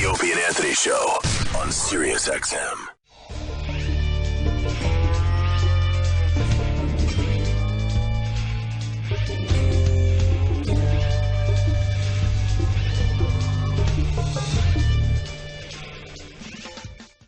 The Opie and Anthony Show on Sirius XM.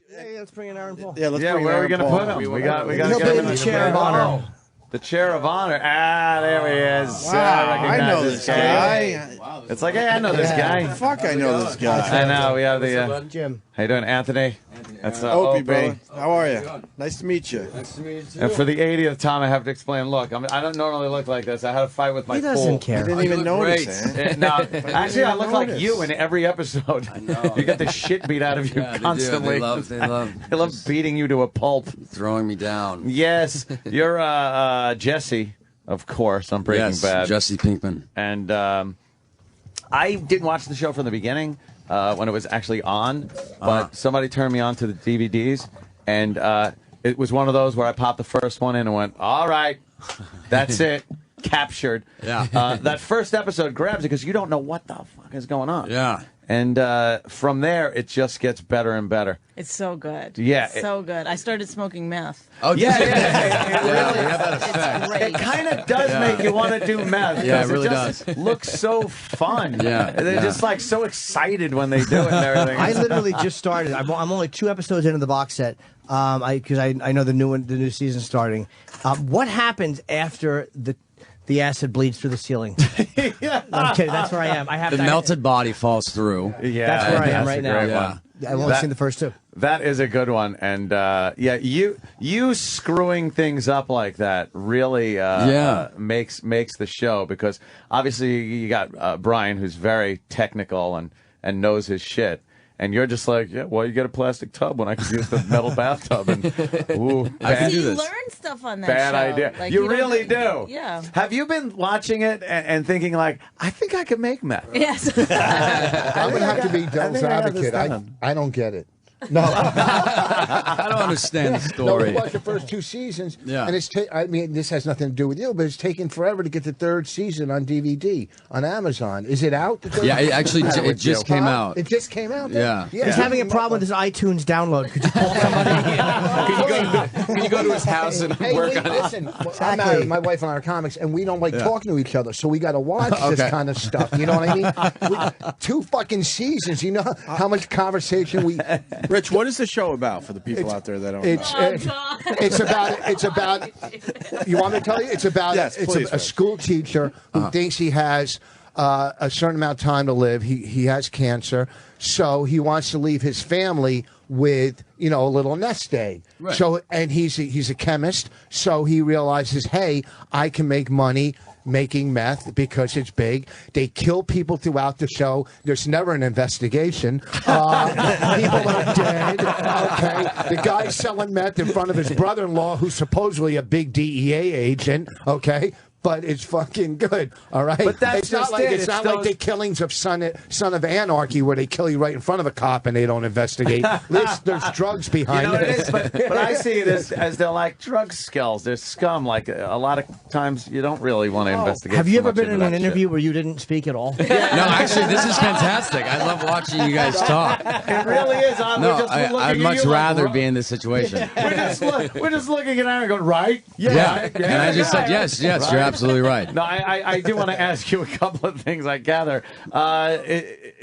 Hey, let's bring in Aaron Paul. Yeah, where are we going to put him? We got to get him in the chair of honor. The chair of honor. Ah, there he is. Wow, I I know this guy. Wow, it's like, hey, I know this guy. Fuck, I know this guy. I know. We have the Jim. How you doing, Anthony? That's Opie, brother. How are you? Nice to meet you. And for the 80th time, I have to explain. Look, I don't normally look like this. I had a fight with my He doesn't care. I didn't even notice it. No, actually, I look like you in every episode. I know. You get the shit beat out of you constantly. They love beating you to a pulp, throwing me down. Yes, you're Jesse, of course, on Breaking Bad. Jesse Pinkman. And I didn't watch the show from the beginning when it was actually on, but somebody turned me on to the DVDs, and it was one of those where I popped the first one in and went, all right, that's it. Captured. Yeah. That first episode grabs it because you don't know what the fuck is going on. Yeah. And from there, it just gets better and better. It's so good. Yeah. So good. I started smoking meth. Oh, Yeah, it really. have that effect. It's great. It kind of does make you want to do meth. Yeah, it really just does. looks so fun. Yeah, They're just like so excited when they do it and everything. I literally just started. I'm only 2 episodes into the box set because I know the new season's starting. What happens after the acid bleeds through the ceiling? I'm kidding. That's where I am. I have The melted body falls through. Yeah, That's where I am right a now. great Yeah. one. I've only seen the first 2. That is a good one, and you screwing things up like that really makes the show, because obviously you got Bryan, who's very technical and knows his shit. And you're just like, yeah, well, you get a plastic tub when I can use the metal bathtub. And ooh, I can bad, do You this. learn stuff on that bad show. idea. Like, you don't really do. Yeah. Have you been watching it and thinking like, I think I could make meth? Yes. I'm going to have to be devil's advocate. I don't get it. No. I don't understand the No, story. we watched the first 2 seasons, Yeah. and it's. I mean, this has nothing to do with you, but it's taken forever to get the 3rd season on DVD on Amazon. Is it out? Yeah, it actually it just came out. It just came out. Yeah. He's having a problem with his iTunes download. Could you call somebody? Can you go to his house and Hey, work on it? listen, I'm married, my wife and I are comics, and we don't like talking to each other, so we got to watch this Okay. kind of stuff. You know what I mean? 2 fucking seasons. You know how much conversation we. Rich, what is the show about for the people out there that don't know? It's about. You want me to tell you? It's about. Yes, it's please, a school teacher who thinks he has a certain amount of time to live. He has cancer, so he wants to leave his family with a little nest egg. Right. So and he's a chemist, so he realizes, hey, I can make money making meth because it's big. They kill people throughout the show. There's never an investigation. People are dead. Okay, the guy's selling meth in front of his brother-in-law, who's supposedly a big DEA agent. Okay. But it's fucking good, all right? But that's it's not just like it. it's It's not those- like the killings of Son of Anarchy, where they kill you right in front of a cop and they don't investigate. There's drugs behind You know what it. it is, but I see it as they're like drug skulls. They're scum. Like a lot of times, you don't really want to investigate. Have you too ever much been into in that an shit. interview where you didn't speak at all? No, actually, this is fantastic. I love watching you guys talk. It really is. No, I'd much rather be in this situation. We're just looking at Aaron going, right? Yeah. And I just said, yes, Right. you're absolutely right. No, I do want to ask you a couple of things. I gather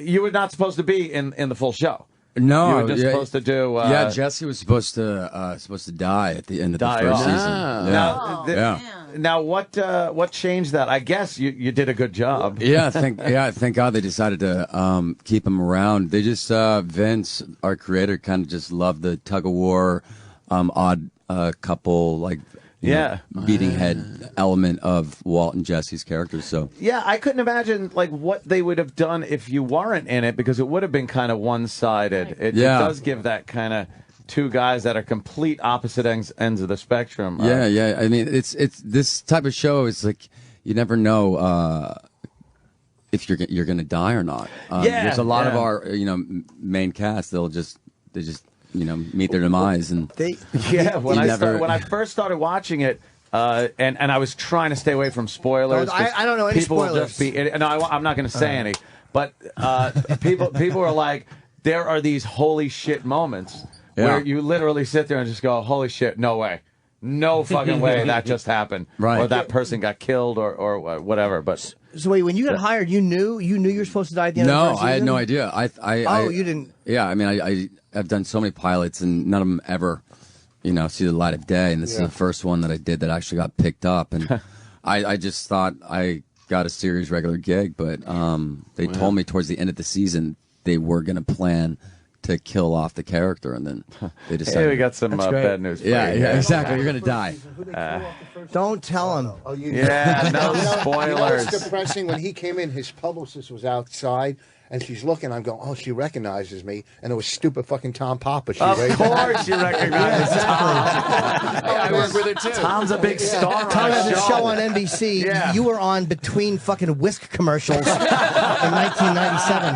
you were not supposed to be in the full show. No, You were just supposed to do. Jesse was supposed to die at the end of the Die first off. season. Now, Yeah. now, what changed that? I guess you did a good job. Thank God they decided to keep him around. They just Vince, our creator, kind of just loved the tug of war, odd couple, like beating head element of Walt and Jesse's characters. So Yeah, I couldn't imagine like what they would have done if you weren't in it, because it would have been kind of one-sided. It does give that kind of 2 guys that are complete opposite ends of the spectrum. yeah. I mean, it's this type of show is like you never know if you're going to die or not. There's a lot of our main cast. They just meet their demise and when I first started watching it. And I was trying to stay away from spoilers. I don't know any people will spoilers. just be. No, I'm not going to say any. But people are like, there are these holy shit moments where you literally sit there and just go, holy shit, no way. No fucking way that just happened. Right. Or that person got killed or whatever. But So wait, when you got hired, you knew you were supposed to die at the end of the first season? I had no idea. You didn't. Yeah, I mean, I've done so many pilots, and none of them ever, see the light of day. And this is the first one that I did that actually got picked up. And I just thought I got a series regular gig, but they told me towards the end of the season they were going to plan to kill off the character, and then they decided. Hey, we got some bad news for you. Yeah, exactly. You're going to die. Don't tell him. Oh, you Yeah, no spoilers. It's depressing. When he came in, his publicist was outside, and she's looking. I'm going, oh, she recognizes me, and it was stupid fucking Tom Papa. Of course you recognize Tom. I work with her too. Tom's a big star. Tom has a show on it. NBC. Yeah. You were on between fucking whisk commercials in 1997.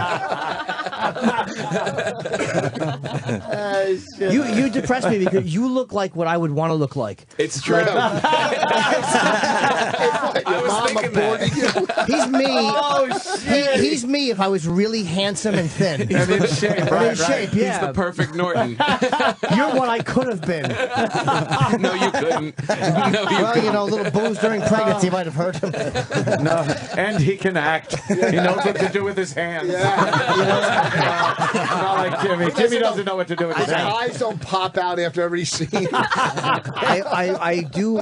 You depress me because you look like what I would want to look like. It's true. I was thinking that. He's me. Oh, shit. He's me if I was really handsome and thin. And in shape, I'm in shape, He's yeah. the perfect Norton. You're what I could have been. No, you couldn't. No, you Well, couldn't. a little booze during pregnancy might have hurt him. No, and he can act. He knows what to do with his hands. Not like Jimmy. Jimmy doesn't know what to do with his His hands. eyes don't pop out after every scene. I do.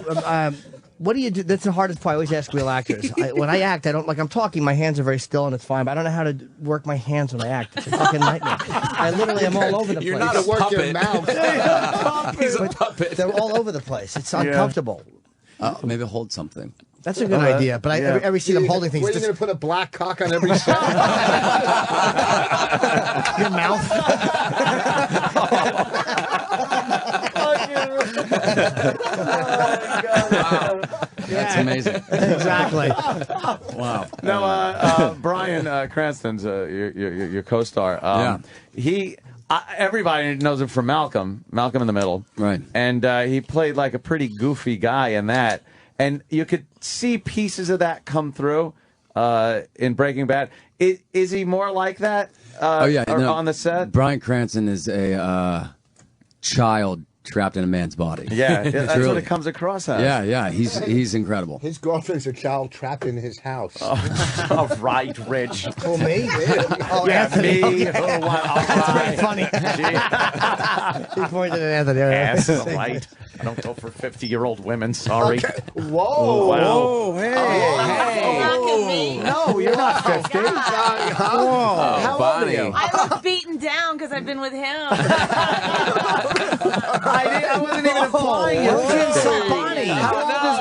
What do you do? That's the hardest part. I always ask real actors. When I act, I don't like. I'm talking. My hands are very still, and it's fine. But I don't know how to work my hands when I act. It's a fucking nightmare. I literally am all over the place. You're not a Work your puppet. mouth. He's a puppet. They're all over the place. It's uncomfortable. Maybe hold something. That's a good idea. But every scene I'm holding things. Where are you going to put a black cock on every set? Your mouth. That's amazing. Exactly. Wow. No, Bryan Cranston's your co-star. Everybody knows him from Malcolm in the Middle. Right. And he played like a pretty goofy guy in that. And you could see pieces of that come through in Breaking Bad. Is he more like that on the set? Bryan Cranston is a child trapped in a man's body. Yeah, that's Truly. what it comes across as. Yeah, he's incredible. His girlfriend's a child trapped in his house. Oh, right, Rich. Who, me? Oh, Yeah, Anthony. me. Okay. Oh, wow. That's very funny. He pointed at Anthony. Ass, right. I don't go for 50-year-old women. Sorry. Okay. Whoa. Oh, wow. Oh, hey. Look at me. No, you're not 50. Oh, How old are Bonnie. you? I look beaten down because I've been with him. I wasn't even implying it. Don't insult Bonnie. How old is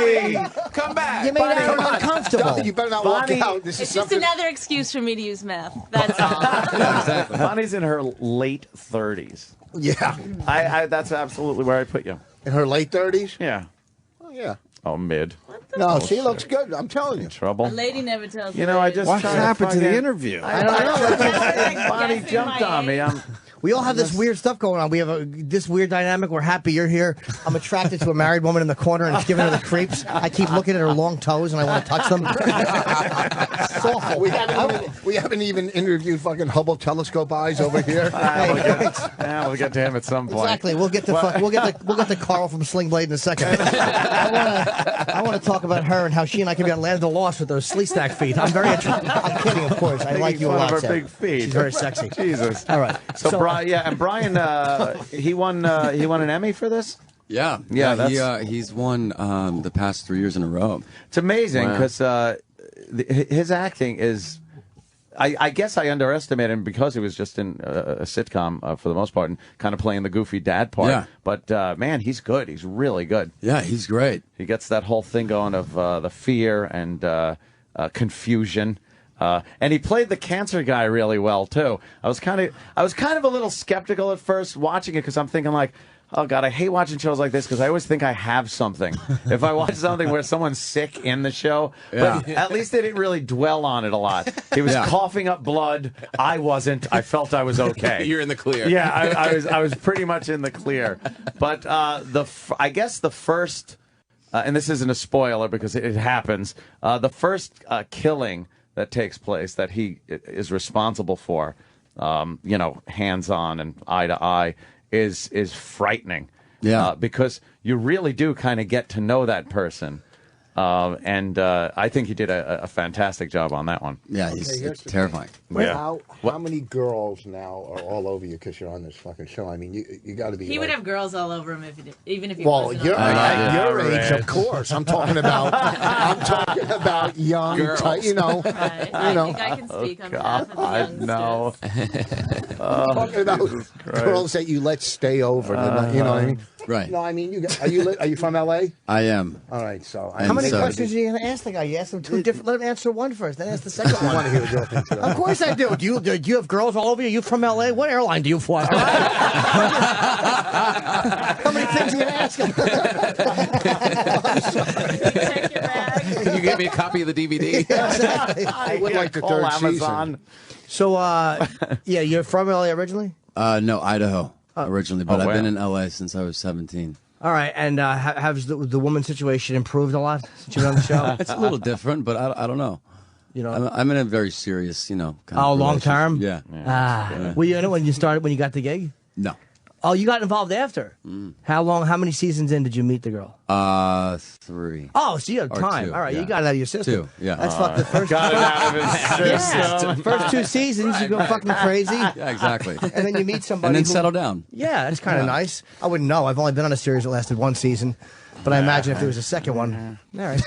Bonnie? Bonnie. Come back. You made her uncomfortable. You better not Bonnie- walk out. This is It's just something. another excuse for me to use meth. That's all. Exactly. Bonnie's in her late 30s. Yeah. That's absolutely where I put you. In her late 30s? Yeah. Oh, yeah. Oh, mid. No, she looks good. I'm telling you. Trouble. A lady never tells You know, I just What tried happened to the fucking- interview? I don't know. Bonnie Bonnie jumped on me. We all have this weird stuff going on. We have this weird dynamic. We're happy you're here. I'm attracted to a married woman in the corner and it's giving her the creeps. I keep looking at her long toes and I want to touch them. It's awful. We haven't even interviewed fucking Hubble telescope eyes over here. We'll get to him at some point. Exactly. We'll get to Carl from Sling Blade in a second. I want to talk about her and how she and I can be on Land of the Lost with those slee stack feet. I'm very attracted. I'm kidding, of course. I like you a Fun lot. of her Sam. big feet. She's very sexy. Jesus. All right. So Bryan, he won an Emmy for this. Yeah. He's won the past 3 years in a row. It's amazing because his acting is. I guess I underestimated him because he was just in a sitcom for the most part and kind of playing the goofy dad part. Yeah. But man, he's good. He's really good. Yeah, he's great. He gets that whole thing going of the fear and confusion. And he played the cancer guy really well too. I was kind of a little skeptical at first watching it because I'm thinking like, oh God, I hate watching shows like this because I always think I have something. If I watch something where someone's sick in the show, but at least they didn't really dwell on it a lot. He was coughing up blood. I wasn't. I felt I was okay. You're in the clear. Yeah, I was pretty much in the clear. But I guess the first, and this isn't a spoiler because it happens. The first killing that takes place that he is responsible for, hands-on and eye-to-eye, is frightening. Yeah. Because you really do kind of get to know that person. And I think he did a fantastic job on that one. Yeah, it's terrifying. Yeah. How many girls now are all over you because you're on this fucking show? I mean, you got to be. He would have girls all over him even if he Well, wasn't. you're at your age, Right. of course. I'm talking about. I'm talking about young. Right. You know. Right. You know. I think I can speak on God, behalf of the no. youngsters. I'm talking about girls that you let stay over. You know what I mean? Right. No, I mean are you from L.A.? I am. All right, so How many so- questions are you going to ask the guy? You ask him two different. Let him answer one first, then ask the second I want one. to hear the girl thing too. Of course I do. Do you have girls all over you? You from L.A.? What airline do you fly? How many things are you going to ask him? Check your bag. Can you get me a copy of the DVD? I would like the Call third Amazon. season. So, yeah, you're from L.A. originally? No, Idaho originally, but Oh, I've been wow. in LA since I was 17. All right, and has the woman situation improved a lot since you've been on the show? It's a little different, but I don't know. You know, I'm in a very serious, kind of long relationship. term. Yeah. Well, you know when you got the gig? No. Oh, you got involved after. How long? How many seasons in did you meet the girl? 3. Oh, so you have Or time. 2, All right, yeah. you got it out of your system. 2, yeah. That's fucked the first. Got it out of his system. First 2 seasons, you go fucking crazy, Yeah, exactly. and then you meet somebody, And then who- settle down. Yeah, that's kind of nice. I wouldn't know. I've only been on a series that lasted 1 season, but I imagine if there was a second one, all right.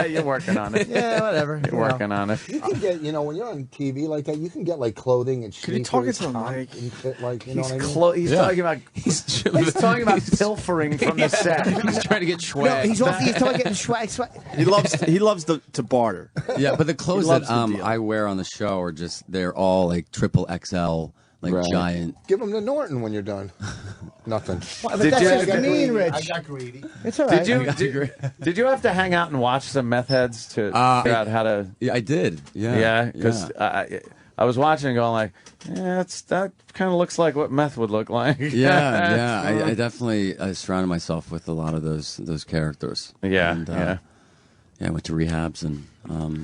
You're working on it. Yeah, whatever. You're working on it. You can get, when you're on TV like that, you can get like clothing and Could you sneakers. talk into the top mic? and shit, like, you know what I mean? He's talking about he's talking about pilfering from the set. He's trying to get No, swag. he's talking getting swag. He loves to barter. Yeah, but the clothes loves that the deal. I wear on the show are they're all like triple XL, like Right. giant. Give them to Norton when you're done. Nothing. But Did that's you- just I got mean, Rich. I got greedy. It's all right. Did you have to hang out and watch some meth heads to figure out how to? Yeah, I did. Yeah. Yeah, because I was watching and going like, that kind of looks like what meth would look like. Yeah. I definitely surrounded myself with a lot of those characters. Yeah, And, yeah. I went to rehabs, and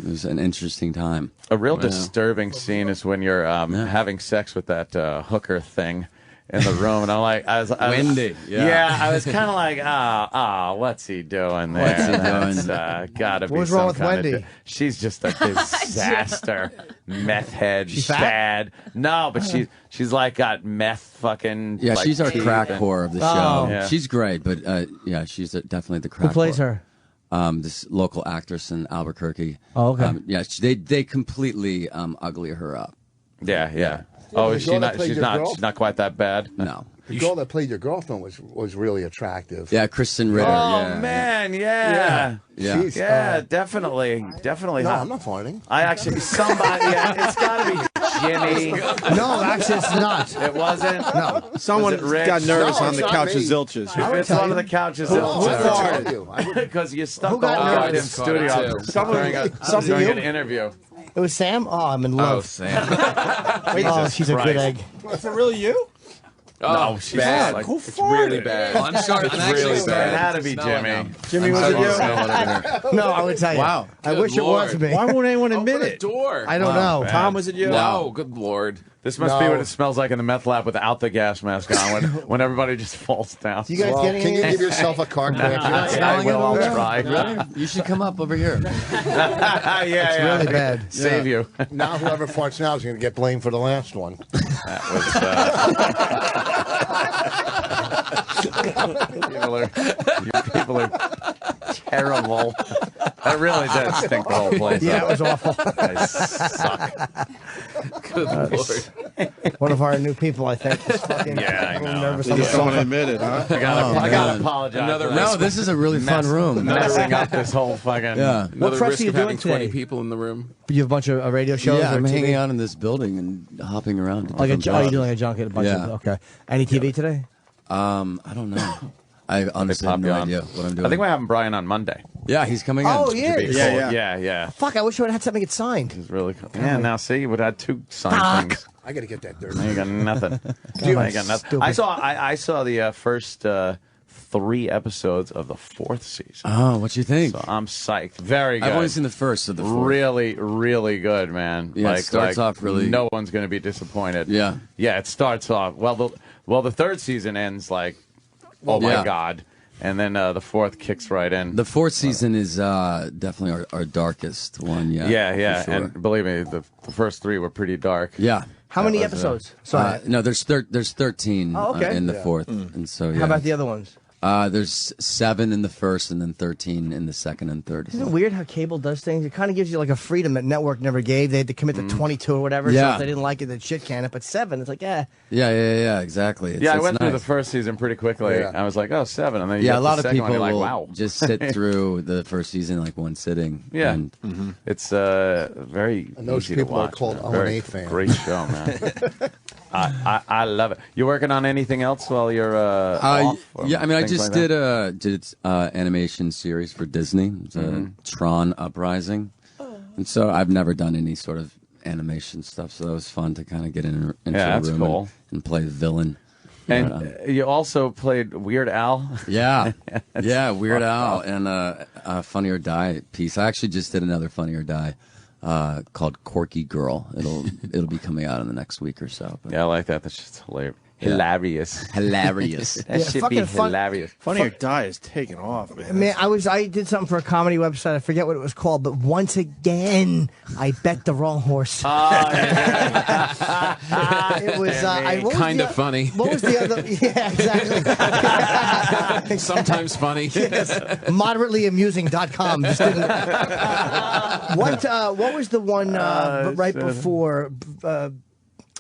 it was an interesting time. A real disturbing scene is when you're having sex with that hooker thing in the room, and I was Wendy, I was kind of like, what's he doing there? What's he doing? That's gotta be. What was wrong some with kind of Wendy? she's just a disaster. Meth head, She's fat? bad. No, but she's like got meth fucking. Yeah, like, she's our teeth crack and- whore of the Oh. show. Yeah. She's great, but she's definitely the crack. Who plays whore. her? This local actress in Albuquerque. Oh, okay. They completely ugly her up. Yeah. Oh, the is she girl that not? played She's your not. girl? She's not quite that bad. No. The girl that played your girlfriend was really attractive. Yeah, Kristen Ritter. Oh yeah, man, yeah. Yeah. She's, definitely No, hot. I'm not farting. I actually somebody. It's got to be Jimmy. No, actually, it's not. It wasn't. No. Someone Was it Rich? got nervous No, on it's the not couch of me. Zilches. It's one of the couches. Who farted? You? Because you stuck Who the got whole nervous? goddamn studio up during an interview. It was Sam. Oh, I'm in love. Sam. Oh, she's a good egg. Is it really you? No, she's bad. like, Who It's really farted? bad. I'm sorry. I'm actually really starting bad. It had to to be smell Jimmy. now. Jimmy, was it I'm you? starting to smell it over here. No, I would tell you. Wow. I Good wish it was Lord. me. Why won't anyone admit Open the it? door. I don't know. Tom, was it you? No, good Lord. This must be No. what it smells like in the meth lab without the gas mask on when everybody just falls down. You guys Well, getting can you any? give yourself a card back? I will. I'll try. Really? You should come up over here. yeah, It's really bad. Save you. Now whoever farts now is going to get blamed for the last one. That was. You people are terrible. That really does stink the whole place. Yeah, it up. was awful. I suck. Good Lord. One of our new people, I think. Is fucking Yeah, I a little know. nervous You on the just don't want to sofa. admit it, huh? I gotta apologize. Another for No, this is a really fun room. messing up this whole fucking. Yeah. Another press risk are you of having doing 20 today? people in the room. You have a bunch of radio shows. Yeah, or I'm TV? hanging out in this building and hopping around. to Like different you're jobs. doing a junket, a bunch Yeah. of okay. Any TV today? I don't know. I honestly have pop no you on. idea what I'm doing. I think we're having Brian on Monday. Yeah, he's coming in. Oh, yeah. Yeah. Fuck! I wish I would have had something get signed. It's really cool. Yeah, now see, you would have 2 signed things. I got to get that dirt. Now you got nothing. Damn, I got nothing. stupid. I saw the 3 episodes of the 4th season. Oh, what you think? So I'm psyched. Very good. I've only seen the first of the 4. Really, really good, man. Yeah, it starts off really. No one's going to be disappointed. Yeah. Yeah, it starts off well. The 3rd season ends like, oh my god, and then the 4th kicks right in. The 4th season is definitely our darkest one. Yeah. Yeah. for sure. And believe me, the first 3 were pretty dark. Yeah. How many episodes? No, there's 13 Oh, okay. in the 4th, and so yeah. How about the other ones? There's 7 in the 1st, and then 13 in the 2nd and 3rd. Isn't it weird how cable does things? It kind of gives you like a freedom that network never gave. They had to commit to 22 or whatever. So Yeah. if they didn't like it, they'd shit can it. But 7, it's like, Yeah, exactly. I it's went through the nice. first season pretty quickly. Yeah. I was like, 7, and then you Yeah, get a lot the of second people one, you're will like, wow. just sit through the first season in like one sitting. Yeah. And It's very And those easy people to are watch, called man. Very O&A fans. Great show, man. I love it. You working on anything else while you're off? or yeah, I mean, I things just like did animation series for Disney. It's a Tron Uprising, and so I've never done any sort of animation stuff. So that was fun to kind of get into Yeah, the that's room cool. and play the villain. And But, you also played Weird Al. yeah, Weird Al and a Funny or Die piece. I actually just did another Funny or Die called Corky Girl. It'll be coming out in the next week or so. But Yeah, I like that. That's just hilarious. Yeah. Hilarious. hilarious. That should be fucking fun- hilarious. Funny or Die is taking off, man. Man, I did something for a comedy website. I forget what it was called, but once again, I bet the wrong horse. It was what was Kind the of funny. What was the other? Yeah, exactly. Sometimes funny. Moderately.amusing.com. Just didn't. What was the one right before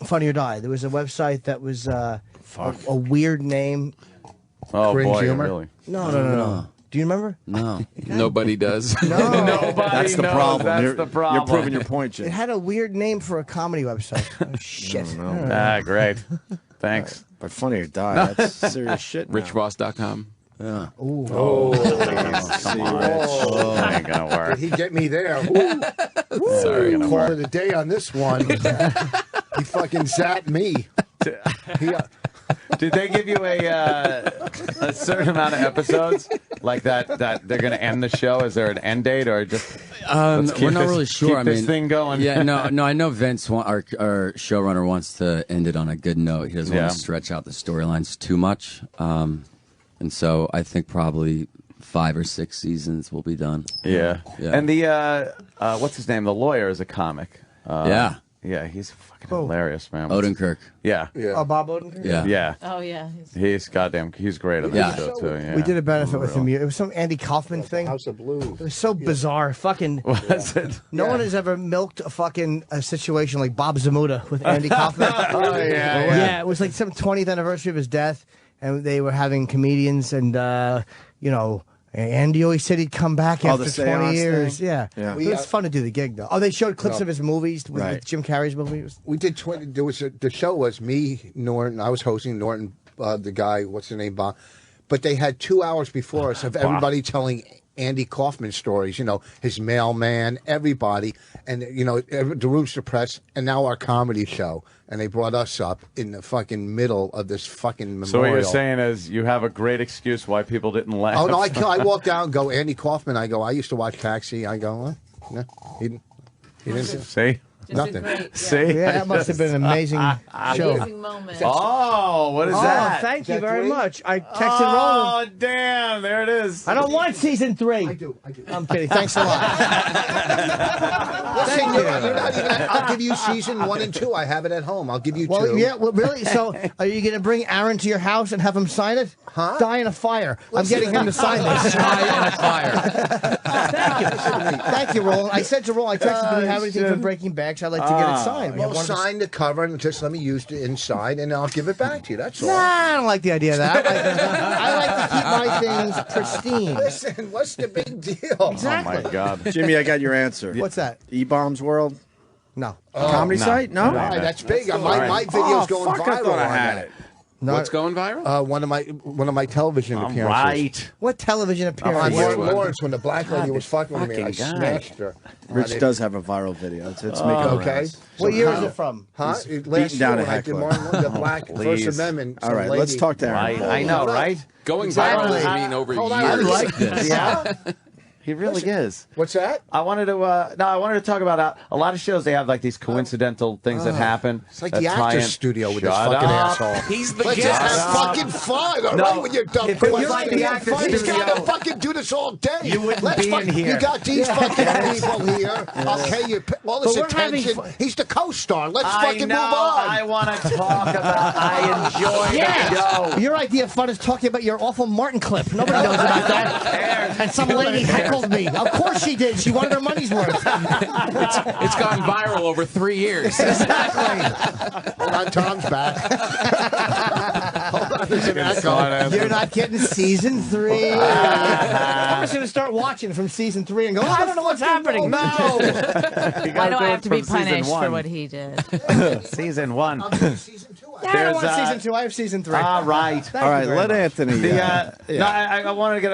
Funny or Die? There was a website that was a weird name. Oh, Cringe boy, humor? really. No. Do you remember? No. Nobody does. Nobody That's the knows. problem. That's You're, the problem. You're proving your point, It Jim. had a weird name for a comedy website. Oh, shit. Great. Thanks. But Funny or Die, that's serious shit. Now. Richboss.com. Yeah. Oh, Come on. That ain't gonna work. did he get me there? Ooh. Sorry. Call it a day on this one. He fucking zapped me. Did they give you a certain amount of episodes like that they're going to end the show? Is there an end date or just let's keep We're not this- really sure. Keep this thing going. Yeah, no. I know Vince, our showrunner, wants to end it on a good note. He doesn't want to stretch out the storylines too much, and so I think probably 5 or 6 seasons will be done. Yeah. Yeah. And the what's his name? The lawyer is a comic. Yeah, he's fucking hilarious, man. Odenkirk. Yeah. Oh, Bob Odenkirk? Yeah. Yeah. Oh yeah. He's great on that Yeah. show too. Yeah. We did a benefit with him. It was some Andy Kaufman thing. House of Blues. It was so bizarre. Fucking. Was it? No one has ever milked a situation like Bob Zamuda with Andy Kaufman. Yeah, it was like some 20th anniversary of his death, and they were having comedians, and Andy always said he'd come back Oh, after the 20 seance years. thing? Yeah. Yeah. It was fun to do the gig, though. Oh, they showed clips of his movies, with Jim Carrey's movies. We did 20. There was the show was me, Norton. I was hosting Norton, the guy. What's the name? Bob. But they had 2 hours before us of everybody telling Andy Kaufman stories. His mailman, everybody, and the room's depressed. And now our comedy show, and they brought us up in the fucking middle of this fucking memorial. So what you're saying is you have a great excuse why people didn't laugh. Oh no! I walk down, go Andy Kaufman. I go. I used to watch Taxi. I go. Well, no, he didn't. See? Just Nothing. a great, See? Yeah, that must have been an amazing show. amazing moment. Oh, what is Oh, that? thank you that very 3? much. I texted Roland. Oh, damn. There it is. I don't want season 3. I do. I'm kidding. Thanks a lot. Listen, you're not even. I'll give you season 1 and 2. I have it at home. I'll give you 2. Well, yeah, well, really? So, are you going to bring Aaron to your house and have him sign it? Huh? Die in a fire. I'm getting him to sign this. Die in a fire. Thank you. Thank you, Roland. I said to Roland, I texted, do we have anything from Breaking Bad? 'Cause I'd like to get it signed. We have Well, one of the- sign the cover and just let me use the inside, and I'll give it back to you. That's all. Nah, I don't like the idea of that. I like to keep my things pristine. Listen, what's the big deal? Oh, Exactly. my God. Jimmy, I got your answer. What's that? E-Bombs World? No. Comedy site? No? All right, that's big. My right. video's Oh, going fuck, I viral thought I on had that. it. What's going viral? One of my television appearances. Right. What television On appearance? Lawrence, when the black lady was fucking with me, I fucking guy. smashed her. Rich does have a viral video. It's making Okay. rounds. What year is it from? Huh? He's Last beating down year a when I did heckler. Martin the Black First Please. Amendment. All some right, lady- let's talk to Aaron. Right. I know, right? Going Exactly. viral doesn't mean over Hold on. years. I like this. Yeah. He really is. What's that? I wanted to talk about a lot of shows. They have like these coincidental things that happen. It's like that the tie actor's in. studio with this Shut fucking up. asshole. He's the Let's just guest. have fucking fun, all No, right, with your dumb if it was questions. like the actor's He's got to studio, fucking do this all day. you wouldn't Let's be in here. You got these fucking people here. Okay, you all this But we're having attention. fun. He's the co-star. Let's I fucking know. move on. I want to talk about. I enjoy the show. Your idea of fun is talking about your awful Martin clip. Nobody knows about that. And some lady heckled me. Of course she did. She wanted her money's worth. It's gone viral over 3 years. Exactly. Hold on, Tom's back. Hold on, there's an echo. You're not getting season 3. I'm just going to start watching from season 3 and go, I don't know what's happening. No. Why do I have to be punished for what he did? Season 1. Season 2. I don't want season 2. I have season 3. All right. Thank All you right, very let much. Anthony. No, I wanted to get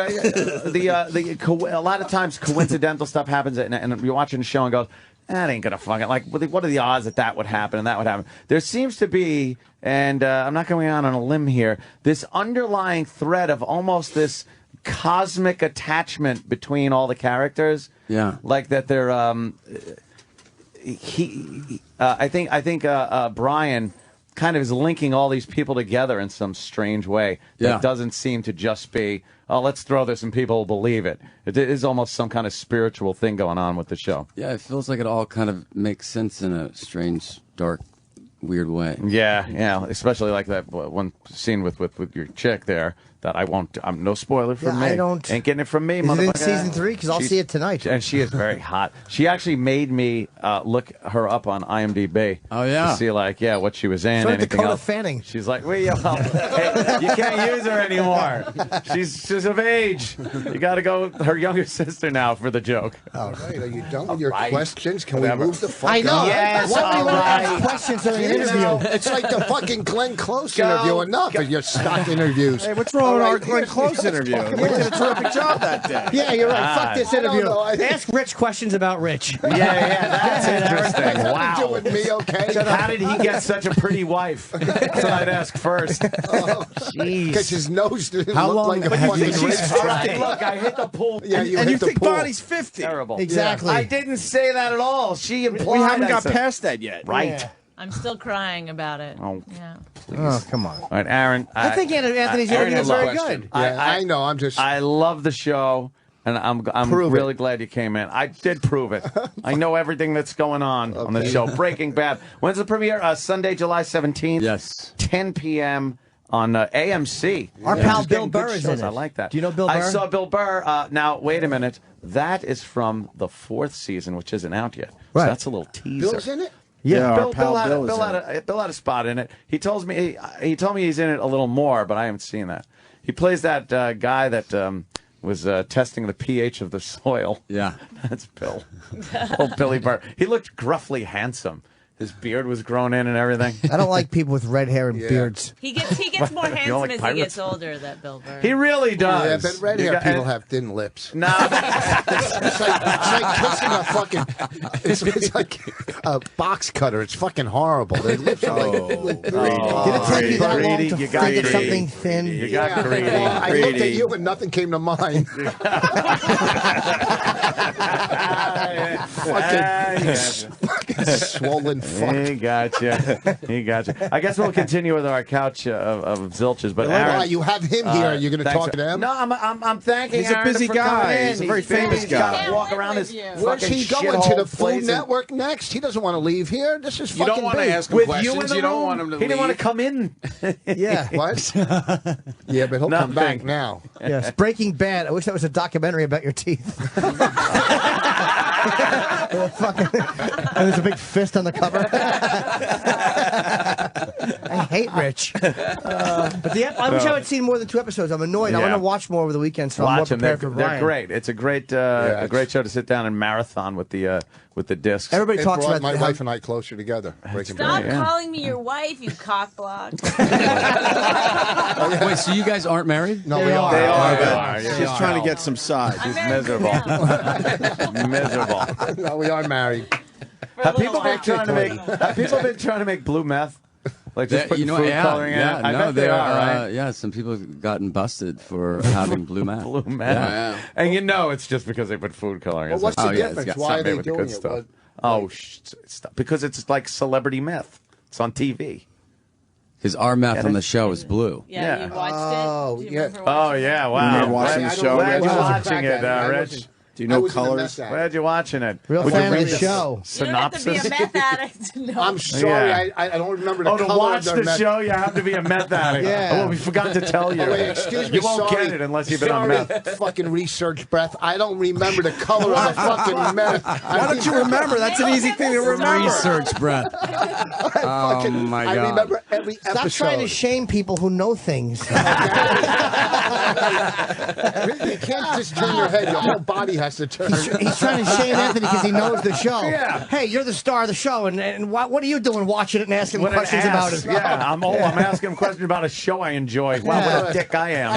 a lot of times coincidental stuff happens and you're watching a show and goes, that ain't gonna fucking like. What are the odds that that would happen and that would happen? There seems to be, and I'm not going out on a limb here, this underlying thread of almost this cosmic attachment between all the characters. Yeah. Like that they're I think Bryan kind of is linking all these people together in some strange way that Yeah. doesn't seem to just be, oh, let's throw this and people will believe it. It is almost some kind of spiritual thing going on with the show. Yeah, it feels like it all kind of makes sense in a strange, dark, weird way. Yeah, especially like that one scene with your chick there. That I won't. I'm no spoiler from Yeah, me. I don't- Ain't getting it from me. Is it in motherfucker. season 3? Because I'll She's- see it tonight. And she is very hot. She actually made me look her up on IMDb. Oh, yeah. To see what she was in. So did anything Dakota else. Fanning. She's like, hey, you can't use her anymore. She's of age. You got to go with her younger sister now for the joke. All right, are you done with your right. questions? Can Whatever. we move the fuck I know. on? Yes, Why do you want to all ask right. questions during an You interview? know, it's like the fucking Glenn Close Go. interview. Enough of your stock interviews. Hey, what's wrong with All our right, Glenn Close interview? We did a terrific job that day. Yeah, you're right. Fuck this I don't interview. know. I think- Ask Rich questions about Rich. Yeah, that's interesting. Nothing to do Wow. with me, okay? How did he get such a pretty wife? That's what I'd ask first. Jeez. Because his nose didn't How look long like a have you- fucking She's racetrack. 50. Look, I hit the pool. Yeah, you And hit you the think pool. Bonnie's 50. Terrible. Exactly. I didn't say that at all. She implied. We haven't I got said- past that yet. Right. I'm still crying about it. Oh. Yeah. Oh, come on. All right, Aaron. I think Anthony's Aaron interview has is a very question. good. Yeah, I know. I'm just. I love the show, and I'm Prove it. really glad you came in. I did prove it. I know everything that's going on the show. Breaking Bad. When's the premiere? Sunday, July 17th. Yes. 10 p.m. on AMC. Our pal He's Bill getting good Burr is shows. in it. I like that. Do you know Bill I Burr? saw Bill Burr. Now, wait a minute. That is from the 4th season, which isn't out yet. Right. So that's a little teaser. Bill's in it? Yeah, our Bill, pal Bill, had, Bill is Bill, in had it. a, Bill had a spot in it. He told me he's in it a little more, but I haven't seen that. He plays that guy that was testing the pH of the soil. Yeah. That's Bill. Old Billy Burr. He looked gruffly handsome. His beard was grown in and everything. I don't like people with red hair and beards. He gets more handsome like as pirates? he gets older, that Bill Burr. He really does. Yeah, but red You hair got- people have thin lips. No, It's like kissing a fucking. It's like a box cutter. It's fucking horrible. Their lips are like. Did it take you that long Greedy, to you got think of greedy. something thin? you got Yeah. greedy. Well, I looked at Greedy. you and nothing came to mind. Fucking swollen fuck. He gotcha. He gotcha. I guess we'll continue with our couch of zilches. But Why, Aaron, you have him here. You're going to thanks talk to him? No, I'm thanking. He's a Aaron busy for coming guy. in. He's a very busy. famous He's guy. got to walk around his Where's fucking he going to shithole the Food place and- Network next? He doesn't want to leave here. This is You fucking don't want to big. ask him with questions. you in the You don't room? want him to He didn't want to leave. come in. Yeah. What? Yeah, but he'll come back Nothing. now. Yes. Breaking Bad. I wish that was a documentary about your teeth. And there's a big fist on the cover. I hate Rich. But I wish I had seen more than 2 episodes. I'm annoyed. I want to watch more over the weekend, so I'm more prepared for Bryan. They're great. It's a great show to sit down and marathon with the discs. Everybody talks about my wife and I closer together. Stop calling me your wife, you cockblock. Wait, so you guys aren't married? No, we are. They are. Yeah. She's trying to get some sides. She's miserable. Miserable. No, we are married. Have people been trying to make blue meth? Like just putting food coloring in it? I bet they are, right? Yeah, some people have gotten busted for having blue meth. Blue meth. Yeah. And it's just because they put food coloring in it. Well, what's the difference? Why are they doing it? Because it's like celebrity meth. It's on TV. Because our meth on the show is blue. Yeah, you watched it? Yeah. Oh, yeah, wow. You remember watching the show? Glad you're watching it, Rich. Do you know colors? Glad you're watching it. Real fan of the show. Synopsis? You don't have to be a meth addict. No. I'm sorry, I don't remember the color. To watch of the show, you have to be a meth addict. Yeah. Oh, we forgot to tell you. Oh, wait, excuse me, you won't get it unless you've been on meth. Fucking research breath. I don't remember the color of the fucking meth. Why don't you remember? That's an easy thing to remember. Research breath. Oh, my God. I remember every episode. Stop trying to shame people who know things. You can't just turn your head. Your whole body has to turn. He's trying to shame Anthony because he knows the show. Yeah. Hey, you're the star of the show, and what are you doing watching it and asking questions about it? Yeah, I'm asking him questions about a show I enjoy. Wow, what a dick I am.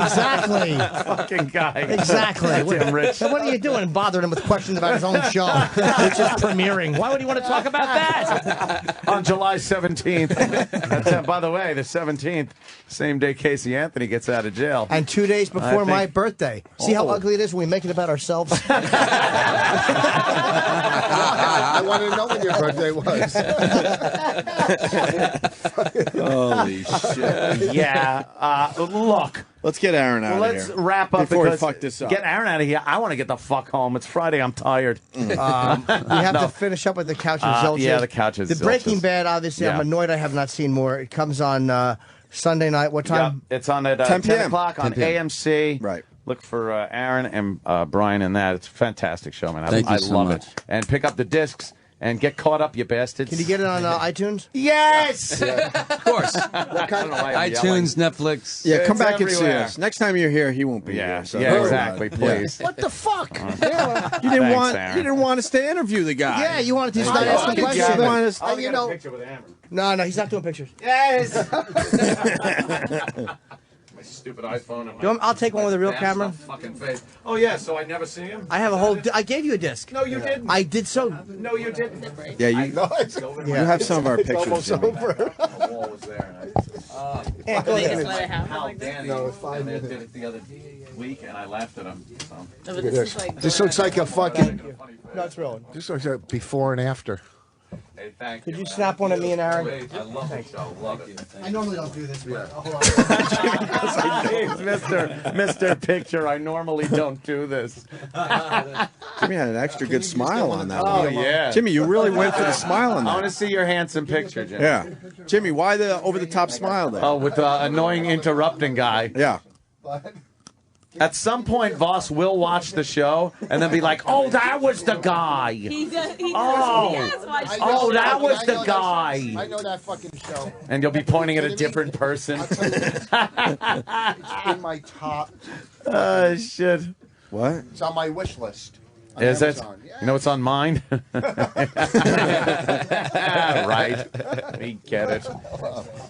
Exactly. Fucking guy. Exactly. That's him, Rich. So what are you doing bothering him with questions about his own show, which is premiering? Why would he want to talk about that? On July 17th. By the way, the 17th, same day Casey Anthony gets out of jail. And 2 days before my birthday. See how ugly it is when we make it about ourselves? I want to know when your birthday was. Holy shit. Yeah. Look. Let's get Aaron out of here. Let's wrap up before we because fuck this up. Get Aaron out of here. I want to get the fuck home. It's Friday. I'm tired. We have to finish up with the Couch and Zilches. Yeah, the Couch and The Zilches. Breaking Bad, obviously, I'm annoyed I have not seen more. It comes on Sunday night. What time? Yep. It's on at 10 o'clock on AMC. Right. Look for Aaron and Bryan in that. It's a fantastic show, man. Thank you I so love much. it. And pick up the discs and get caught up, you bastards. Can you get it on iTunes? Yes! Of course. iTunes, Netflix. Yeah, come It's back and see everywhere. us. Next time you're here, he won't be here. So Yeah, exactly. Please. What the fuck? You Thanks, Aaron. didn't want us to interview the guy. Yeah, you wanted to start asking questions. You want us- I'll get a picture with Aaron. No, he's not doing pictures. Yes! My stupid iPhone. And I'll take one with a real camera. Fucking face. Oh, yeah, so I never see him? I have a whole. I gave you a disc. No, you didn't. I did so. No, you didn't. Yeah, you have some of our pictures. Jimmy. The wall was there. Yeah, go They ahead. just let it happen Hal like this. Danny did it the other week, and I laughed at him. So. No, but this is like This looks like a fucking. No, it's real. This looks like before and after. Hey, thank Could you snap one at me and Aaron? I love the show. Love it. I normally don't do this, but hold on. Mr. Picture, I normally don't do this. Jimmy had an extra good smile on that Oh, one. yeah. Jimmy, you really went for the smile on I want that. to see your handsome picture, Jim. Yeah. Jimmy, why the over-the-top smile there? Oh, with the annoying interrupting guy. Yeah. At some point, Voss will watch the show and then be like, "Oh, that was the guy." he does. Oh. He has watched Oh, the that show. was the guy. I know that fucking show. And you'll be pointing at a different person. It's in my top. Oh, shit. What? It's on my wish list. on Is it? Amazon. Yeah. You know what's on mine? Right. We get it.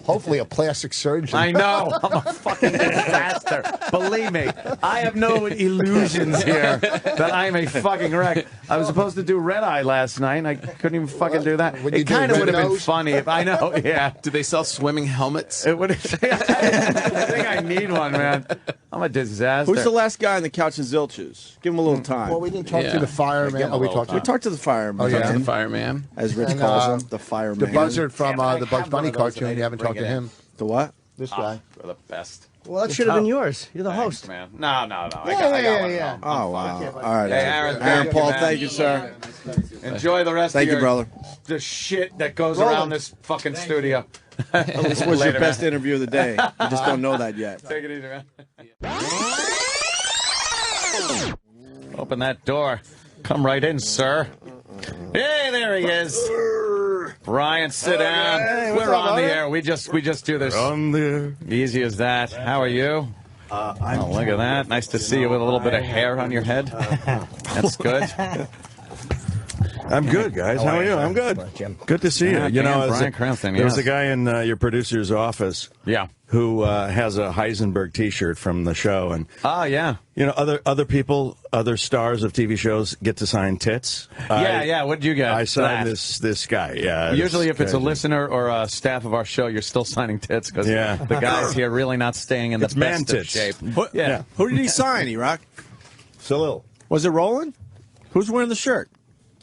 Hopefully a plastic surgeon. I know. I'm a fucking disaster. Believe me. I have no illusions here that I'm a fucking wreck. I was supposed to do Red Eye last night, and I couldn't even fucking do that. What'd you It do, kind of Red would have been Nose? funny if I know. Yeah. Do they sell swimming helmets? It would. I think I need one, man. I'm a disaster. Who's the last guy on the couch and Zilches? Give him a little time. Well, we didn't talk Yeah. to the fireman. Oh, we talked We to talked to the fireman. Oh, yeah. The fireman. As Rich And, calls him, the fireman. the buzzard from Damn it, I the Bugs have Bunny one of those and I cartoon. You didn't haven't talked bring to it him. The what? This guy. For the best. Well, that should have been yours. You're the Thanks, host. man. No. I got one. yeah. Oh, wow. All right. Hey, Aaron, Aaron Paul, man. thank you, sir. Enjoy the rest Thank of you, brother. the shit that goes around this fucking studio. This was Later, your best man. interview of the day. You just don't know that yet. Take it easy, man. Open that door. Come right in, sir. Hey, there he is. Brian, sit down. Hey, We're on the air. We just do this. On the Easy as that. How are you? Oh, look at that. Nice to see you with a little bit of hair on your head. That's good. I'm good, guys. How are you? I'm good. Good to see you. You know, Bryan Cranston, there was a guy in your producer's office. Yeah. Who has a Heisenberg T-shirt from the show, and yeah, you know, other people, other stars of TV shows get to sign tits. Yeah. What did you get? I signed this guy. Yeah. Usually, if it's a listener or a staff of our show, you're still signing tits because the guys here really not staying in the best of shape. Yeah. Who did he sign, E-Rock? Salil. Was it Roland? Who's wearing the shirt?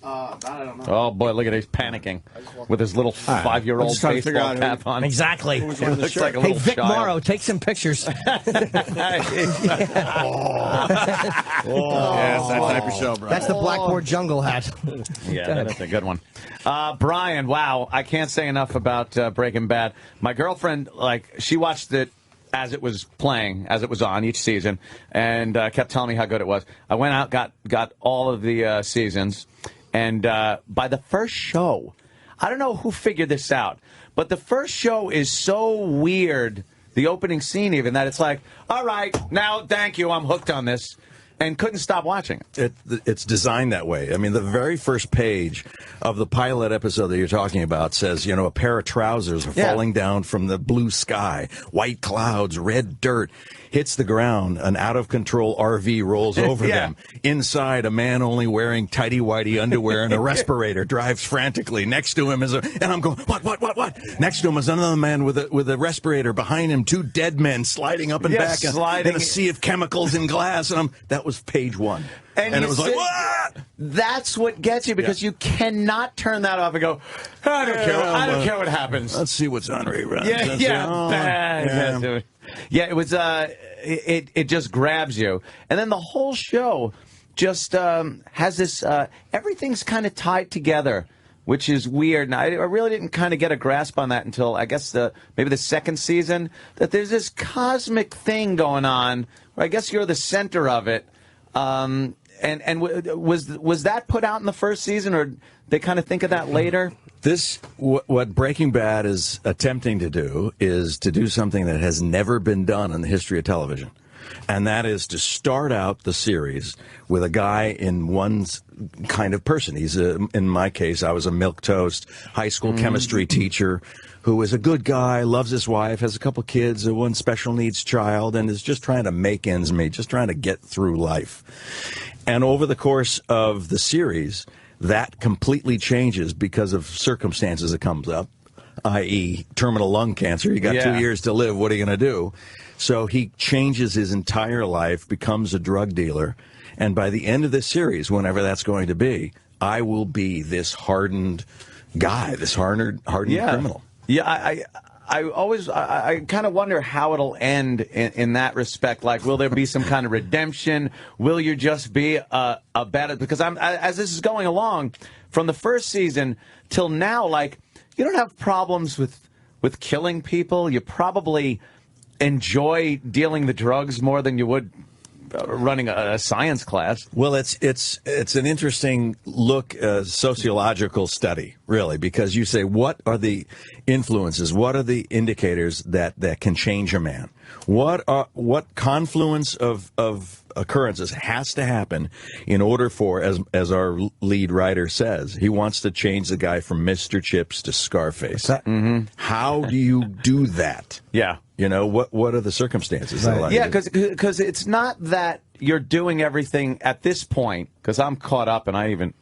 I don't know. Oh boy, look at him, he's panicking with his little 5-year-old baseball cap on. Exactly. It looks like a hey, little Vic child. Morrow, take some pictures. Yes, that type of show, bro. That's the Blackboard Jungle hat. Yeah, that's a good one. Brian, wow, I can't say enough about Breaking Bad. My girlfriend, she watched it as it was playing, as it was on each season, and kept telling me how good it was. I went out, got all of the seasons. And by the first show, I don't know who figured this out, but the first show is so weird, the opening scene even, that it's like, all right, now, thank you, I'm hooked on this, and couldn't stop watching it. It's designed that way. I mean, the very first page of the pilot episode that you're talking about says, you know, a pair of trousers are falling down from the blue sky, white clouds, red dirt. Hits the ground, an out-of-control RV rolls over them. Inside, a man only wearing tighty-whitey underwear and a respirator drives frantically. Next to him and I'm going, what? Next to him is another man with a respirator. Behind him, 2 dead men sliding up and back in a sea of chemicals and glass. And that was page 1. And it was like, what? That's what gets you, because you cannot turn that off and go, I don't care. I don't care what happens. Let's see what's on reruns. Yeah, it was. It just grabs you, and then the whole show just has this. Everything's kind of tied together, which is weird. And I really didn't kind of get a grasp on that until I guess maybe the second season. That there's this cosmic thing going on where I guess you're the center of it. And was that put out in the first season, or they kind of think of that later? What Breaking Bad is attempting to do is to do something that has never been done in the history of television. And that is to start out the series with a guy in one kind of person. He's, in my case, I was a milquetoast high school chemistry teacher who is a good guy, loves his wife, has a couple kids, one special needs child, and is just trying to make ends meet, just trying to get through life. And over the course of the series, that completely changes because of circumstances that comes up, i.e. terminal lung cancer. You got 2 years to live. What are you going to do? So he changes his entire life, becomes a drug dealer. And by the end of this series, whenever that's going to be, I will be this hardened guy, this hardened criminal. Yeah, I kind of wonder how it'll end in that respect. Like, will there be some kind of redemption? Will you just be a better? Because as this is going along, from the first season till now, like, you don't have problems with killing people. You probably enjoy dealing the drugs more than you would running a science class. Well, it's an interesting look, sociological study, really, because you say, what are the influences? What are the indicators that can change a man? What confluence of occurrences has to happen in order for, as our lead writer says, he wants to change the guy from Mr. Chips to Scarface. How do you do that? Yeah. You know, what are the circumstances? Right. Yeah, because it's not that you're doing everything at this point, because I'm caught up and I even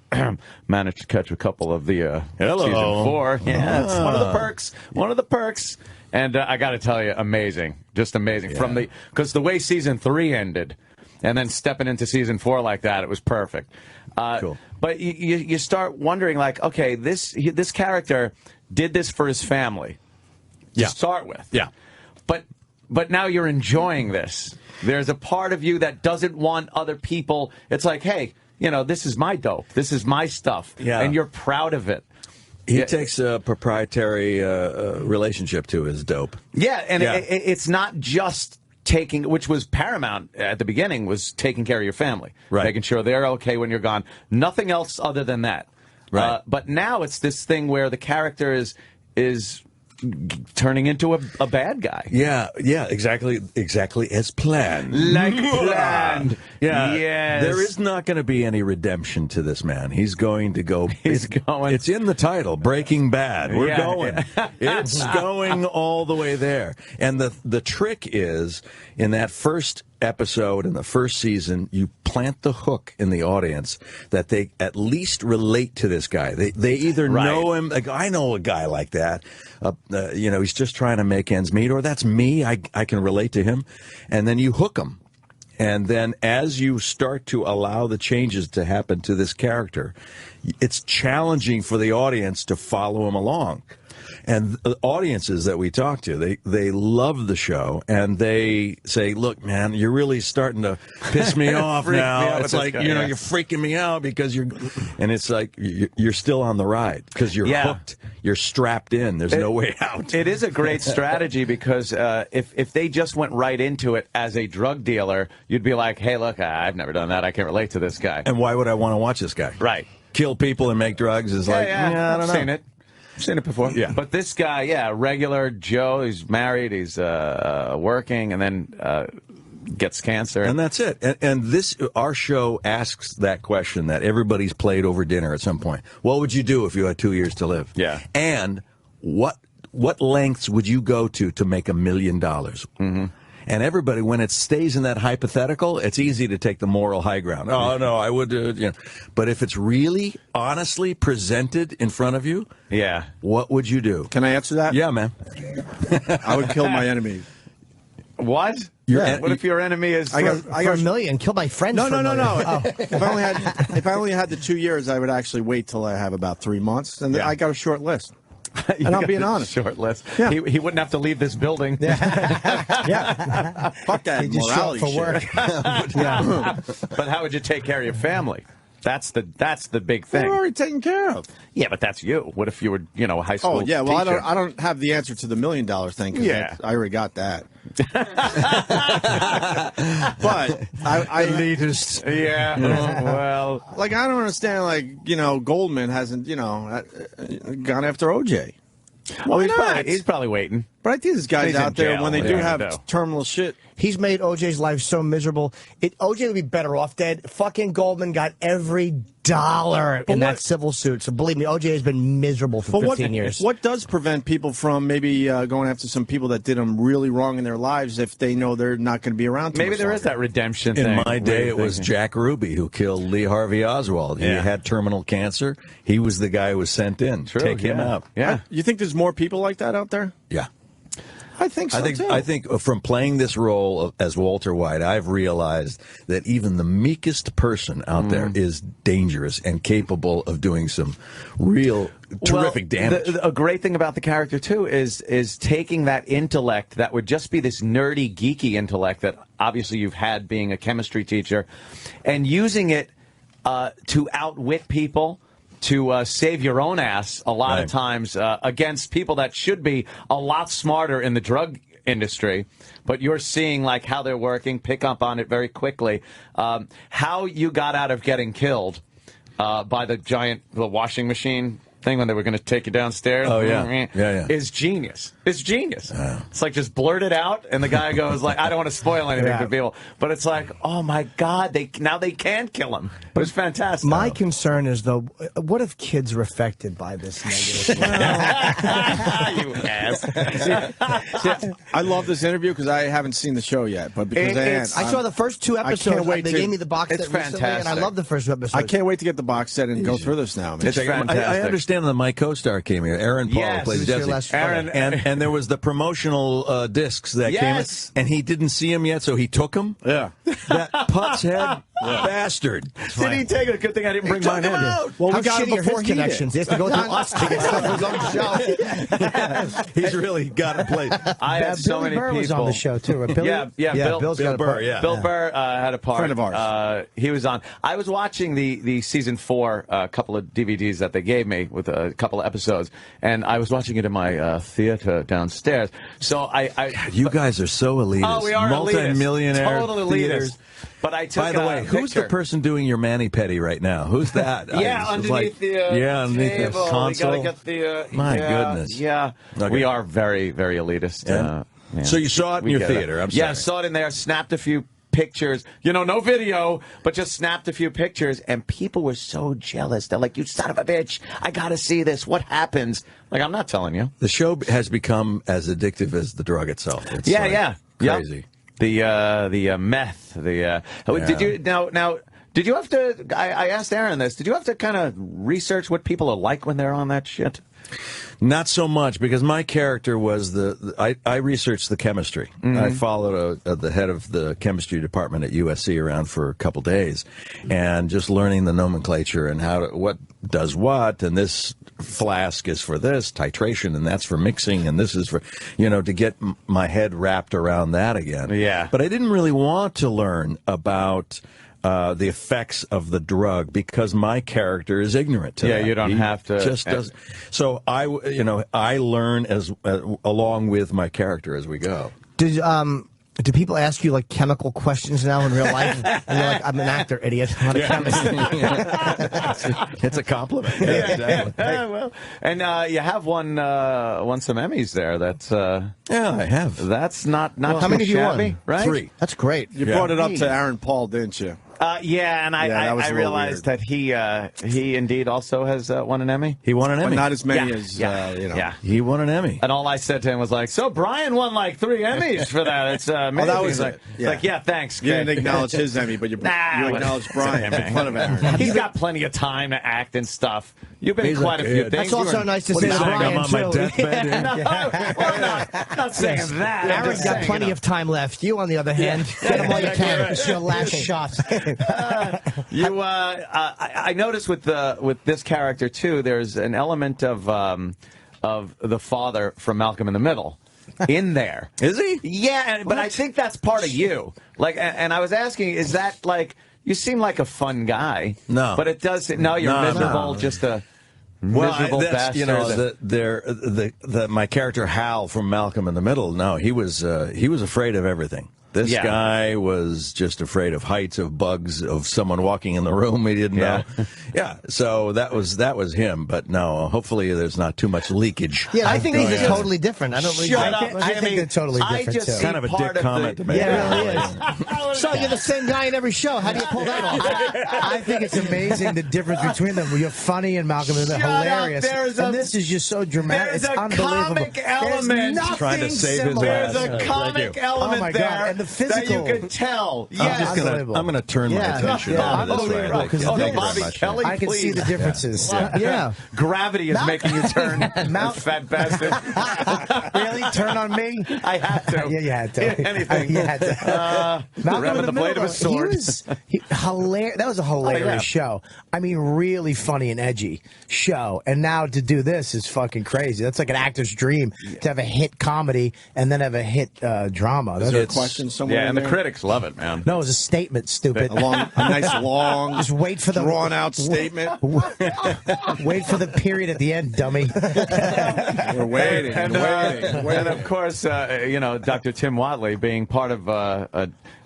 managed to catch a couple of the season 4. Yeah, it's one of the perks. One of the perks. And I got to tell you, amazing. Just amazing. Yeah. Because the way season 3 ended, and then stepping into season 4 like that, it was perfect. Cool. But you start wondering, like, okay, this character did this for his family to start with. Yeah. But now you're enjoying this. There's a part of you that doesn't want other people. It's like, hey, you know, this is my dope. This is my stuff. Yeah. And you're proud of it. He takes a proprietary relationship to his dope. Yeah, and it's not just taking, which was paramount at the beginning, was taking care of your family. Right. Making sure they're okay when you're gone. Nothing else other than that. Right. But now it's this thing where the character is turning into a bad guy. Yeah, exactly as planned. Like planned. Yeah. Yes. There is not going to be any redemption to this man. He's going to go. He's going. It's in the title, Breaking Bad. We're going. Yeah. It's going all the way there. And the trick is, in that first episode in the first season, you plant the hook in the audience that they at least relate to this guy. They either know him, like, I know a guy like that, he's just trying to make ends meet, or that's me, I can relate to him, and then you hook them. And then as you start to allow the changes to happen to this character, it's challenging for the audience to follow him along. And the audiences that we talk to, they love the show, and they say, look, man, you're really starting to piss me off now. It's like, you're freaking me out because and it's like, you're still on the ride because you're hooked. You're strapped in. There's no way out. It is a great strategy because if they just went right into it as a drug dealer, you'd be like, hey, look, I've never done that. I can't relate to this guy. And why would I want to watch this guy? Right. Kill people and make drugs is I don't know. Seen it. Seen it before. Yeah. But this guy, regular Joe, he's married, he's working, and then gets cancer. And that's it. And our show asks that question that everybody's played over dinner at some point. What would you do if you had 2 years to live? Yeah. And what lengths would you go to make $1 million? Mm-hmm. And everybody, when it stays in that hypothetical, it's easy to take the moral high ground. Oh, no, I would do it. But if it's really honestly presented in front of you, what would you do? Can I answer that? Yeah, man. I would kill my enemy. What? What if your enemy is for $1 million? Kill my friends. No. Oh. If I only had the 2 years, I would actually wait till I have about 3 months, and I got a short list. And I'm being honest. Short list. Yeah. He wouldn't have to leave this building. Fuck that morality for work. But how would you take care of your family? That's the big thing. We're already taken care of. Yeah, but that's you. What if you were, a high school teacher? Well, teacher? I don't have the answer to the $1 million thing. I already got that. But I elitist. Yeah. Well, I don't understand. Goldman hasn't gone after OJ. Well, he's probably waiting. But I think there's guys out there when they do have no. terminal shit. He's made OJ's life so miserable. OJ would be better off dead. Fucking Goldman got every dollar in that civil suit. So believe me, OJ has been miserable for 15 years. What does prevent people from maybe going after some people that did them really wrong in their lives if they know they're not going to be around? Maybe there is that redemption thing. In my day, it was Jack Ruby who killed Lee Harvey Oswald. He had terminal cancer. He was the guy who was sent in. Take him out. Yeah. You think there's more people like that out there? Yeah. I think so, too. I think from playing this role as Walter White, I've realized that even the meekest person out there is dangerous and capable of doing some real terrific damage. A great thing about the character, too, is taking that intellect that would just be this nerdy, geeky intellect that obviously you've had being a chemistry teacher, and using it to outwit people, to save your own ass a lot of times against people that should be a lot smarter in the drug industry, but you're seeing how they're working, pick up on it very quickly. How you got out of getting killed by the washing machine thing when they were going to take you downstairs. Oh, yeah. Is genius. It's genius. It's just blurt it out, and the guy goes I don't want to spoil anything for people, but it's oh my God, now they can kill him. But it's fantastic. My concern is, though, what if kids are affected by this negative? You ass. I love this interview because I haven't seen the show yet, but because I saw the first 2 episodes. They gave me the box set recently, and I love the first 2 episodes. I can't wait to get the box set and go through this now. Man. It's fantastic. I understand that my co-star came here, Aaron Paul, who plays Jesse. Aaron, and there was the promotional discs that came in, and he didn't see him yet, so he took them. Yeah. That putz head bastard. Did he take it? Good thing I didn't bring mine in. Well, we got him before his connections. He has to go through us to get stuff for his own show. He's really got a place. I had so many Burr people. was on the show, too. Bill Burr, Bill Burr had a part. Friend of ours. He was on. I was watching the season 4 couple of DVDs that they gave me with a couple of episodes, and I was watching it in my theater downstairs. So you guys are so elitist. Oh, we are multi-millionaire totally theaters. elitist. But I took By the way, who's the person doing your mani-pedi right now? Who's that? Underneath the underneath the table. console. We gotta get the My goodness. Yeah, Okay. we are very, very elitist. Yeah. So you saw it in your theater. I'm sorry. Yeah, I saw it in there. Snapped a few pictures. No video, but just snapped a few pictures, and people were so jealous. They're like, "You son of a bitch! I gotta see this. What happens?" Like, I'm not telling you. The show has become as addictive as the drug itself. It's crazy. The meth. Did you now? Did you have to? I asked Aaron this. Did you have to kind of research what people are like when they're on that shit? Not so much, because my character was I researched the chemistry. I followed the head of the chemistry department at USC around for a couple days, and just learning the nomenclature and what does what, and this flask is for this titration, and that's for mixing, and this is for, to get my head wrapped around that again. Yeah. But I didn't really want to learn about the effects of the drug, because my character is ignorant to that. You don't have to. Just doesn't. So I learn along with my character as we go. Do people ask you like chemical questions now in real life? And you're like, I'm an actor, idiot. I'm not a chemist. It's a compliment. Exactly. And you have won some Emmys there. That's I have. That's not how many have you won? Right? 3. That's great. You brought it up to Aaron Paul, didn't you? And I realized that he indeed also has won an Emmy. He won an Emmy. But not as many as, He won an Emmy. And all I said to him was like, so Bryan won like 3 Emmys for that. It's amazing. that was like, thanks. You didn't acknowledge his Emmy, but you acknowledged Bryan. Make fun of Aaron. He's got plenty of time to act and stuff. You've been in quite a few things. That's also nice to say to I'm Bryan, on my deathbed. I'm not saying that. Aaron's got plenty of time left. You, on the other hand, get him while you can. It's your last shot. I noticed with this character too, there's an element of the father from Malcolm in the Middle in there. Is he? Yeah, but I think that's part of you. Like, and I was asking, is that like, you seem like a fun guy? No, but it does. No, you're miserable. No. Just a miserable bastard. My character Hal from Malcolm in the Middle. No, he was afraid of everything. This guy was just afraid of heights, of bugs, of someone walking in the room he didn't know. Yeah, so that was him. But no, hopefully there's not too much leakage. Yeah, I think these are totally different. I don't really. I think they're totally different too. Kind of a dick comment to make. Yeah, it really is. So you're the same guy in every show. How do you pull that off? I think it's amazing the difference between them. You're funny and Malcolm is hilarious, and this is just so dramatic. It's unbelievable. Comic element. Trying to save his ass. There's a comic element there. And the physical. That you could tell. Yes. I'm going to turn my attention to this right now. Thank you very much. Kelly, I can see the differences. Yeah. Gravity is making you turn. Fat bastard. Really? Turn on me? I had to. Yeah, you had to. Anything. You had to. Grabbing the blade of a sword. Hilarious. That was a hilarious show. I mean, really funny and edgy show. And now to do this is fucking crazy. That's like an actor's dream, to have a hit comedy and then have a hit drama. Is there a question somewhere? And the critics love it, man. No, it was a statement, stupid. A nice long, just wait for the drawn-out statement. Wait for the period at the end, dummy. We're waiting. And of course, Dr. Tim Watley being part of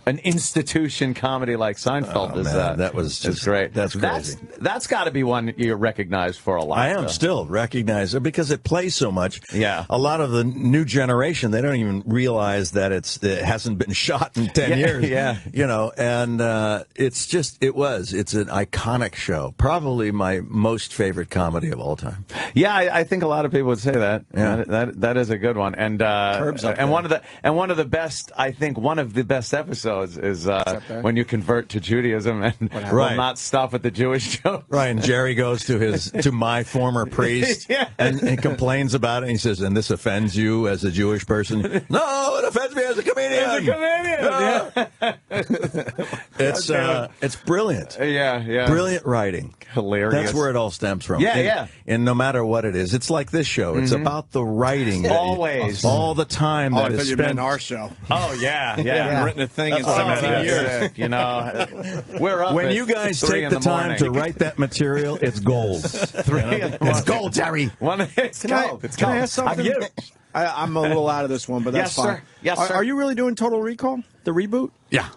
an institution comedy like Seinfeld is great. That's crazy. That's got to be one you're recognized for a lot. I am still recognized because it plays so much. Yeah, a lot of the new generation, they don't even realize that it hasn't been shot in 10 years. Yeah, and it's an iconic show. Probably my most favorite comedy of all time. Yeah, I think a lot of people would say that. Yeah. That is a good one. And one of the best. I think one of the best episodes is when you convert to Judaism and will not stop at the Jewish joke. Right, and Jerry goes to my former priest and he complains about it. And he says, "And this offends you as a Jewish person?" No, it offends me as a comedian. It's brilliant. Yeah. Brilliant writing. Hilarious. That's where it all stems from. Yeah. And no matter what it is, it's like this show. It's about the writing. Always. All the time that is spent. In our show. Oh yeah. I haven't written a thing in 17 years. We're up. When you guys take the time to write that material, it's gold. It's gold, Jerry. Can I ask something? I'm a little out of this one, but that's fine. Yes, sir. Are you really doing Total Recall, the reboot? Yeah.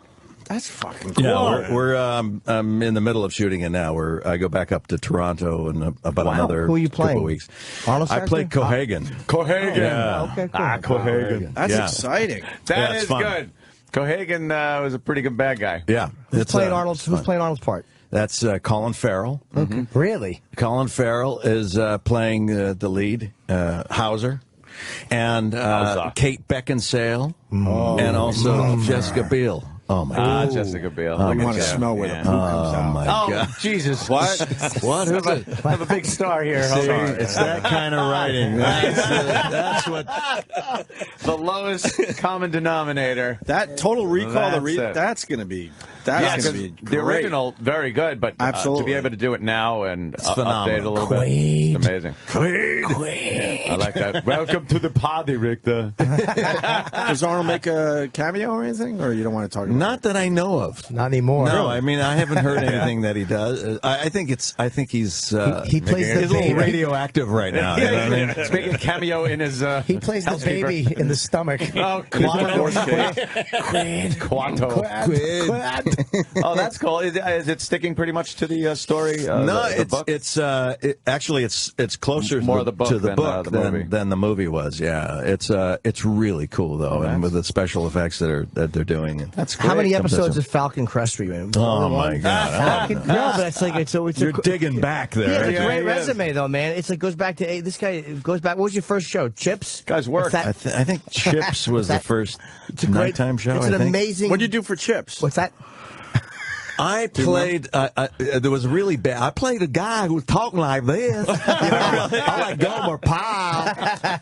That's fucking cool. Yeah, we're in the middle of shooting it now. I go back up to Toronto in about another Who are you playing? couple weeks. Arnold's I play character? Cohagen. Cohagen. Yeah. Okay, cool. Cohagen. That's exciting. That is fun. good. Cohagen was a pretty good bad guy. Yeah. Who's playing Arnold's part? That's Colin Farrell. Really? Colin Farrell is playing the lead, Hauser. And Kate Beckinsale. And also Jessica Biel. Oh, my God. Jessica Biel. You want to smell where the poo comes out. My God. Jesus. What? What? Who's it? I have a big star here. See, it's that kind of writing. That's what. The lowest common denominator. That Total Recall, That's that's going to be going to be the great. original, very good, but to Absolutely. be able to do it now and update phenomenal. it a little bit, it's amazing. I like that. Welcome to the party, Richter. Does Arnold make a cameo or anything, or you don't want to talk about Not that I know of. Not anymore. No, I mean I haven't heard anything that he does. I think he's. He plays the he's a little baby. radioactive right now. You know what I mean? He's making a cameo in his. He plays the housekeeper. baby in the stomach. Oh, Quanto. Oh, that's cool. Is it sticking pretty much to the story? No, the book? Actually it's closer More to the book to the than, book the movie. than the movie was. Yeah, it's really cool though, and with the special effects that they're doing. That's How many episodes of Falcon Crest were you in? Oh my God! No, but it's like it's You're digging back there. Yeah, it's a Yeah, great he is. resume though, man. It's like goes back to this guy goes back. What was your first show? Chips. Guy's work. What's that? I think Chips was the first nighttime show. It's an I think. amazing. What do you do for Chips? What's that? I played. There was really bad. I played a guy who was talking like this. I like Gomer Pyle,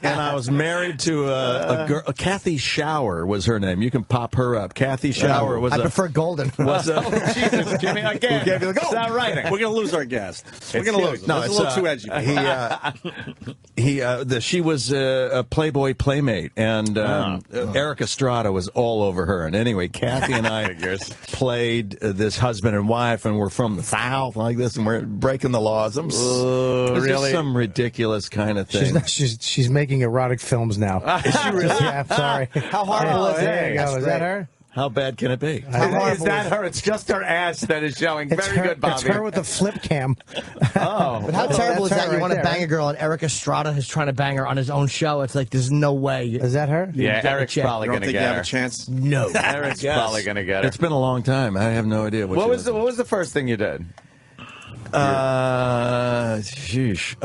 and I was married to a girl. Kathy Shower was her name. You can pop her up. Kathy Shower was. I prefer Golden. Was a, Jesus, Jimmy, again. gave you the gold. Stop writing. We're going to lose our guest. We're going to lose him. No, That's it's a little too edgy. She was a Playboy playmate, and Eric Estrada was all over her. And anyway, Kathy and I played this husband and wife, and we're from the South like this, and we're breaking the laws. It's just some ridiculous kind of thing. She's making erotic films now. Is she really? Yeah, I'm sorry. How horrible is There it? you go. Is that her? How bad can it be? Is that her? It's just her ass that is showing. It's Very her, good, Bobby. It's her with the flip cam. Oh. But how terrible is That's that? her You right want to there, bang right? a girl, and Eric Estrada is trying to bang her on his own show. It's like there's no way. Is that her? Yeah, Double Eric's check. probably You don't going to think you get have her. a chance? No. Eric's probably going to get her. It's been a long time. I have no idea What was the first thing you did? Sheesh.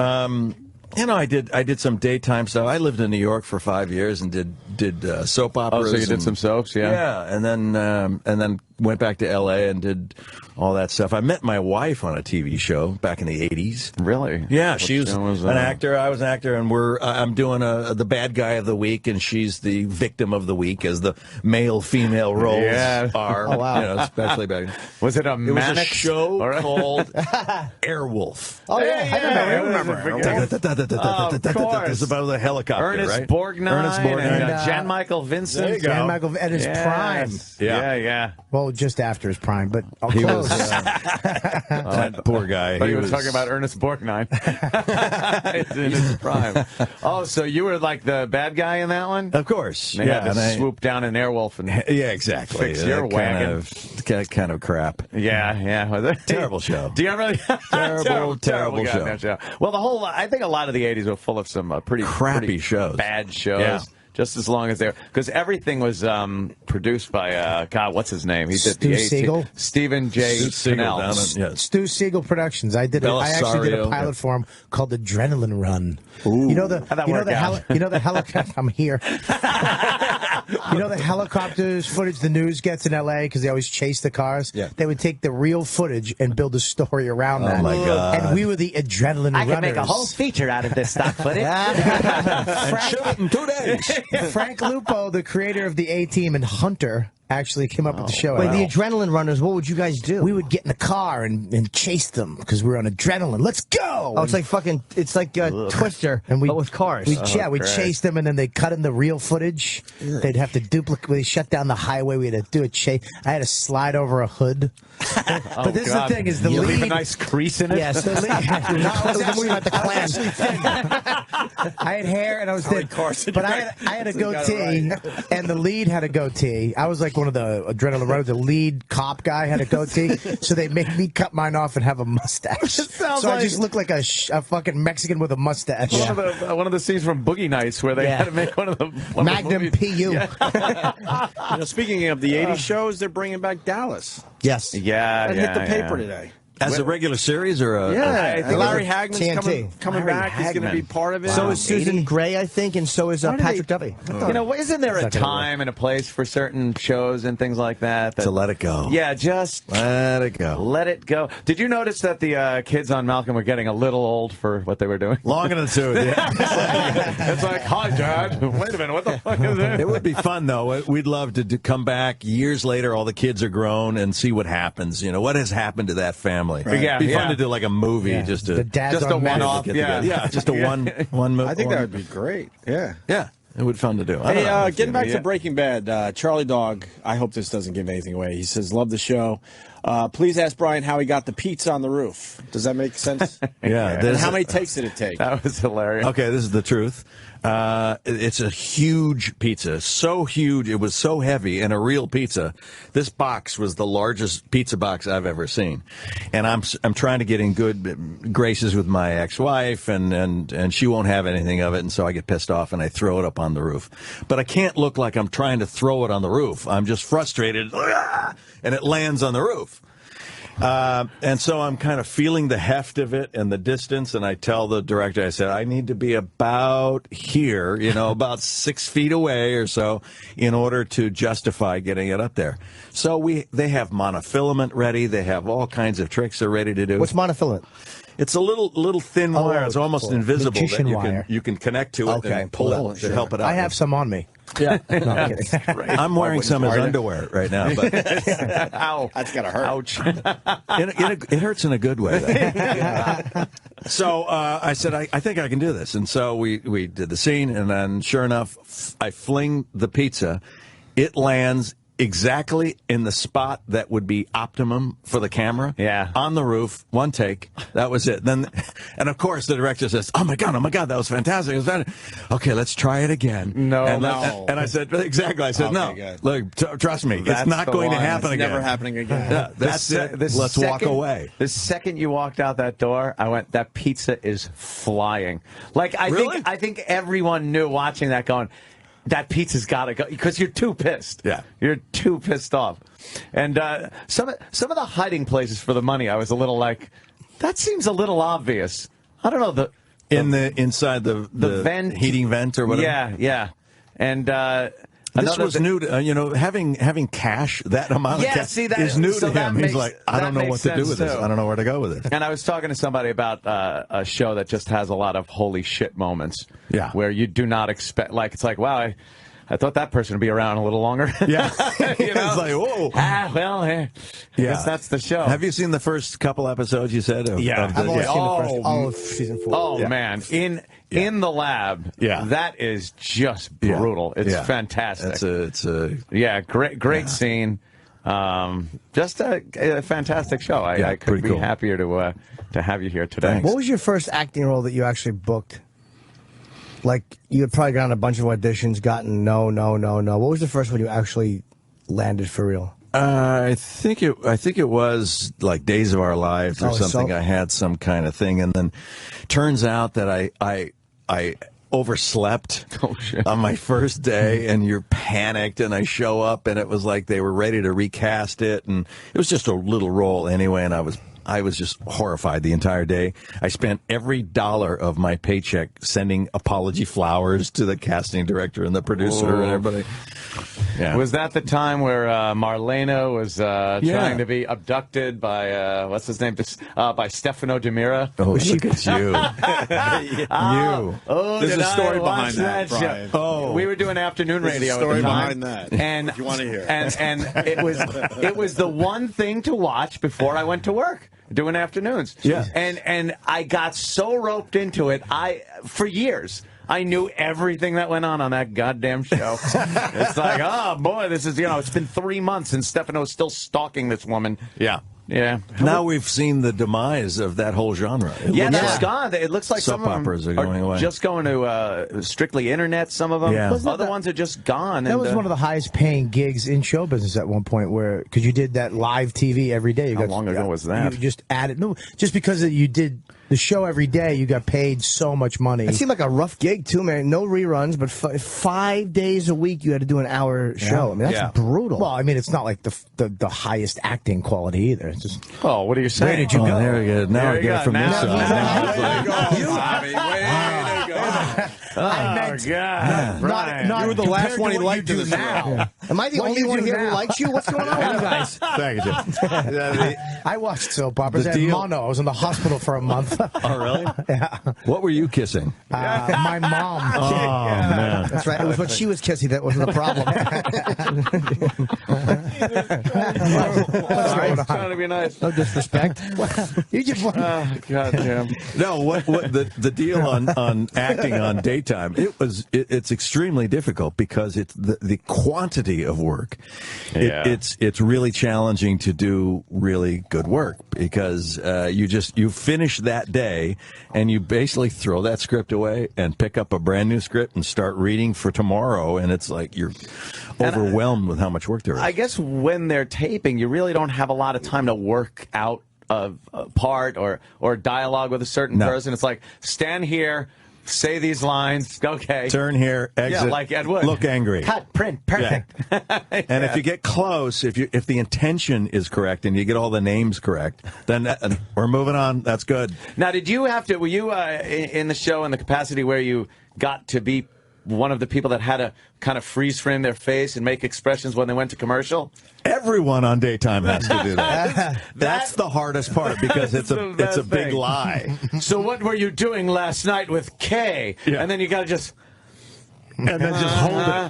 I did some daytime stuff. I lived in New York for 5 years and did soap operas. Oh, so you did some soaps, yeah? Yeah, and then went back to L.A. and did all that stuff. I met my wife on a TV show back in the 80s. Really? Yeah, What she was show was an that? actor. I was an actor, and I'm doing the bad guy of the week, and she's the victim of the week, as the male-female roles Yeah. are. Oh, wow. Especially back. Was it a It was a manic show or- called Airwolf. Oh yeah, I remember. It's about the helicopter, Ernest right? Borgnine, Ernest Borgnine. and Jan Michael Vincent. There you go. Jan Michael at his prime. Yeah. Well, just after his prime, but He close. was that poor guy. But he was talking about Ernest Borgnine. It's in his prime. Oh, so you were like the bad guy in that one? Of course. They had to swoop down an Airwolf and yeah, exactly. fix your wagon. Kind of crap. Yeah. Terrible show. Do you ever Terrible goddamn show. Well, I think a lot of the '80s were full of some pretty Crappy shows. bad shows. Yeah. Just as long as they're because everything was produced by God, what's his name? He did Stu the Siegel? Stephen J. Siegel Cannell. down in- yes. Stu Siegel Productions. I actually did Belisario. a pilot for him called Adrenaline Run. You know the How'd that work out? you know the helicopter. I'm here. You know the helicopters footage the news gets in L.A. because they always chase the cars. Yeah. They would take the real footage and build a story around that. Oh my God. And we were the Adrenaline I Runners. can make a whole feature out of this stock footage. And shoot it in 2 days. Frank Lupo, the creator of the A-Team and Hunter, actually came up with the show. Wait, the Adrenaline Runners. What would you guys do? We would get in the car and chase them because we were on adrenaline. Let's go! Oh, it's like fucking. It's like Twister, and but with cars. We'd chase them, and then they cut in the real footage. They'd have have to duplicate. We shut down the highway. We had to do a chase. I had to slide over a hood. But this is the thing: is the you lead leave a nice crease in it? Yes, the lead. No, it was a movie about the Klan. I had hair and I was thin, but I had a goatee, and the lead had a goatee. I was like one of the Adrenaline Runners. The lead cop guy had a goatee, so they made me cut mine off and have a mustache. So I just look like a fucking Mexican with a mustache. One of the scenes from Boogie Nights where they had to make one of the Magnum PU. Speaking of the '80s shows, they're bringing back Dallas. Yes. Yeah, That hit the paper today. As a regular series or a... Yeah, I think Larry TNT. Hagman's coming back. He's going to be part of it. So is Susan Gray, I think, and so is Patrick Duffy. You know, isn't there a time and a place for certain shows and things like that? To let it go. Yeah, just let it go. Let it go. Did you notice that the kids on Malcolm were getting a little old for what they were doing? Long in the tooth, yeah. It's like, hi, Dad. Wait a minute, what the fuck is this? It would be fun, though. We'd love to come back years later, all the kids are grown, and see what happens. You know, what has happened to that family. Right. Yeah, It'd be fun to do like a movie, just The dad's a on one-off. Yeah, just a one movie. I think that would be great. Yeah. Yeah, it would be fun to do. Hey, getting back to Breaking Bad, Charlie Dog, I hope this doesn't give anything away. He says, love the show. Please ask Brian how he got the pizza on the roof. Does that make sense? Yeah. And how many takes did it take? That was hilarious. Okay, this is the truth. It's a huge pizza. So huge, it was so heavy, and a real pizza. This box was the largest pizza box I've ever seen. And I'm trying to get in good graces with my ex-wife, and she won't have anything of it, and so I get pissed off and I throw it up on the roof. But I can't look like I'm trying to throw it on the roof. I'm just frustrated, and it lands on the roof. And so I'm kind of feeling the heft of it and the distance, and I tell the director, I said, I need to be about here, about 6 feet away or so, in order to justify getting it up there. So they have monofilament ready. They have all kinds of tricks they're ready to do. What's monofilament? It's a little thin wire. It's almost invisible that wire. you can connect to it and pull it to help it out. I have some on me. Yeah. No, I'm kidding. I'm wearing some as underwear right now, but Ow. That's got to hurt. Ouch. it hurts in a good way. So I said, I think I can do this. And so we did the scene, and then sure enough, I fling the pizza. It lands exactly in the spot that would be optimum for the camera. Yeah. On the roof, one take. That was it. And of course, the director says, oh my God, that was fantastic. It was fantastic. Okay, let's try it again. No. And I said, exactly. I said, no. Good. Look, trust me, That's it's not going to happen It's again. never happening again. Yeah, that's it. Let's walk away. The second you walked out that door, I went, that pizza is flying. Like, I think everyone knew watching that going, that pizza's got to go, because you're too pissed. Yeah. You're too pissed off. And some of the hiding places for the money, I was a little like, that seems a little obvious. I don't know. Inside the vent, heating vent or whatever. Yeah. And this was new to, having cash, that amount of cash is new to him. He's like, I don't know what to do with this. I don't know where to go with it. And I was talking to somebody about a show that just has a lot of holy shit moments. Yeah. Where you do not expect, like, it's like, wow, I thought that person would be around a little longer. Yeah. It's like, whoa. I guess that's the show. Have you seen the first couple episodes, you said? I've only seen the first all of season 4. Oh, man. In the lab, that is just brutal. It's fantastic. It's a great scene. Just a fantastic show. I could be happier to have you here today. What was your first acting role that you actually booked? Like, you had probably gotten a bunch of auditions, gotten no. What was the first one you actually landed for real? I think it was like Days of Our Lives or something. So? I had some kind of thing, and then turns out that I overslept on my first day, and you're panicked, and I show up, and it was like they were ready to recast it, and it was just a little role anyway, and I was just horrified the entire day. I spent every dollar of my paycheck sending apology flowers to the casting director and the producer and everybody. Yeah. Was that the time where Marlena was trying to be abducted by, what's his name, by Stefano DiMera? Oh, look at you. You. Oh, there's a story behind that, Brian. Oh. We were doing afternoon radio a story at the time. behind that, and, if you want to hear. And it was the one thing to watch before I went to work. Doing afternoons. Yeah. And I got so roped into it, for years, I knew everything that went on that goddamn show. It's like, oh boy, this is, it's been 3 months and Stefano's still stalking this woman. Yeah. Yeah. Now we've seen the demise of that whole genre. That's gone. It looks like soap some of them operas are going away. Just going to strictly internet. Some of them. Yeah. Other ones are just gone. That was one of the highest paying gigs in show business at one point, because you did that live TV every day. How long ago was that? You just added just because you did the show every day, you got paid so much money. It seemed like a rough gig too, man. No reruns, but 5 days a week you had to do an hour show. I mean, that's brutal. Well, I mean, it's not like the highest acting quality either. It's just, what are you saying? Where did you go? There we go. Now I get it from this side. Way to go. I meant, God. Brian. Not you were the last one he liked to now. Am I the only one here who likes you? What's going on with you guys? Thank you, Jim. I watched soap operas. The I had deal- mono. I was in the hospital for a month. Oh, really? Yeah. What were you kissing? My mom. Oh, man. That's right. It was when she was kissing that wasn't the problem. It's trying to be nice. No disrespect. You just God damn. No, what the deal on acting on daytime? It's extremely difficult because it's the quantity of work. It's really challenging to do really good work because you finish that day and you basically throw that script away and pick up a brand new script and start reading for tomorrow, and it's like you're overwhelmed with how much work there is. I guess when they're taping, you really don't have a lot of time to work out a part or dialogue with a certain person. It's like, stand here, say these lines, okay. Turn here, exit. Yeah, like Ed Wood. Look angry. cut, print, perfect. Yeah. And if you get close, if the intention is correct and you get all the names correct, then we're moving on. That's good. Now, were you in the show in the capacity where you got to be one of the people that had to kind of freeze frame their face and make expressions when they went to commercial? Everyone on daytime has to do that. That's the hardest part because it's a big lie. So what were you doing last night with Kay? Yeah. And then you got to just... And then just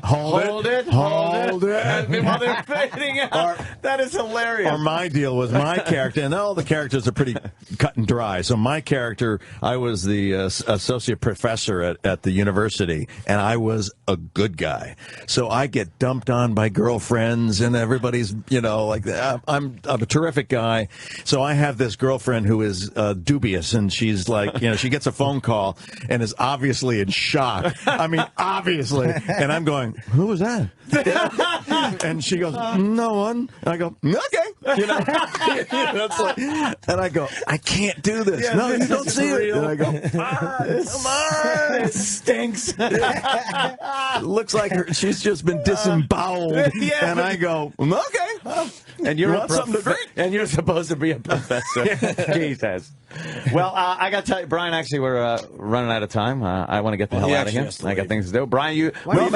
hold it. And while they're fading out. That is hilarious. Or my deal was my character, and all the characters are pretty cut and dry. So my character, I was the associate professor at the university, and I was a good guy. So I get dumped on by girlfriends, and everybody's, like, I'm a terrific guy. So I have this girlfriend who is dubious, and she's like, she gets a phone call and is obviously in shock. I mean, obviously. And I'm going, who was that? And she goes, no one. And I go, okay. That's like, and I go, I can't do this. Yeah, no, this you don't is see real. it. And I go, come on. It stinks. Looks like she's just been disemboweled. Yeah. And I go, okay. And you're want something to drink? and you're supposed to be a professor. Jesus. Well, I got to tell you, Brian, actually, we're running out of time. I want to get the hell out of here. I got things to do. Brian, I'm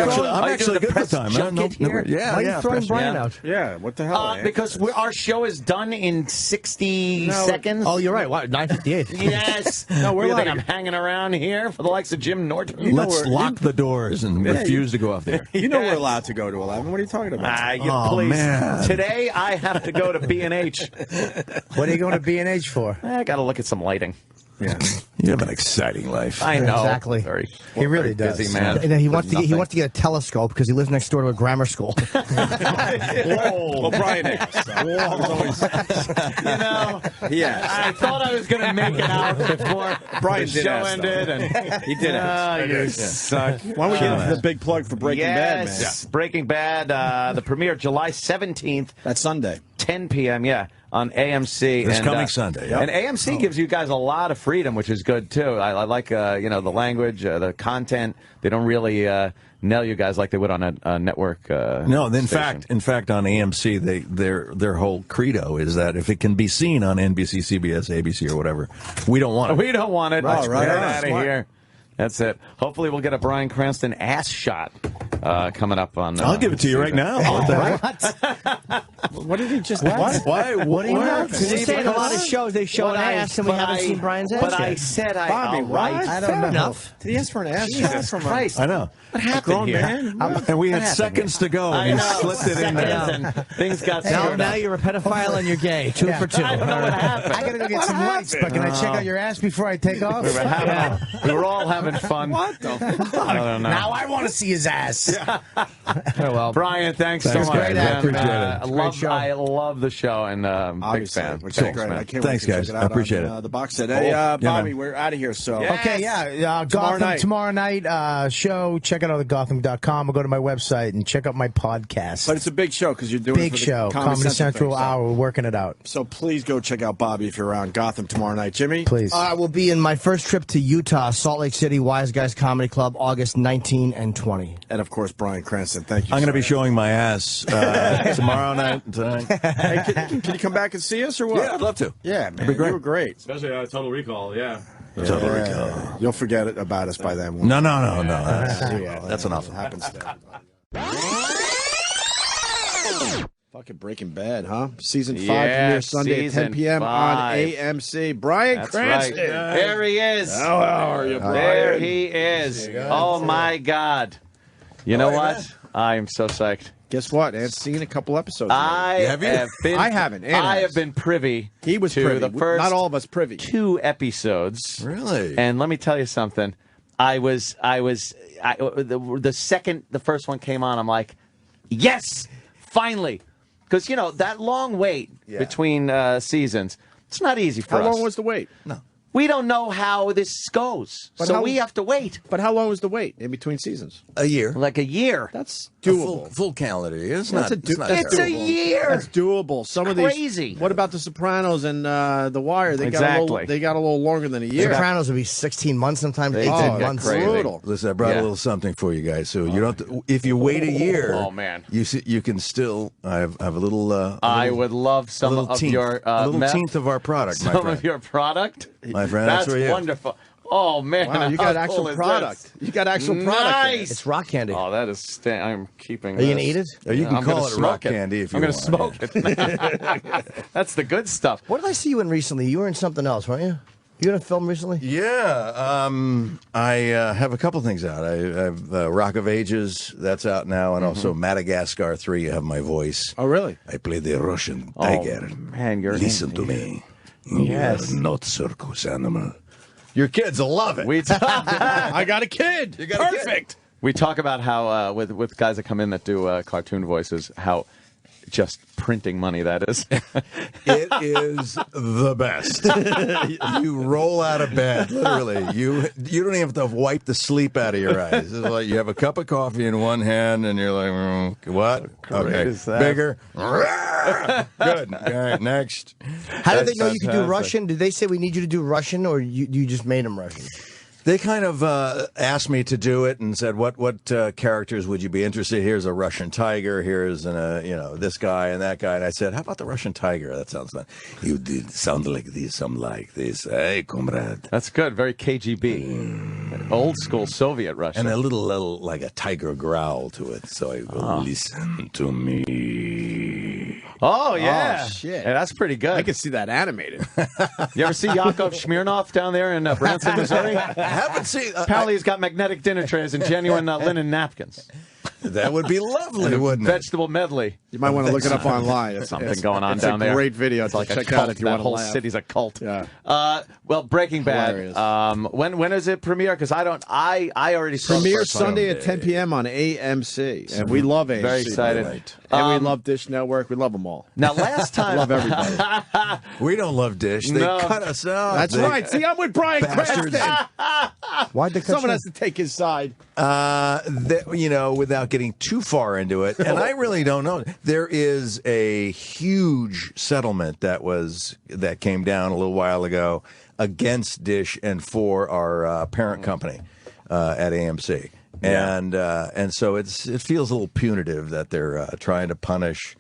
actually good for time. Here? Yeah, Why are you throwing Brian out? Yeah, what the hell? Because our show is done in 60 seconds. Oh, you're right. Wow, 9:58. Yes. No, we're you think allowed I'm hanging around here for the likes of Jim Norton? Let's lock the doors and refuse to go off there. You know we're allowed to go to 11. What are you talking about? Please. Man. Today I have to go to B&H. What are you going to B&H for? I got to look at some lighting. Yeah. You have an exciting life. I know. Exactly. He really very does. busy man. And then he wants to get a telescope because he lives next door to a grammar school. Well, Brian is. I thought I was going to make it out before Brian the did show ask, though. ended. And He did it. you suck. Why don't we get into the big plug for Breaking Bad, man? Yes, Breaking Bad, the premiere July 17th, That's Sunday. 10 p.m., on AMC. This coming Sunday, yep. And AMC gives you guys a lot of freedom, which is good, too. I like, the language, the content. They don't really nail you guys like they would on a network No, in fact, on AMC, their whole credo is that if it can be seen on NBC, CBS, ABC, or whatever, we don't want it. We don't want it. Right, Get right. out of here. That's it. Hopefully we'll get a Bryan Cranston ass shot coming up on... I'll give it to you right now. What? What did he just? What? Why? What do you know? What? Because you're saying a lot of shows they show an ass and we haven't seen Brian's ass But yet. I said Bobby, what? I don't know. Enough. Did he ask for an ass? Jesus from Christ. I know. What a happened grown here? man? And we had seconds to go, and he slipped it in there. And things got Now screwed up. you're a pedophile and you're gay. 2 for 2. I don't know what happened. I gotta go get some lights, but can I check out your ass before I take off? We were all having fun. What the fuck? I don't know. Now I want to see his ass. well, Brian, thanks so much. Great man. act. Appreciate it. I love the show and big Obviously, fan. which is Thanks, great. man. I can't Thanks, wait to guys. check it I out appreciate on, it. the box set. Hey, Bobby, man. we're out of here. So Okay, Gotham tomorrow night show. Check it out at Gotham.com or go to my website and check out my podcast. But it's a big show because you're doing it Big for the show, Comedy Central thing, so- hour. We're working it out. So please go check out Bobby if you're around Gotham tomorrow night. Jimmy? Please. I will be in my first trip to Utah, Salt Lake City, Wise Guys Comedy Club, August 19 and 20. And of course, Bryan Cranston. Thank you. I'm going to be so showing my ass tomorrow night and tonight. much. Hey, can you come back and see us or what? Yeah, I'd love to. Yeah, man. be great. You were great. Especially Total Recall, yeah. Yeah. You'll forget about us by then. No. That's enough. It happens to everybody. Fucking Breaking Bad, huh? Season 5 premiere Sunday at 10 p.m. on AMC. Bryan That's Cranston. right. There he is. How are you, Bryan? There he is. Oh, my God. You know what? I am so psyched. Guess what? I've seen a couple episodes. I Have you? have been. I haven't. Ann I has. have been privy. He was to privy. the first. Not all of us privy. 2 episodes. Really? And let me tell you something. The second the first one came on, I'm like, yes, finally, because that long wait between seasons. It's not easy for us. How long was the wait? No. We don't know how this goes, But so how- we have to wait But how long was the wait in between seasons? A year. like a year. That's A doable. full calendar year. It's That's not. a It's not It's a terrible. year. That's doable. Some of these Crazy. What about The Sopranos and The Wire? They Exactly. got a little longer than a year. Sopranos will be 16 months, sometimes They 18 did get months. crazy. Brutal. Listen, I brought Yeah. a little something for you guys. So you don't. If you wait a year, Oh, man. you can still. I have a little. I would love a some little of teenth, your a little meth, teenth of our product, my some friend. of your product. My friend, that's for you. wonderful. Oh man! Wow, you how got cool actual is product. this? You got actual product. Nice. It's rock candy. Oh, that is. I'm keeping. Are you this. going to eat it? Or you can I'm call gonna it smoke rock candy if you I'm want. smoke it. That's the good stuff. What did I see you in recently? You were in something else, weren't you? You in a film recently? Yeah, I have a couple things out. I have Rock of Ages, that's out now, and also Madagascar 3, you have my voice. Oh, really? I play the Russian tiger. man, you're Listen to me. Yes. You are not circus animal. Your kids will love it. We I got a kid. You got a kid. Perfect. we talk about how with guys that come in that do cartoon voices, how just printing money that is. It is the best. You roll out of bed, literally. You don't even have to wipe the sleep out of your eyes. It's like you have a cup of coffee in one hand, and you're like, what? Okay, is that? bigger. Good. All right, next. How did they know you could do fantastic. Russian? Did they say we need you to do Russian, or you just made them Russian? They kind of asked me to do it and said, "What characters would you be interested? Here's a Russian tiger. Here's this guy and that guy." And I said, "How about the Russian tiger? That sounds fun." You did sound like this. I'm like this. Hey, comrade. That's good. Very KGB, old school Soviet Russia. And a little like a tiger growl to it. So I go, listen to me. oh yeah, Oh, shit. Yeah, that's pretty good. I could see that animated. You ever see Yakov Smirnoff down there in Branson, Missouri? I haven't seen. Apparently, he's got magnetic dinner trays and genuine linen napkins. That would be lovely, wouldn't it? Vegetable medley. You might want to look it up online. It's Something going on it's down a there. Great video It's to like a check cult. out if you that want to whole laugh. city's a cult. Yeah. Well, Breaking Hilarious. Bad. When is it premiere? Because I already saw the Premiere first one. Sunday at 10 p.m. on AMC, and we love AMC. Very excited. by the way. And we love Dish Network. We love them all. Now, last time, Love everybody. We don't love Dish. They No. cut us out. That's They- right. See, I'm with Bryan Bastards. Cranston. Why'd they cut Someone you? has to take his side. Without getting too far into it, and I really don't know. There is a huge settlement that came down a little while ago against Dish and for our parent company at AMC, and so it feels a little punitive that they're trying to punish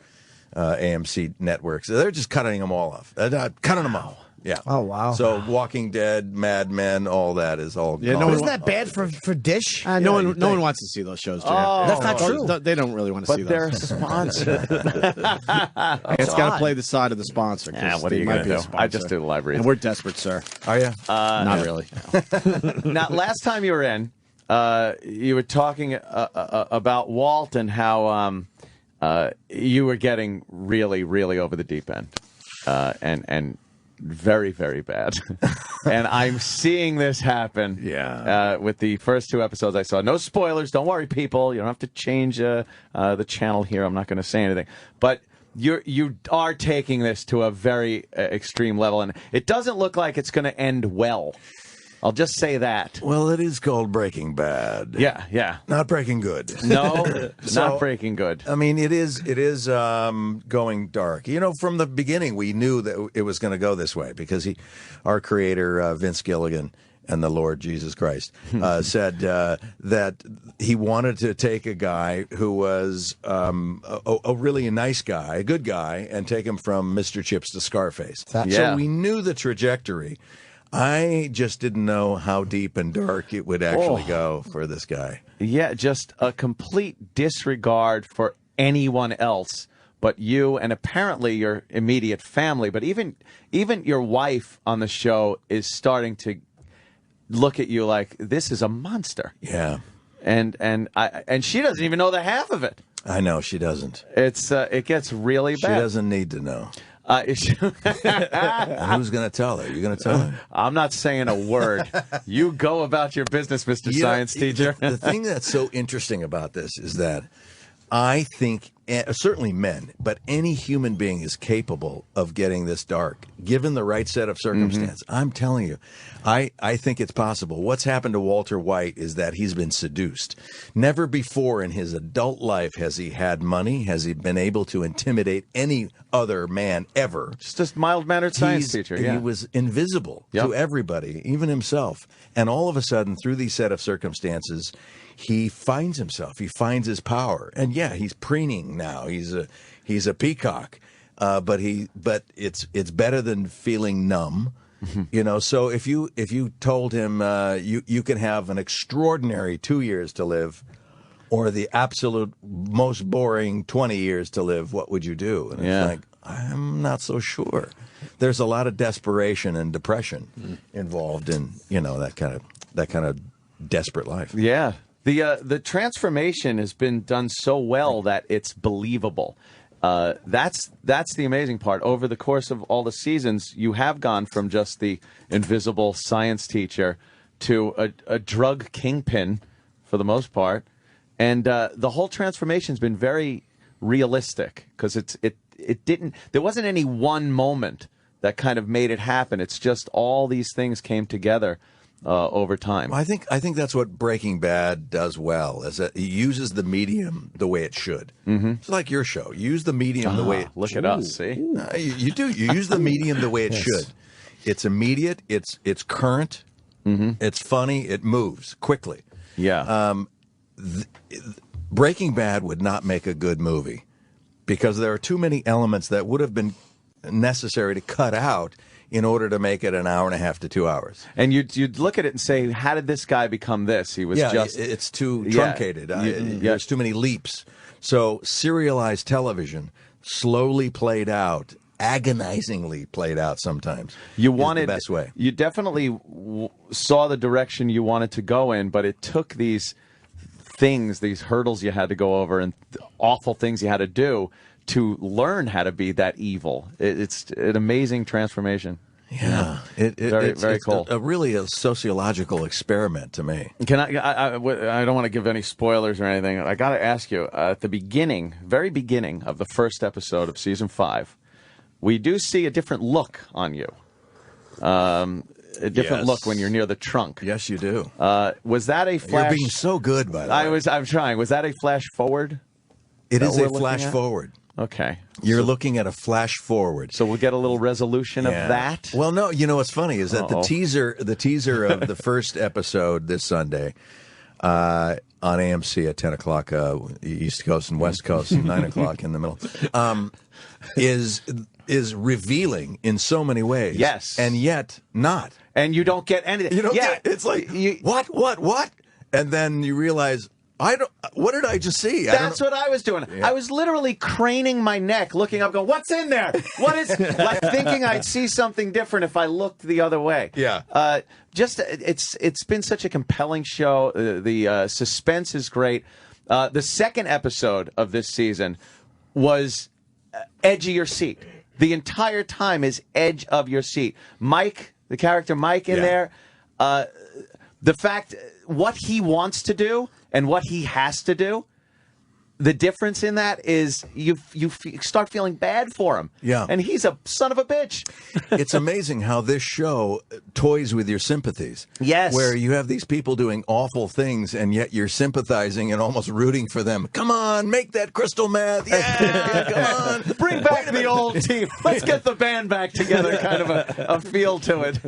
AMC networks. They're just cutting them all off. They're not cutting them off. Yeah. Oh, wow. So Walking Dead, Mad Men, all that is all. Yeah, gone. no Isn't that bad for Dish? no one wants to see those shows, Jr. That's not true. They don't really want to see But those. they're sponsored. It's got to play the side of the sponsor. 'cause Yeah, what are they you might going to be a do? sponsor. I just do the library. And we're desperate, sir. Are you? Not really. Now, last time you were in, you were talking about Walt and how you were getting really, really over the deep end, and very, very bad. And I'm seeing this happen. Yeah. With the first 2 episodes I saw. No spoilers. Don't worry, people. You don't have to change the channel here. I'm not going to say anything. But you are taking this to a very extreme level, and it doesn't look like it's going to end well. I'll just say that. Well, it is called Breaking Bad. Yeah. Not Breaking Good. No, So, not Breaking Good. I mean, it is going dark. You know, from the beginning, we knew that it was going to go this way because our creator, Vince Gilligan, and the Lord Jesus Christ said that he wanted to take a guy who was a really nice guy, a good guy, and take him from Mr. Chips to Scarface. So we knew the trajectory. I just didn't know how deep and dark it would actually go for this guy. Yeah, just a complete disregard for anyone else but you and apparently your immediate family. But even your wife on the show is starting to look at you like this is a monster. Yeah. And she doesn't even know the half of it. I know, she doesn't. It gets really bad. She doesn't need to know. Who's going to tell her? You going to tell her? I'm not saying a word. You go about your business, Mr. Science Teacher. The thing that's so interesting about this is that I think, certainly men, but any human being is capable of getting this dark, given the right set of circumstances. I'm telling you, I think it's possible. What's happened to Walter White is that he's been seduced. Never before in his adult life has he had money, has he been able to intimidate any other man ever. Just a mild-mannered science teacher, yeah. He was invisible to everybody, even himself. And all of a sudden, through these set of circumstances, he finds himself. He finds his power, and he's preening now. He's a peacock, but it's better than feeling numb. You know, so if you told him you can have an extraordinary 2 years to live, or the absolute most boring 20 years to live, what would you do? And it's like, I'm not so sure. There's a lot of desperation and depression involved in that kind of desperate life. Yeah. The transformation has been done so well that it's believable. That's the amazing part. Over the course of all the seasons, you have gone from just the invisible science teacher to a drug kingpin for the most part. And the whole transformation has been very realistic because there wasn't any one moment that kind of made it happen. It's just all these things came together over time. I think that's what Breaking Bad does well, is that it uses the medium the way it should. It's like your show. You use the medium the way it look at us, see? You do. You use the medium the way it should. It's immediate, it's current, it's funny, it moves quickly. Yeah. Breaking Bad would not make a good movie because there are too many elements that would have been necessary to cut out in order to make it an hour and a half to 2 hours. And you'd look at it and say, how did this guy become this? He was it's too truncated. There's too many leaps. So serialized television, slowly played out, agonizingly played out sometimes. You wanted the best way. You definitely saw the direction you wanted to go in, but it took these things, these hurdles you had to go over and awful things you had to do to learn how to be that evil. It's an amazing transformation. Yeah, it's very cool. Really a sociological experiment to me. Can I don't want to give any spoilers or anything. I got to ask you, at the beginning, very beginning of the first episode of season 5, we do see a different look on you. A different look when you're near the trunk. Yes, you do. Was that a flash? You're being so good, by the way. I'm trying. Was that a flash forward? It is a flash forward. Okay. You're looking at a flash forward. So we'll get a little resolution of that? Well, no, you know what's funny is that the teaser of the first episode this Sunday on AMC at 10 o'clock, East Coast and West Coast, 9 o'clock in the middle, is revealing in so many ways. Yes. And yet not. And you don't get anything. You don't get it. It's like, what? And then you realize, what did I just see? That's what I was doing. Yeah. I was literally craning my neck, looking up, going, what's in there? What is, like thinking I'd see something different if I looked the other way. Yeah. It's been such a compelling show. The suspense is great. The second episode of this season was edge of your seat. The entire time is edge of your seat. Mike, the character Mike in there, the fact, what he wants to do and what he has to do, the difference in that is you start feeling bad for him. Yeah. And he's a son of a bitch. It's amazing how this show toys with your sympathies. Yes. Where you have these people doing awful things, and yet you're sympathizing and almost rooting for them. Come on, make that crystal meth. Yeah, come on. Bring back the old team. Let's get the band back together, kind of a feel to it.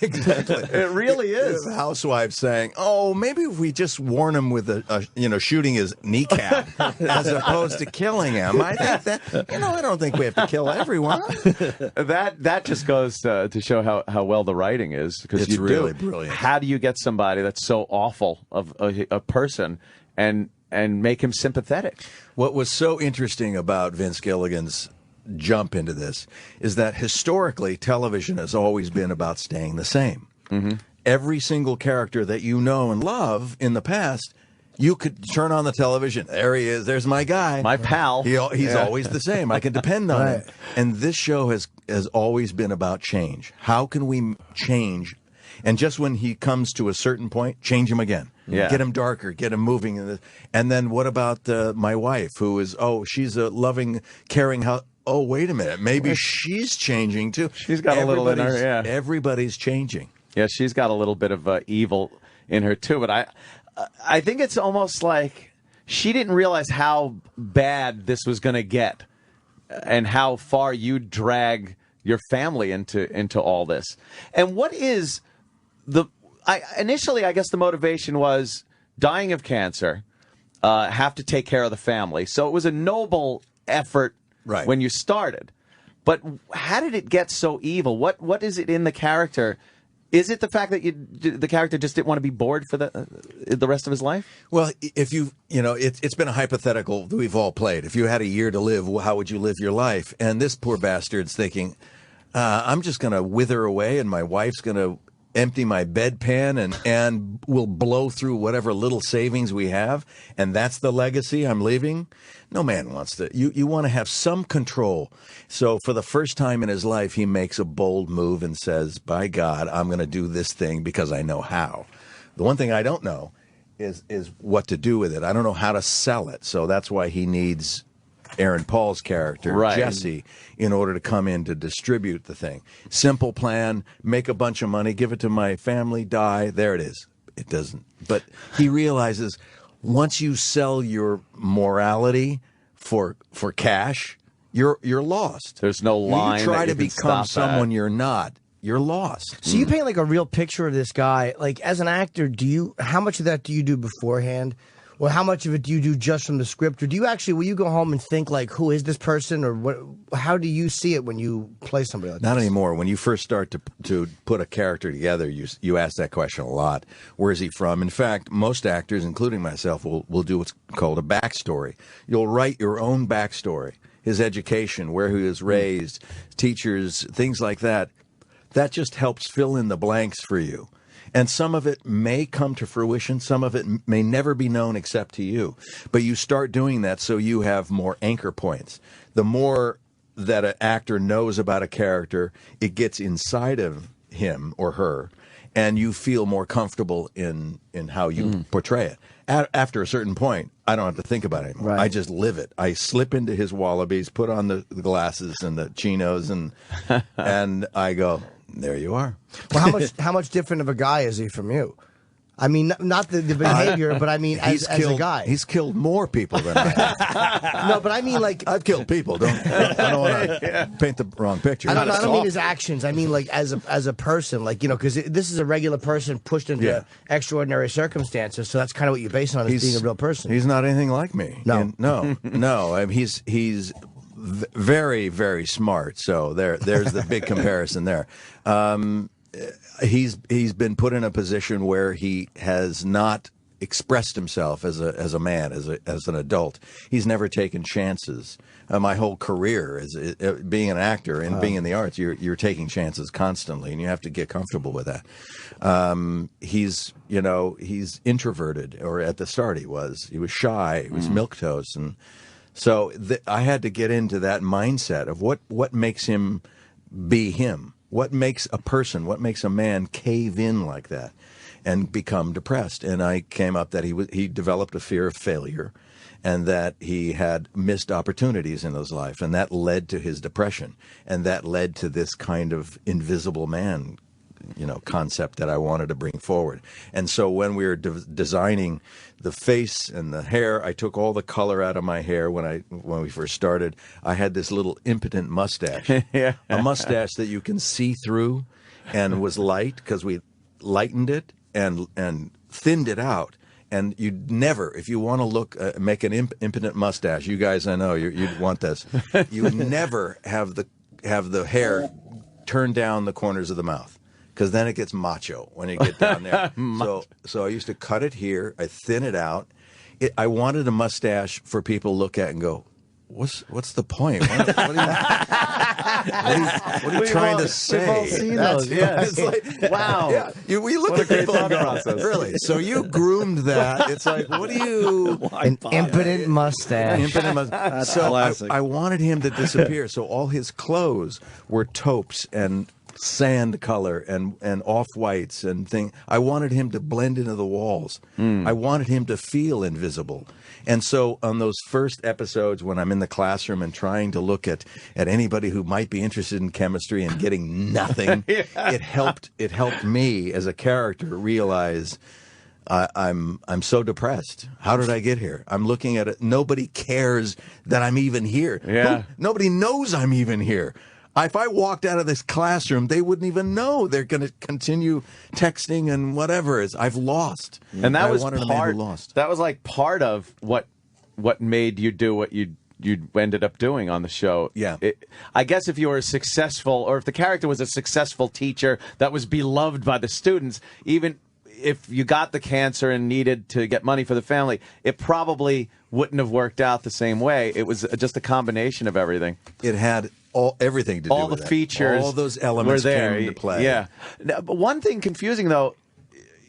Exactly. It really is. The housewife saying, "Oh, maybe if we just warn him with shooting his kneecap as opposed to killing him." I think that I don't think we have to kill everyone. That just goes to show how well the writing is, because it's really brilliant. How do you get somebody that's so awful of a person and make him sympathetic? What was so interesting about Vince Gilligan's jump into this is that historically television has always been about staying the same. Mm-hmm. Every single character that you know and love in the past, you could turn on the television. There he is. There's my guy. My pal. He's always the same. I can depend on him. And this show has always been about change. How can we change? And just when he comes to a certain point, change him again. Yeah. Get him darker, get him moving. And then what about my wife, who is, she's a loving, caring oh, wait a minute. Maybe she's changing too. She's got a little in her, yeah. Everybody's changing. Yeah, she's got a little bit of evil in her too. But I think it's almost like she didn't realize how bad this was going to get and how far you drag your family into all this. And what is initially, I guess the motivation was dying of cancer, have to take care of the family. So it was a noble effort. Right. When you started. But how did it get so evil? What is it in the character? Is it the fact that the character just didn't want to be bored for the rest of his life? Well, if it's been a hypothetical that we've all played. If you had a year to live, how would you live your life? And this poor bastard's thinking, I'm just going to wither away, and my wife's going to empty my bedpan and we'll blow through whatever little savings we have, and that's the legacy I'm leaving. No man wants to. You want to have some control. So for the first time in his life, he makes a bold move and says, by God, I'm going to do this thing because I know how. The one thing I don't know is what to do with it. I don't know how to sell it. So that's why he needs Aaron Paul's character, right, Jesse, in order to come in to distribute the thing. Simple plan, make a bunch of money, give it to my family, die. There it is. It doesn't. But he realizes once you sell your morality for cash, you're lost. There's no line. You try that to you can become stop someone at. you're not. You're lost. So you paint like a real picture of this guy. Like as an actor, how much of that do you do beforehand? Or how much of it do you do just from the script? Or do you actually, will you go home and think like, who is this person? Or what? How do you see it when you play somebody like that? Not anymore. When you first start to put a character together, you ask that question a lot. Where is he from? In fact, most actors, including myself, will do what's called a backstory. You'll write your own backstory. His education, where he was raised, teachers, things like that. That just helps fill in the blanks for you. And some of it may come to fruition. Some of it may never be known except to you. But you start doing that so you have more anchor points. The more that an actor knows about a character, it gets inside of him or her, and you feel more comfortable in how you portray it. After a certain point, I don't have to think about it anymore. Right. I just live it. I slip into his wallabies, put on the glasses and the chinos, and I go, there you are. Well, how much different of a guy is he from you? I mean, not the behavior, but I mean, as a guy. He's killed more people than I have. No, but I mean, like, I've killed people. I don't want to paint the wrong picture. I don't mean his actions. I mean, like, as a person, like, you know, because this is a regular person pushed into extraordinary circumstances. So that's kind of what you base it on, as being a real person. He's not anything like me. No, no. I mean, he's very, very smart. So there's the big comparison there. He's been put in a position where he has not expressed himself as a man, as an adult. He's never taken chances. My whole career is being an actor and being in the arts. You're taking chances constantly, and you have to get comfortable with that. He's introverted, or at the start he was shy. He was milquetoast, and so I had to get into that mindset of what makes him be him. What makes a person, what makes a man cave in like that and become depressed? And I came up that he developed a fear of failure, and that he had missed opportunities in his life, and that led to his depression, and that led to this kind of invisible man, concept that I wanted to bring forward. And so when we were designing the face and the hair, I took all the color out of my hair when we first started. I had this little impotent mustache, a mustache that you can see through, and was light because we lightened it and thinned it out. And you'd never, if you want to make an impotent mustache, you guys, I know you'd want this. You would never have the hair turn down the corners of the mouth, because then it gets macho when you get down there. So I used to cut it here, I thin it out. I wanted a mustache for people to look at and go, What's the point? What are you trying to say? We've all seen those. It's like, wow. Yeah, we look at people and go, really? So you groomed that. It's like, what do you... An impotent mustache. That's so classic. I wanted him to disappear. So all his clothes were taupes and sand color and off-whites and thing. I wanted him to blend into the walls. I wanted him to feel invisible. And so on those first episodes when I'm in the classroom and trying to look at anybody who might be interested in chemistry and getting nothing, it helped me as a character realize I'm so depressed. How did I get here? I'm looking at it. Nobody cares that I'm even here. Yeah. Nobody knows I'm even here. If I walked out of this classroom, they wouldn't even know. They're going to continue texting and whatever. I've lost. And that was wanted a man who lost. That was like part of what made you do what you ended up doing on the show. Yeah. I guess if you were successful, or if the character was a successful teacher that was beloved by the students, even if you got the cancer and needed to get money for the family, it probably wouldn't have worked out the same way. It was just a combination of everything. It had everything to do all with the it. features, all those elements were there. came into play. Yeah. Now, but one thing confusing though,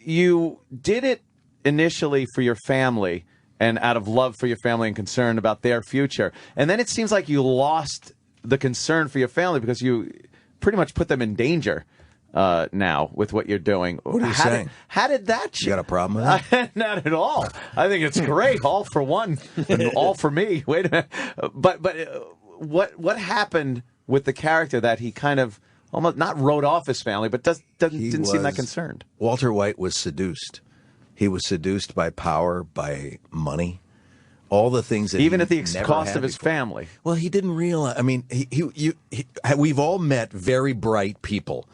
you did it initially for your family and out of love for your family and concern about their future, and then it seems like you lost the concern for your family because you pretty much put them in danger. Now with what you're doing. What are you saying? How did that change? You got a problem with that? Not at all. I think it's great. All for one and all for me. Wait a minute. But what happened with the character that he kind of almost not wrote off his family, but didn't seem that concerned? Walter White was seduced. He was seduced by power, by money. All the things that even he at the never cost had of his before. family. Well, he didn't realize. I mean, we've all met very bright people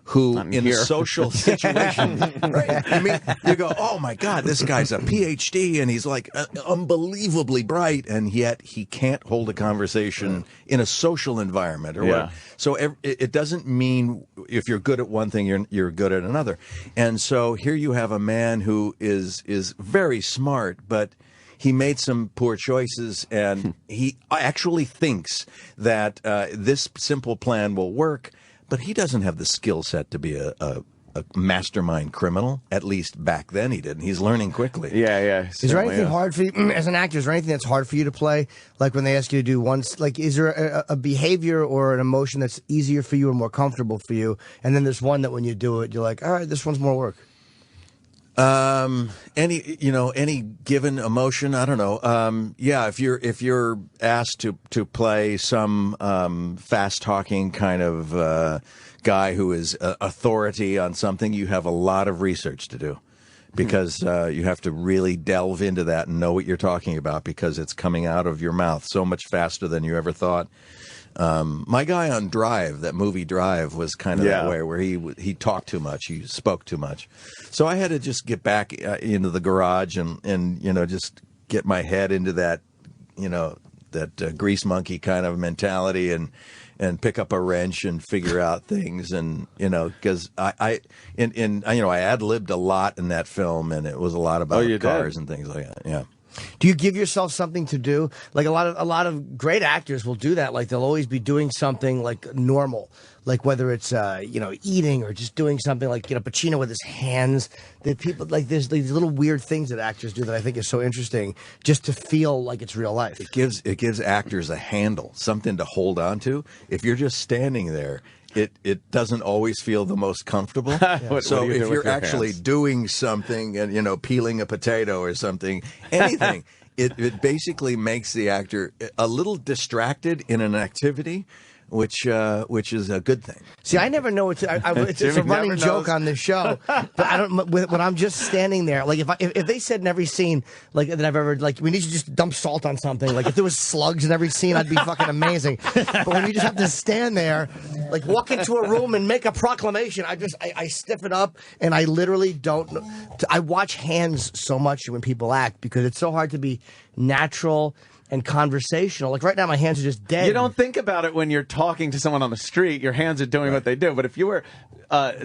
who, in a social situation, right? I mean, you go, oh my God, this guy's a PhD and he's like unbelievably bright, and yet he can't hold a conversation in a social environment or whatever. So it doesn't mean if you're good at one thing, you're good at another. And so here you have a man who is very smart, but he made some poor choices, and he actually thinks that this simple plan will work. But he doesn't have the skill set to be a mastermind criminal. At least back then he didn't. He's learning quickly. Yeah. Is there anything hard for you as an actor? Is there anything that's hard for you to play? Like when they ask you to do like, is there a behavior or an emotion that's easier for you or more comfortable for you? And then there's one that when you do it, you're like, all right, this one's more work. Any given emotion, I don't know. If you're asked to play some fast talking kind of guy who is authority on something, you have a lot of research to do, because you have to really delve into that and know what you're talking about because it's coming out of your mouth so much faster than you ever thought. My guy on Drive, that movie Drive, was kind of that way, where he talked too much, he spoke too much. So I had to just get back into the garage and just get my head into that, that grease monkey kind of mentality and pick up a wrench and figure out things, and because I ad-libbed a lot in that film, and it was a lot about cars and things like that. Yeah. Do you give yourself something to do? Like a lot of great actors will do that. Like they'll always be doing something like normal, like whether it's eating or just doing something like Pacino with his hands. That people like there's these little weird things that actors do that I think is so interesting, just to feel like it's real life. It gives actors a handle, something to hold on to. If you're just standing there, it doesn't always feel the most comfortable. So if you're actually doing something and peeling a potato or something, anything, it basically makes the actor a little distracted in an activity, which is a good thing. See, I never know it's a running joke on this show, but I don't. When I'm just standing there, like if they said in every scene like that I've ever we need to just dump salt on something. Like if there was slugs in every scene, I'd be fucking amazing. But when you just have to stand there, like walk into a room and make a proclamation, I stiffen up and I literally don't. I watch hands so much when people act because it's so hard to be natural and conversational. Like right now, my hands are just dead. You don't think about it when you're talking to someone on the street. Your hands are doing what they do. But if you were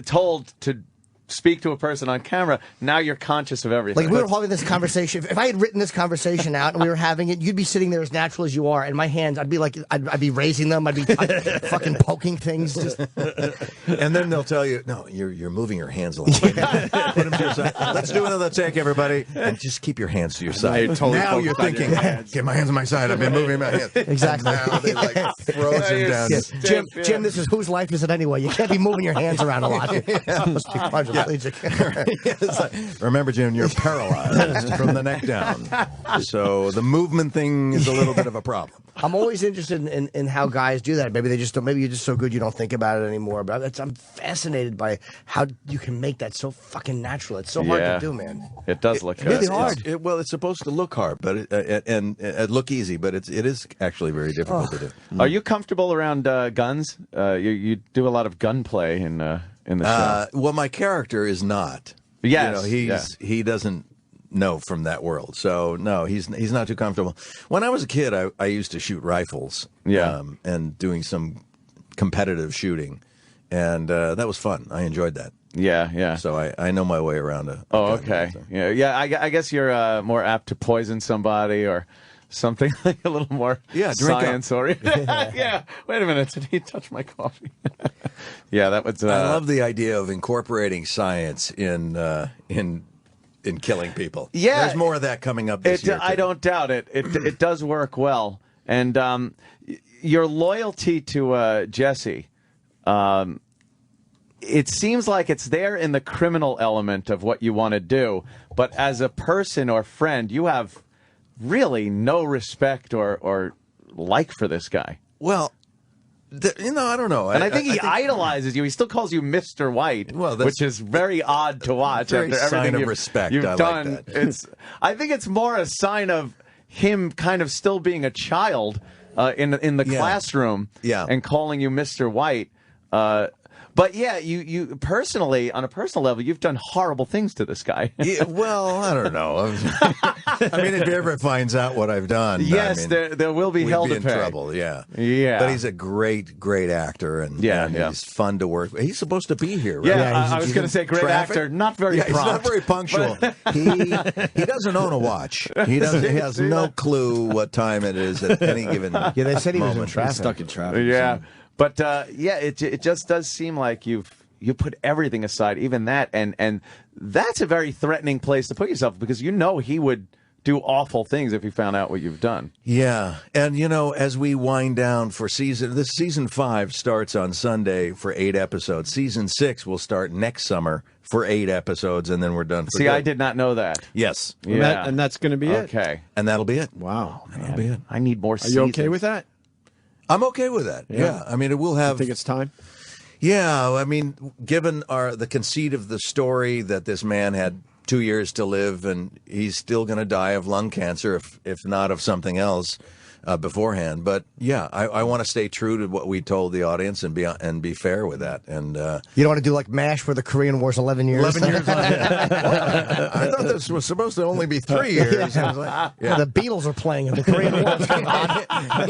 told to speak to a person on camera, now you're conscious of everything. Like we were having this conversation. If I had written this conversation out and we were having it, you'd be sitting there as natural as you are, and my hands, I'd be like, I'd be raising them. I'd be fucking poking things. Just... And then they'll tell you, no, you're moving your hands a lot. Put them to your side. Let's do another take, everybody, and just keep your hands to your side. Now you're thinking, get my hands on my side. I've been moving my hands. Exactly. Now they frozen down. Yeah. Jim, this is whose life is it anyway? You can't be moving your hands around a lot. Must be quadriplegic. Remember, Jim, you're paralyzed from the neck down. So the movement thing is a little bit of a problem. I'm always interested in how guys do that. Maybe they just don't. Maybe you're just so good you don't think about it anymore. But I'm fascinated by how you can make that so fucking natural. It's so hard to do, man. It does look really hard. It's supposed to look hard, but it look easy, but it is actually very difficult to do. Are you comfortable around guns? You do a lot of gunplay in the show. Well, my character is not. Yes, he doesn't know from that world. So no, he's not too comfortable. When I was a kid, I used to shoot rifles. And doing some competitive shooting, and that was fun. I enjoyed that. Yeah. So I know my way around a okay. So. Yeah. I guess you're more apt to poison somebody or something like a little more science oriented. Yeah. Wait a minute. Did he touch my coffee? Yeah, that was. I love the idea of incorporating science in killing people. Yeah, there's more of that coming up this year. I don't doubt it. It does work well, and your loyalty to Jesse. It seems like it's there in the criminal element of what you want to do, but as a person or friend, you have really no respect or like for this guy. Well, I don't know. And I think he idolizes you. He still calls you Mr. White, which is very odd to watch. Very after everything sign of respect. You've I done. Like that. I think it's more a sign of him kind of still being a child in the classroom and calling you Mr. White. But yeah, you personally, on a personal level, you've done horrible things to this guy. Well, I don't know. I mean, if he ever finds out what I've done, yes, there will be hell to pay. In trouble. Yeah. But he's a great actor, and he's fun to work with. He's supposed to be here, right? Yeah, I was going to say great actor, not very prompt. He's not very punctual. He doesn't own a watch. He has no clue what time it is at any given moment. Yeah, they said he was in traffic. He's stuck in traffic. Yeah. But it just does seem like you put everything aside, even that, and that's a very threatening place to put yourself because you know he would do awful things if he found out what you've done. Yeah, and as we wind down for season 5 starts on Sunday for 8 episodes. Season 6 will start next summer for 8 episodes, and then we're done. For good. I did not know that. Yes, and that's going to be it. Okay, and that'll be it. Wow, that'll be it. I need more. Are you okay with that? I'm okay with that. Yeah. I mean, it will have. You think it's time? Yeah, I mean, given the conceit of the story that this man had 2 years to live, and he's still going to die of lung cancer, if not of something else. Beforehand, but yeah, I want to stay true to what we told the audience and be fair with that. And you don't want to do like MASH, where the Korean War's 11 years. 11 years. I thought this was supposed to only be 3 years. I was like, yeah. The Beatles are playing in the Korean War.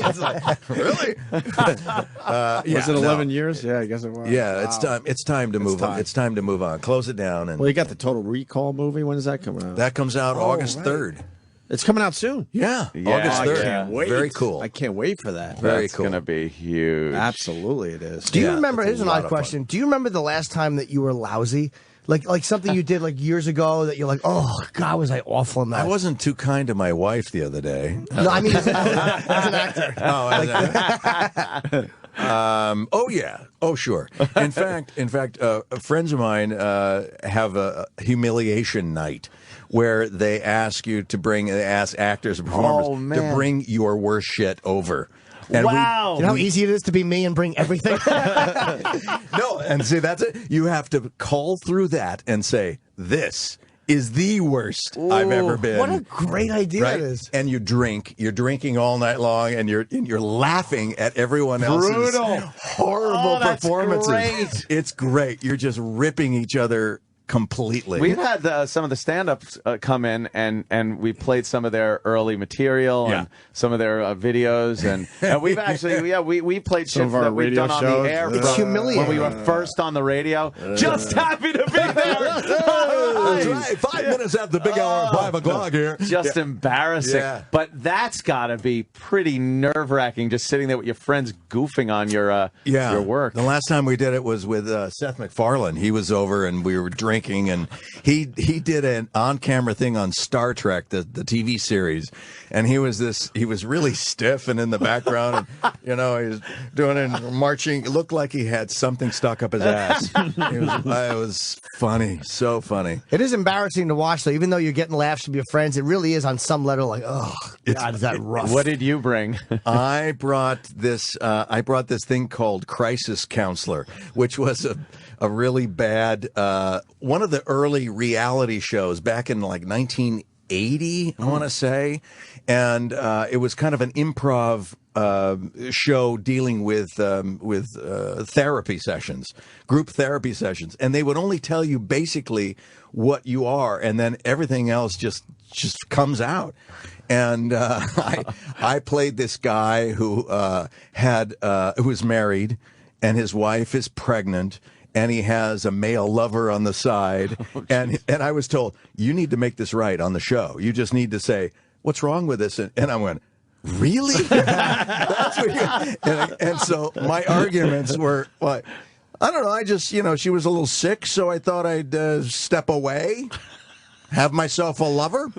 It's like, really? Was it 11 years? Yeah, I guess it was. Yeah, Wow. it's time. It's time to move on. It's time to move on. Close it down. And Well, you got the Total Recall movie. When is that coming out? that comes out August 3rd. It's coming out soon. Yeah, Yeah, August I 3rd. can't wait. Very cool. I can't wait for that. Very That's cool. going to be huge. Absolutely, it is. Do you Yeah, remember? it's a Here's an lot odd of fun. question. Do you remember the last time that you were lousy? Like something you did like years ago that you're like, oh God, was I awful in that? I wasn't too kind to my wife the other day. No, I mean as an actor. Oh yeah. Oh sure. In fact, friends of mine have a humiliation night where they ask actors and performers to bring your worst shit over. And Wow! You know how easy it is to be me and bring everything. No, and see that's it. You have to call through that and say this is the worst I've ever been. What a great idea Right? it is. And you drink. You're drinking all night long, and you're laughing at everyone else's horrible performances. Great. It's great. You're just ripping each other completely. We've had some of the stand-ups come in, and we played some of their early material and some of their videos, and we've actually we played Some shit of our that we've radio done on shows. the air It's from humiliating. when we were first on the radio. Just happy to be there. That's right. 5 minutes after the big hour, 5 o'clock here. Just embarrassing. Yeah. But that's got to be pretty nerve-wracking, just sitting there with your friends goofing on your work. The last time we did it was with Seth MacFarlane. He was over, and we were drinking, and he did an on-camera thing on Star Trek, the TV series, and he was really stiff and in the background, and he was doing it and marching. It looked like he had something stuck up his ass. It was funny, so funny. It is embarrassing to watch, though. Even though you're getting laughs from your friends, it really is on some level like, oh God, is that rough? What did you bring? I brought this thing called Crisis Counselor, which was a really bad one of the early reality shows back in like 1980, I want to say, and it was kind of an improv show dealing with therapy sessions, group therapy sessions, and they would only tell you basically what you are, and then everything else just comes out. And I played this guy who who was married, and his wife is pregnant, and he has a male lover on the side. And I was told, you need to make this right on the show. You just need to say, what's wrong with this? And I went, really? That's what and so my arguments were, like, I don't know. I just, she was a little sick, so I thought I'd step away. Have myself a lover?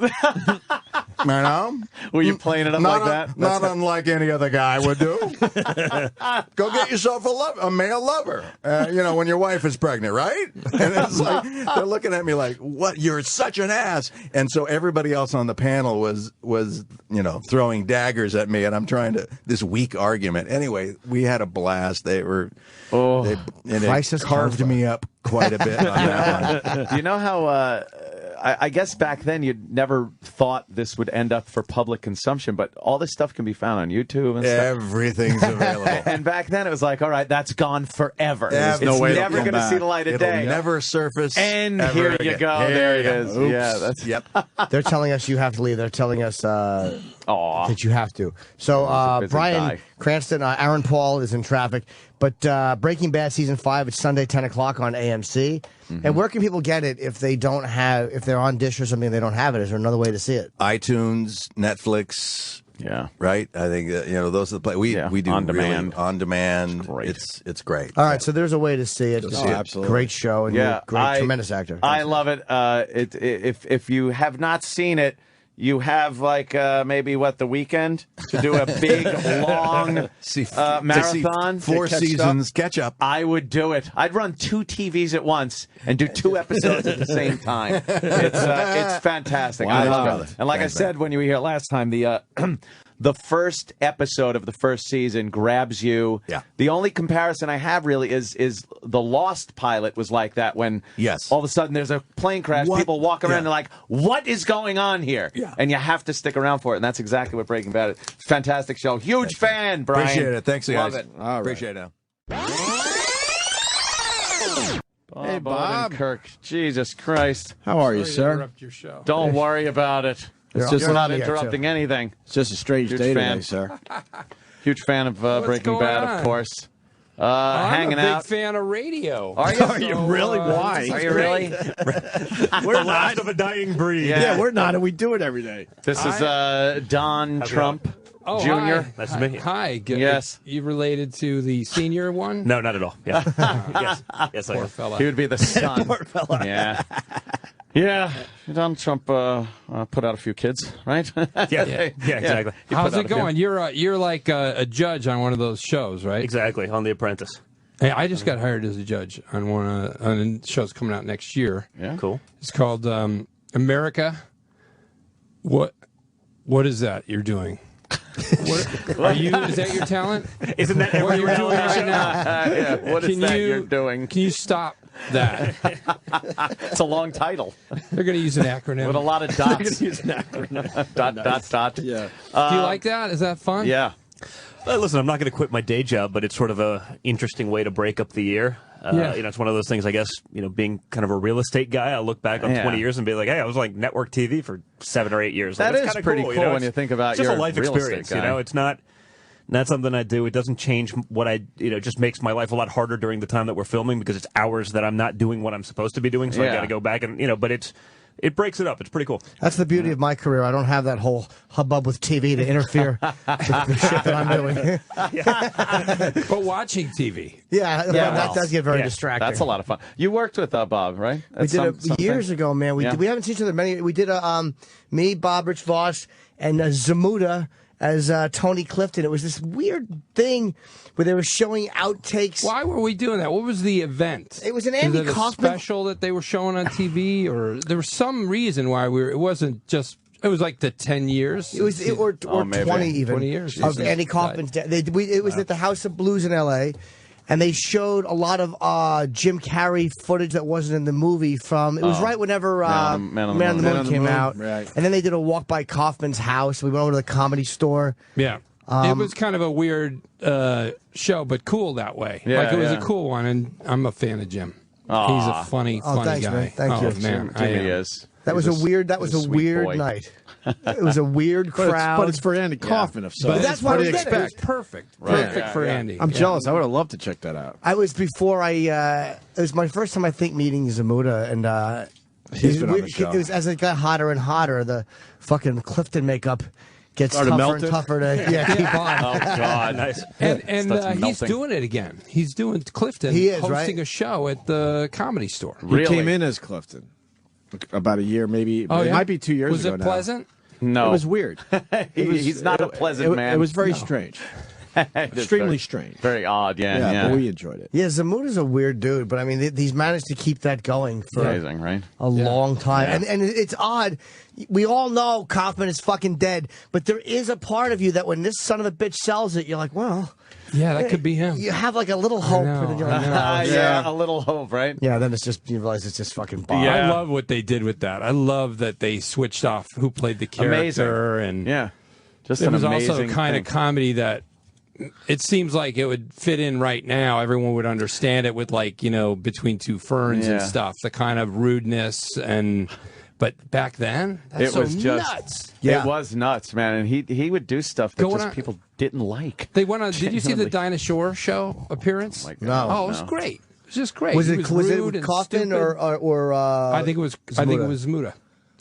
Were you playing it up like that? Not unlike any other guy would do. Go get yourself a male lover. When your wife is pregnant, right? And it's like they're looking at me like, "What? You're such an ass!" And so everybody else on the panel was throwing daggers at me, and I'm trying to this weak argument. Anyway, we had a blast. They carved me up quite a bit on that one. Do you know how? I guess back then you'd never thought this would end up for public consumption, but all this stuff can be found on YouTube and stuff. Everything's available. And back then it was like, all right, that's gone forever. There's It's no way never going to see the light of It'll day. never surface. And ever here again. you go. Here There you it go. is. Oops. Yeah, that's Yep. They're telling us you have to leave. They're telling us that you have to. So busy Bryan guy. Cranston, Aaron Paul is in traffic. But Breaking Bad season 5, it's Sunday 10 o'clock on AMC. And where can people get it if they're on Dish or something? They don't have it. Is there another way to see it? iTunes, Netflix. Yeah. Right. I think those are the play. We do on really demand. on demand. It's great. It's great. All right, so there's a way to see it. Go see it. Absolutely. Great show and you're a tremendous actor. I love it. If you have not seen it, you have maybe the weekend to do a big long marathon. 4 seasons catch up. I would do it. I'd run 2 TVs at once and do 2 episodes at the same time. It's fantastic. I love it. And like I said when you were here last time, the first episode of the first season grabs you. Yeah. The only comparison I have really is the Lost pilot was like that when all of a sudden there's a plane crash, people walk around and they're like, what is going on here? Yeah. And you have to stick around for it, and that's exactly what Breaking Bad is. Fantastic show. Huge fan, Brian. Appreciate it. Thanks, guys. Love it. All right. Appreciate it. Hey, Bob. And Kirk. Jesus Christ. How are you, sir? Interrupt your show. Don't worry about it. You're not interrupting anything. It's just a strange Huge day fan. today, sir. Huge fan of Breaking Bad, of course. Hanging I'm a out. big fan of radio. Are you? Are you really? Why? Are you really? We're not. Last of a dying breed. Yeah, we're not, and we do it every day. This is Don Trump Jr. Hi. Nice to meet you. Hi. Yes. You related to the senior one? No, not at all. Yeah. yes, I Poor am. fella. He would be the son. Poor fella. Yeah. Yeah. Donald Trump put out a few kids, right? Yeah, exactly. He put How's out it a few. going? You're like a judge on one of those shows, right? Exactly, on The Apprentice. Hey, I just got hired as a judge on one on a show's coming out next year. Yeah. Cool. It's called America. What is that you're doing? Are you? Is that your talent? Isn't that What every you're doing reality right now? Yeah. What is Can that you- you're doing? Can you stop that? It's a long title They're going to use an acronym. with a lot of dots. dot. Yeah. Do you like that? Is that fun? Yeah. Listen, I'm not going to quit my day job, but it's sort of a interesting way to break up the year. Yeah. It's one of those things, I guess, being kind of a real estate guy, I'll look back on 20 years and be like, hey, I was like network TV for 7 or 8 years. That Like, is that's kinda pretty cool, cool when you think about it's just your a life real estate experience, guy. It's not something I do. It doesn't change what I, just makes my life a lot harder during the time that we're filming because it's hours that I'm not doing what I'm supposed to be doing, so I got to go back and, but it breaks it up. It's pretty cool. That's the beauty of my career. I don't have that whole hubbub with TV to interfere with the shit that I'm doing. But watching TV. That does get very distracting. That's a lot of fun. You worked with Bob, right? We did it years ago, man. We haven't seen each other many. We did me, Bob, Rich Voss, and Zamuda as Tony Clifton. It was this weird thing where they were showing outtakes. Why were we doing that? What was the event? It was an Andy Was it a Kaufman special that they were showing on TV, or there was some reason why it wasn't just. It was like the 10 years. It was or 20 even 20 years of Andy Kaufman's death. It was at the House of Blues in L.A. And they showed a lot of Jim Carrey footage that wasn't in the movie from. It was right whenever Man on the Moon came out. Right. And then they did a walk by Kaufman's house. We went over to the Comedy Store. Yeah. It was kind of a weird show, but cool that way. Yeah, like it was a cool one, and I'm a fan of Jim. He's a funny thanks, guy. man. Thank you. Man, Jimmy is. That was a weird night. It was a weird crowd. But it's for Andy Kaufman of But that's what I it was expect. perfect. Right. Perfect for Andy. I'm jealous. I would have loved to check that out. I was before it was my first time, I think, meeting Zamuda, and He's been on the show. It was as it got hotter and hotter, the fucking Clifton makeup gets Started tougher melting? and tougher to keep on. Oh God, nice. And Starts he's melting. doing it again. He's doing Clifton. He is, hosting right? a show at the Comedy Store. He Really? came in as Clifton about a year, maybe. Oh, It yeah? might be 2 years Was ago it now. pleasant? No, It was weird. he's not a pleasant man. It was very strange. It's Extremely very- strange. Very odd. Yeah. But we enjoyed it. Yeah, Zamuda's a weird dude, but I mean, he's managed to keep that going for Amazing, right? a long time. And it's odd. We all know Kaufman is fucking dead, but there is a part of you that when this son of a bitch sells it, you're like, well, Yeah, that could be him. you have like a little hope. know, but then you're I like, know. no. Yeah, a little hope, right? Yeah, then it's just, you realize it's just fucking Bob. Yeah. I love what they did with that. I love that they switched off who played the character. And Yeah, just it an was amazing also kind thing. of comedy that it seems like it would fit in right now. Everyone would understand it with, like, Between Two Ferns and Yeah. stuff, the kind of rudeness. But back then, that's It so was just nuts. Yeah. It was nuts, man, and he would do stuff that Going just on- people didn't like. They went on. Did you see the Genuinely. Dinah Shore show appearance? Oh my God. No. Oh, it was great. It was just great. Was He it was it rude with and Kaufman stupid. or I think it was. I think it Zamuda? was Muda,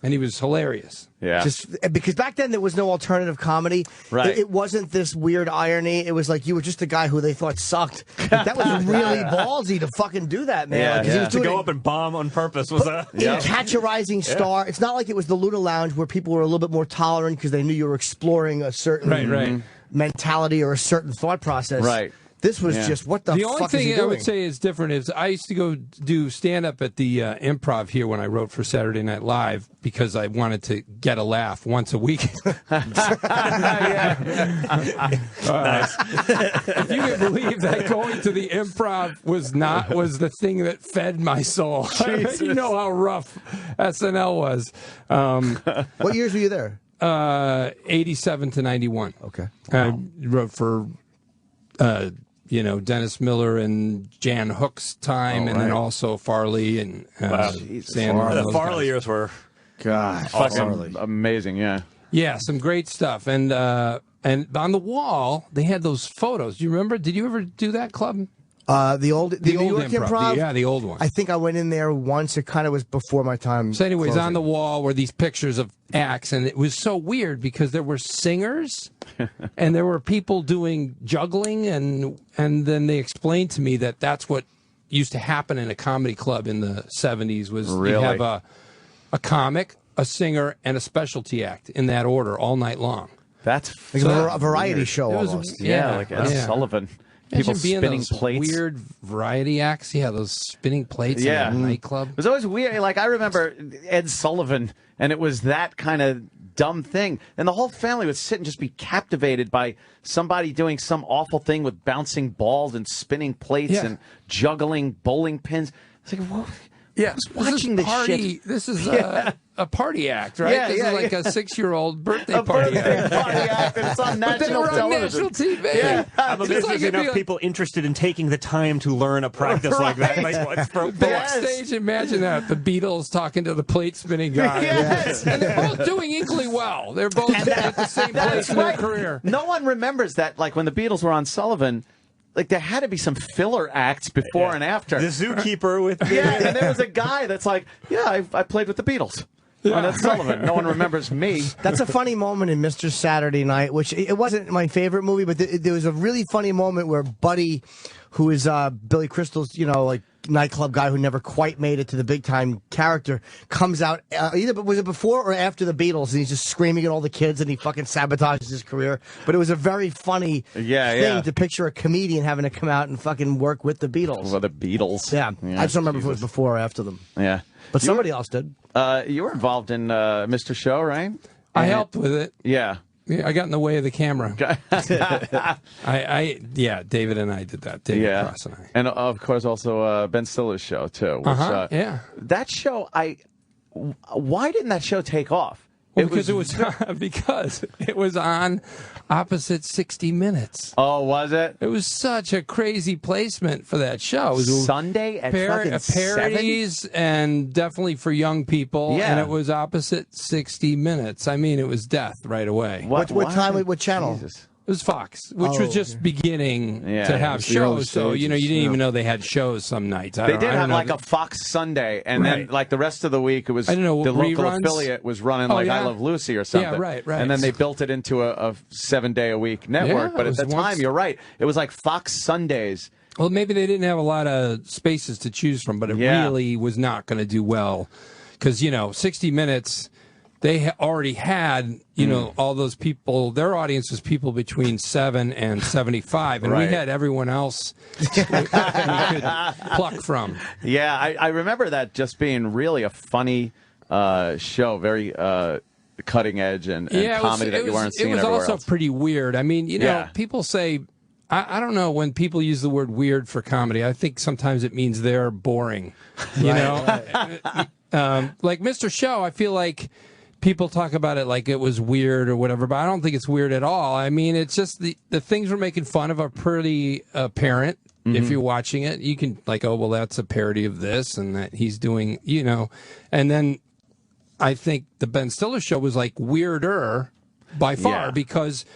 and he was hilarious. Yeah, Just because back then there was no alternative comedy. Right. It wasn't this weird irony. It was like you were just a guy who they thought sucked. That was really ballsy to fucking do that, man. Yeah, 'Cause he yeah. was To doing go it up and bomb on purpose was a... in Catch a Rising Star. It's not like it was the Luna Lounge where people were a little bit more tolerant because they knew you were exploring a certain Right. mentality or a certain thought process. Right. This was just, what the fuck only is he thing I doing? would say is different is I used to go do stand-up at the Improv here when I wrote for Saturday Night Live because I wanted to get a laugh once a week. Nice. If you can believe that going to the Improv was the thing that fed my soul. You know how rough SNL was. What years were you there? 87 to 91. Okay. I wrote for Dennis Miller and Jan Hook's time, and then also Farley and Sandler. The Farley years were fucking amazing. Yeah. Yeah, some great stuff. And on the wall they had those photos. Do you remember? Did you ever do that club? The New York Improv? Yeah, the old one. I think I went in there once. It kind of was before my time. So anyways, closing. on the wall were these pictures of acts, and it was so weird because there were singers and there were people doing juggling, and then they explained to me that that's what used to happen in a comedy club in the 70s was you have a comic, a singer, and a specialty act in that order all night long. That's like a variety show almost. Like Ed Sullivan. People spinning those plates. Weird variety acts. Yeah, those spinning plates in a nightclub. It was always weird. Like, I remember Ed Sullivan, and it was that kind of dumb thing. And the whole family would sit and just be captivated by somebody doing some awful thing with bouncing balls and spinning plates and juggling bowling pins. It's like, what? Yeah, watching this shit. This is a party act, right? Yeah, this is like a 6-year-old birthday party party act. act. And it's on national television. television. National TV. Yeah. I'm amazed there's enough people interested in taking the time to learn a practice like that. Like, what's Backstage, imagine that. The Beatles talking to the plate spinning guy. Yes. And they're both doing equally well. They're both at the same place in their career. No one remembers that, like, when the Beatles were on Sullivan, like, there had to be some filler acts before and after. The zookeeper with and there was a guy that's like, I played with the Beatles. On Ed Sullivan. No one remembers me. That's a funny moment in Mr. Saturday Night, which it wasn't my favorite movie, but there was a really funny moment where Buddy, who is Billy Crystal's, like nightclub guy who never quite made it to the big time character, comes out was it before or after the Beatles, and he's just screaming at all the kids and he fucking sabotages his career. But it was a very funny thing to picture a comedian having to come out and fucking work with the Beatles. Well, the Beatles. Yeah. I just don't remember if it was before or after them. Yeah. But somebody else did. You were involved in Mr. Show, right? I helped with it. Yeah. I got in the way of the camera. David and I did that. David Cross and I. And of course also Ben Stiller's show too. Which, that show, why didn't that show take off? Well, because it was on opposite 60 Minutes. Oh, was it? It was such a crazy placement for that show. It was Sunday at fucking parodies 7? And definitely for young people. Yeah. And it was opposite 60 Minutes. I mean, it was death right away. What time? What channel? Jesus. It was Fox, which was just beginning to have the early shows. So, you didn't even know they had shows some nights. They did have like a Fox Sunday, and then like the rest of the week, it was the local affiliate was running I Love Lucy or something. Yeah, right. And then they built it into a 7-day-a-week network. Yeah, but at the time, you're right, it was like Fox Sundays. Well, maybe they didn't have a lot of spaces to choose from, but it really was not going to do well. Because, 60 Minutes... They already had, all those people. Their audience was people between 7 and 75, and we had everyone else we could pluck from. Yeah, I remember that just being really a funny show, very cutting edge and comedy that you weren't seeing everywhere also else. Pretty weird. I mean, people say, I don't know, when people use the word weird for comedy, I think sometimes it means they're boring. Like Mr. Show, I feel like people talk about it like it was weird or whatever, but I don't think it's weird at all. I mean, it's just the things we're making fun of are pretty apparent. If you're watching it, you can that's a parody of this and that he's doing, And then I think the Ben Stiller show was like weirder by far because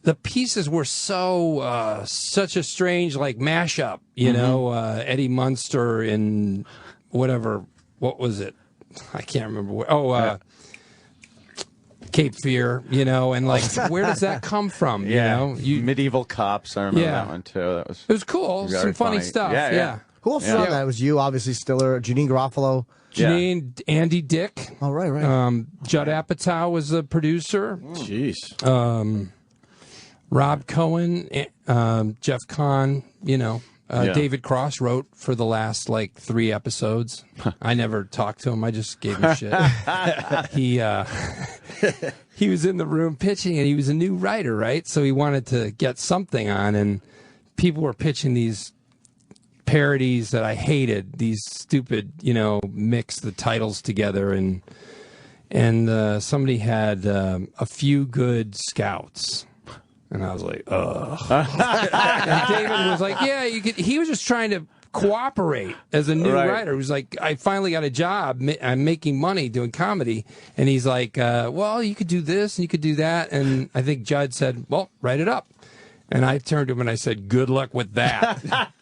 the pieces were so such a strange mashup, Eddie Munster in whatever, what was it? I can't remember. Cape Fear, and where does that come from? Medieval Cops. I remember that one too. It was cool. Some funny stuff. Yeah. Who else was on that? It was you, obviously, Stiller, Janine Garofalo. Andy Dick. Oh, right. Judd Apatow was the producer. Jeez. Rob Cohen, Jeff Kahn, David Cross wrote for the last 3 episodes. I never talked to him. I just gave him shit. He was in the room pitching, and he was a new writer, right? So he wanted to get something on, and people were pitching these parodies that I hated. These stupid, mix the titles together, and somebody had A Few Good Scouts. And I was like, ugh. And David was like, yeah, he was just trying to cooperate as a new writer. He was like, I finally got a job. I'm making money doing comedy. And he's like, well, you could do this and you could do that. And I think Judd said, well, write it up. And I turned to him and I said, good luck with that.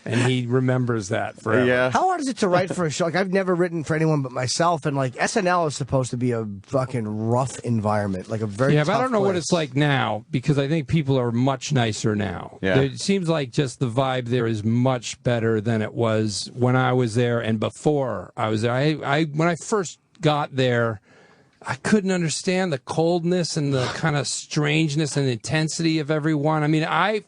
And he remembers that forever. Yeah. How hard is it to write for a show? I've never written for anyone but myself, and SNL is supposed to be a fucking rough environment, a very tough but I don't know place. what it's like now, because I think people are much nicer now. Yeah. It seems like just the vibe there is much better than it was when I was there and before I was there. When I first got there, I couldn't understand the coldness and the kind of strangeness and intensity of everyone. I mean, I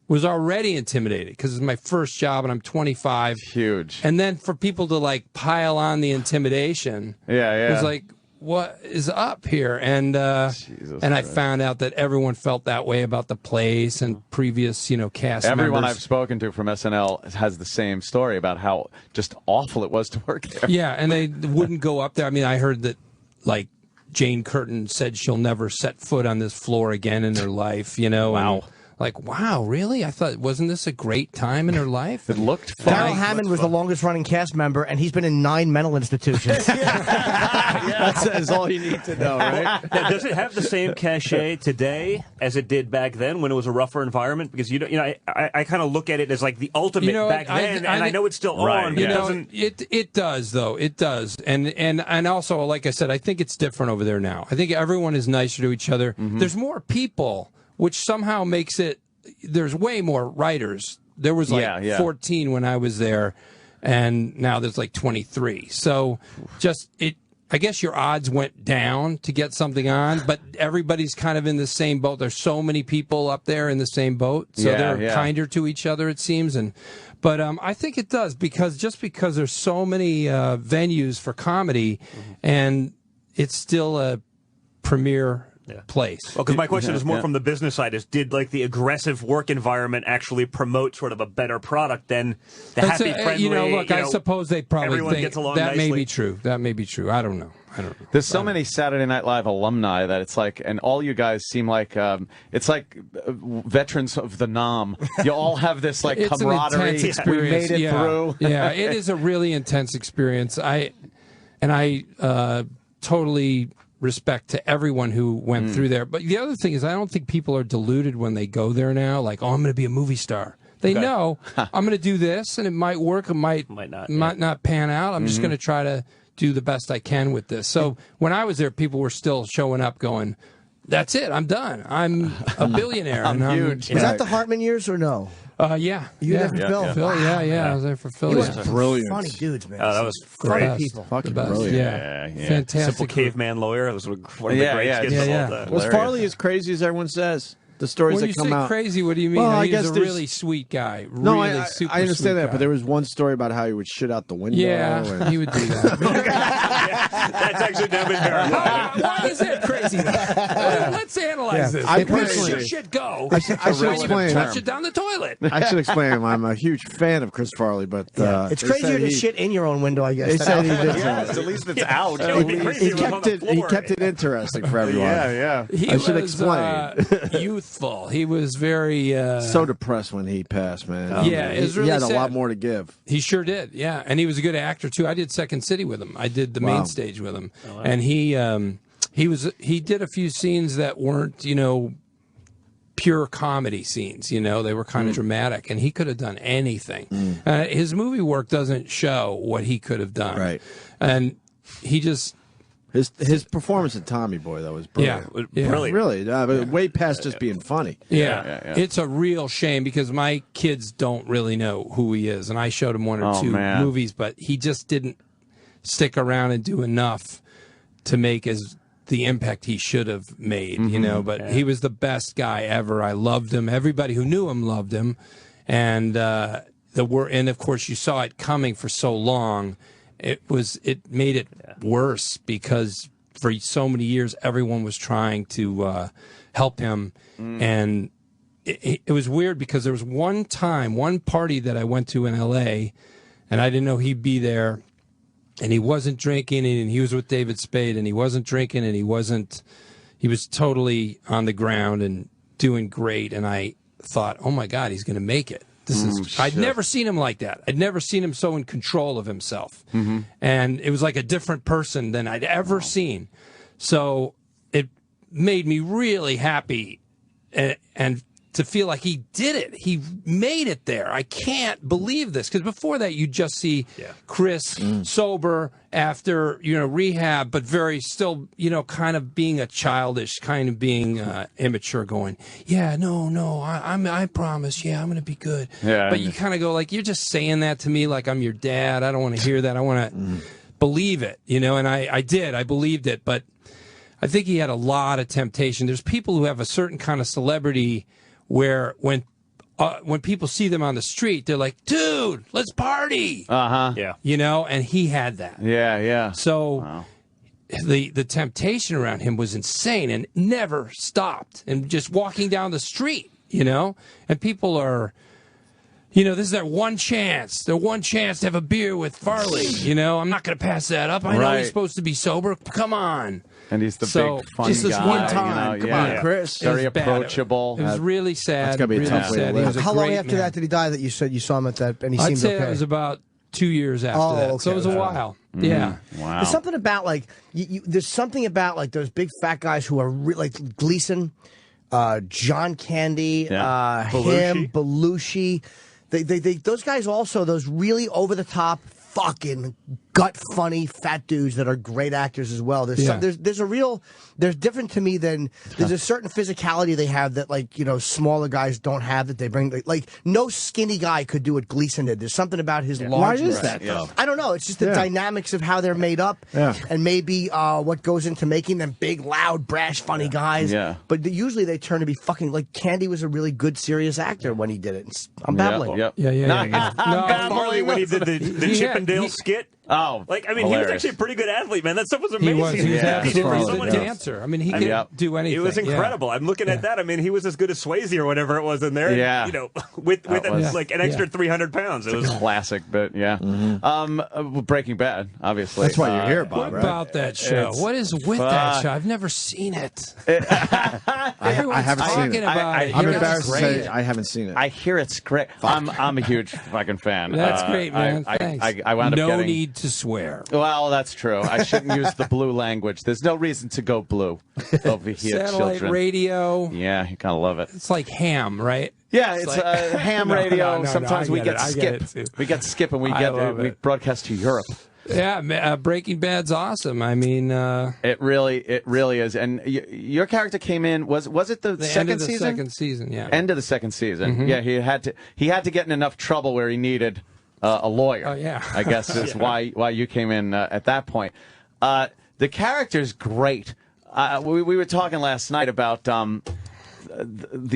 was already intimidated because it's my first job and I'm 25. Huge. And then for people to pile on the intimidation, it was like, what is up here? And I found out that everyone felt that way about the place and previous, cast Everyone members. I've spoken to from SNL has the same story about how just awful it was to work there. Yeah, and they wouldn't go up there. I mean, I heard that, Jane Curtin said she'll never set foot on this floor again in her life, Wow. And, wow, really? I thought, wasn't this a great time in her life? It looked fun. Daryl Hammond was the longest running cast member, and he's been in 9 mental institutions. That's all you need to know, right? Now, does it have the same cachet today as it did back then when it was a rougher environment? Because I kind of look at it as the ultimate back then, and I know it's still on. But it does though. It does, and also, like I said, I think it's different over there now. I think everyone is nicer to each other. Mm-hmm. There's more people, which somehow makes it. There's way more writers. There was 14 when I was there, and now there's 23. So I guess your odds went down to get something on, but everybody's kind of in the same boat. There's so many people up there in the same boat, so they're kinder to each other, it seems. But I think it does because there's so many venues for comedy, and it's still a premier place. Well, because my question is more from the business side: did the aggressive work environment actually promote sort of a better product than the happy, friendly? I suppose they probably everyone think gets along that nicely. may be true. That may be true. I don't know. There's so many Saturday Night Live alumni that it's and all you guys seem like it's like veterans of the Nam. You all have this it's camaraderie. An intense experience. We made it through. Yeah, it is a really intense experience. I totally respect to everyone who went through there. But the other thing is, I don't think people are deluded when they go there now. I'm going to be a movie star. They know I'm going to do this, and it might work, it might not pan out. I'm just going to try to do the best I can with this. So when I was there, people were still showing up going, that's it, I'm done. I'm a billionaire. I'm huge. Was that the Hartman years or no? Yeah. You were there for Phil? Phil, I was there for Phil. He was brilliant. Funny dudes, man. Oh, that was funny great. people. Fucking The best. brilliant. Yeah. Fantastic. Simple caveman lawyer. It was one of the great skits of all time. Was Farley as crazy as everyone says? The stories When that you come say out. crazy, what do you mean? Well, I He's guess a there's- really sweet guy. No, really I super understand sweet that, guy. but there was one story about how he would shit out the window. Yeah, and- he would do that. That's actually never been verified. Why is that crazy? Let's analyze this. I Where personally- does your shit go? I should explain. Flush it down the toilet. I should explain. I'm a huge fan of Chris Farley, but It's they crazier said to he- shit in your own window, I guess. They said he did. Yes, at least it's out. It would be crazy He if it was on kept the it. He floor. kept it interesting for everyone. Yeah. He I should was, explain. Youthful. He was very. So depressed when he passed, man. Yeah, it was really he had a sad. lot more to give. He sure did, yeah. And he was a good actor too. I did Second City with him. I did the main stage with him, and he did a few scenes that weren't pure comedy scenes. They were kind of dramatic, and he could have done anything. His movie work doesn't show what he could have done, Right. And he just. His performance in Tommy Boy though was brilliant. Yeah. Brilliant. Really, but way past just being funny. Yeah. It's a real shame because my kids don't really know who he is, and I showed him one or two movies, but he just didn't stick around and do enough to make as the impact he should have made, you know. But he was the best guy ever. I loved him. Everybody who knew him loved him, and and of course you saw it coming for so long. It made it worse because for so many years everyone was trying to help him, and it was weird because there was one party that I went to in L.A. and I didn't know he'd be there. And he wasn't drinking, and he was with David Spade, and he wasn't drinking, and he was totally on the ground and doing great. And I thought, oh my God, he's going to make it. I'd never seen him like that. I'd never seen him so in control of himself. And it was like a different person than I'd ever seen. So it made me really happy and to feel like he did it. He made it there. I can't believe this. Because before that, you just see Chris sober after, rehab, but very still, kind of being a childish, kind of being immature, going, I promise, I'm going to be good. Yeah, but you kind of go like, you're just saying that to me like I'm your dad. I don't want to hear that. I want to believe it, and I did. I believed it. But I think he had a lot of temptation. There's people who have a certain kind of celebrity where when people see them on the street, they're like, dude, let's party. Yeah. And he had that. Yeah. So the temptation around him was insane and never stopped. And just walking down the street, and people are, this is their one chance to have a beer with Farley. I'm not going to pass that up. I know he's supposed to be sober. Come on. And he's the big fun just this guy. one time. Come on, Chris. Very approachable. It was really sad. That's gotta be a tough way to live. How long after that did he die that you said you saw him at that and he seemed okay? I'd say it was about 2 years after that. Okay. So it was a while. Yeah. Wow. There's something about there's something about like those big fat guys who are like Gleason, John Candy, him, Belushi. They those guys also, those really over the top fucking gut funny fat dudes that are great actors as well. There's different to me than there's a certain physicality they have that smaller guys don't have that they bring. Like no skinny guy could do what Gleason did. There's something about his largeness. Why is that though? I don't know. It's just the dynamics of how they're made up, and maybe what goes into making them big, loud, brash, funny guys. Yeah. But usually they turn to be fucking like Candy was a really good, serious actor when he did it. I'm babbling. Yep. Yeah. Farley when he did the Chippendale skit. Oh, he was actually a pretty good athlete, man. That stuff was amazing. He was absolutely a Yeah. dancer. I mean, he could do anything. It was incredible. I'm looking at that. I mean, he was as good as Swayze or whatever it was in there. Yeah. With an extra 300 pounds. It was a classic, but Breaking Bad, obviously. That's why you're here, Bob. What about that show? What is with that show? I've never seen it. I haven't seen it. I'm embarrassed to say I haven't seen it. I hear it's great. I'm a huge fucking fan. That's great, man. Thanks. I wound up no getting... need to swear. Well, that's true. I shouldn't use the blue language. There's no reason to go blue over here, Satellite children. Radio. Yeah, you kind of love it. It's like ham, right? Yeah, it's ham radio. Sometimes we get skip. We get skip and we broadcast to Europe. Yeah, Breaking Bad's awesome. I mean, it really is. And your character came in. Was it the second end of the season? Second season, yeah. End of the second season. Yeah, he had to get in enough trouble where he needed a lawyer. Oh yeah, I guess is why you came in at that point. The character's great. We were talking last night about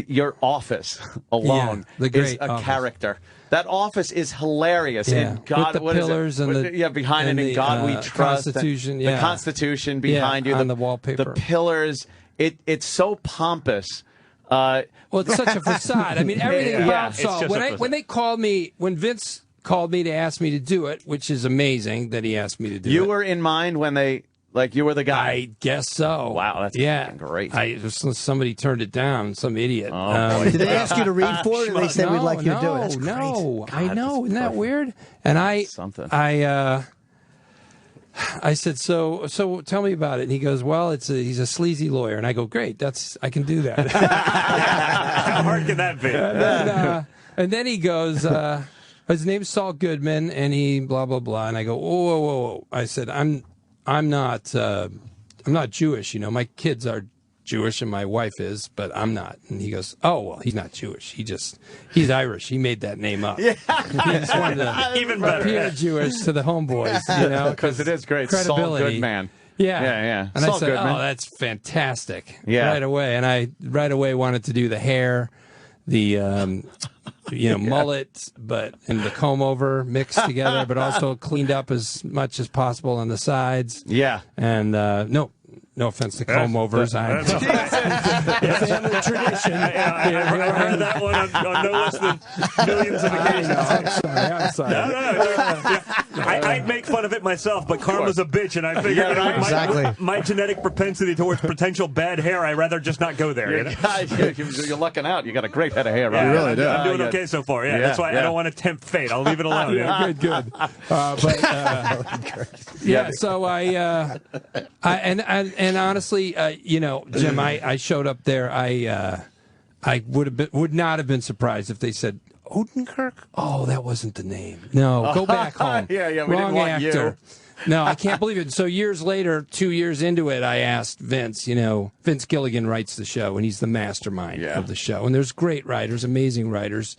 your office alone is a character. That office is hilarious. Yeah. And God, with the pillars and behind it, in God we trust. Constitution, the Constitution behind you, on the wallpaper. The pillars. It's so pompous. Well, it's such a facade. I mean, everything about Saul. When Vince called me to ask me to do it, which is amazing that he asked me to do it. You were in mind when they. Like you were the guy? I guess so. Wow, that's fucking great. Somebody turned it down, some idiot. Oh, boy. Did they ask you to read for it, or they said we'd like you to do it? That's no, great. I know. Isn't that weird? And I said, so tell me about it. And he goes, well, he's a sleazy lawyer. And I go, great, I can do that. How hard can that be? And then he goes, his name's Saul Goodman, and he blah, blah, blah. And I go, whoa. I said, I'm not Jewish, My kids are Jewish and my wife is, but I'm not. And he goes, oh, well, he's not Jewish. He's Irish. He made that name up. Yeah. He just wanted to even better. appear Jewish to the homeboys, Because it is great. Saul Goodman. Yeah. And It's I all said, good, man. that's fantastic. Yeah. Right away. And I right away wanted to do the hair, the mullet, and the comb over mixed together, but also cleaned up as much as possible on the sides. Yeah. And no offense to comb overs. Family tradition. I heard that one on no less than millions of occasions. I'm sorry. No. I'd make fun of it myself, but karma's a bitch, and I figure my genetic propensity towards potential bad hair, I'd rather just not go there. You're lucking out. You got a great head of hair. Yeah, You really do. I'm doing okay so far. Yeah, that's why I don't want to tempt fate. I'll leave it alone. Good. So and honestly, Jim, I showed up there. I would not have been surprised if they said Odenkirk. Oh, that wasn't the name. No, go back home. We Wrong didn't want actor. No, I can't believe it. So years later, 2 years into it, I asked Vince. Vince Gilligan writes the show, and he's the mastermind of the show. And there's great writers, amazing writers,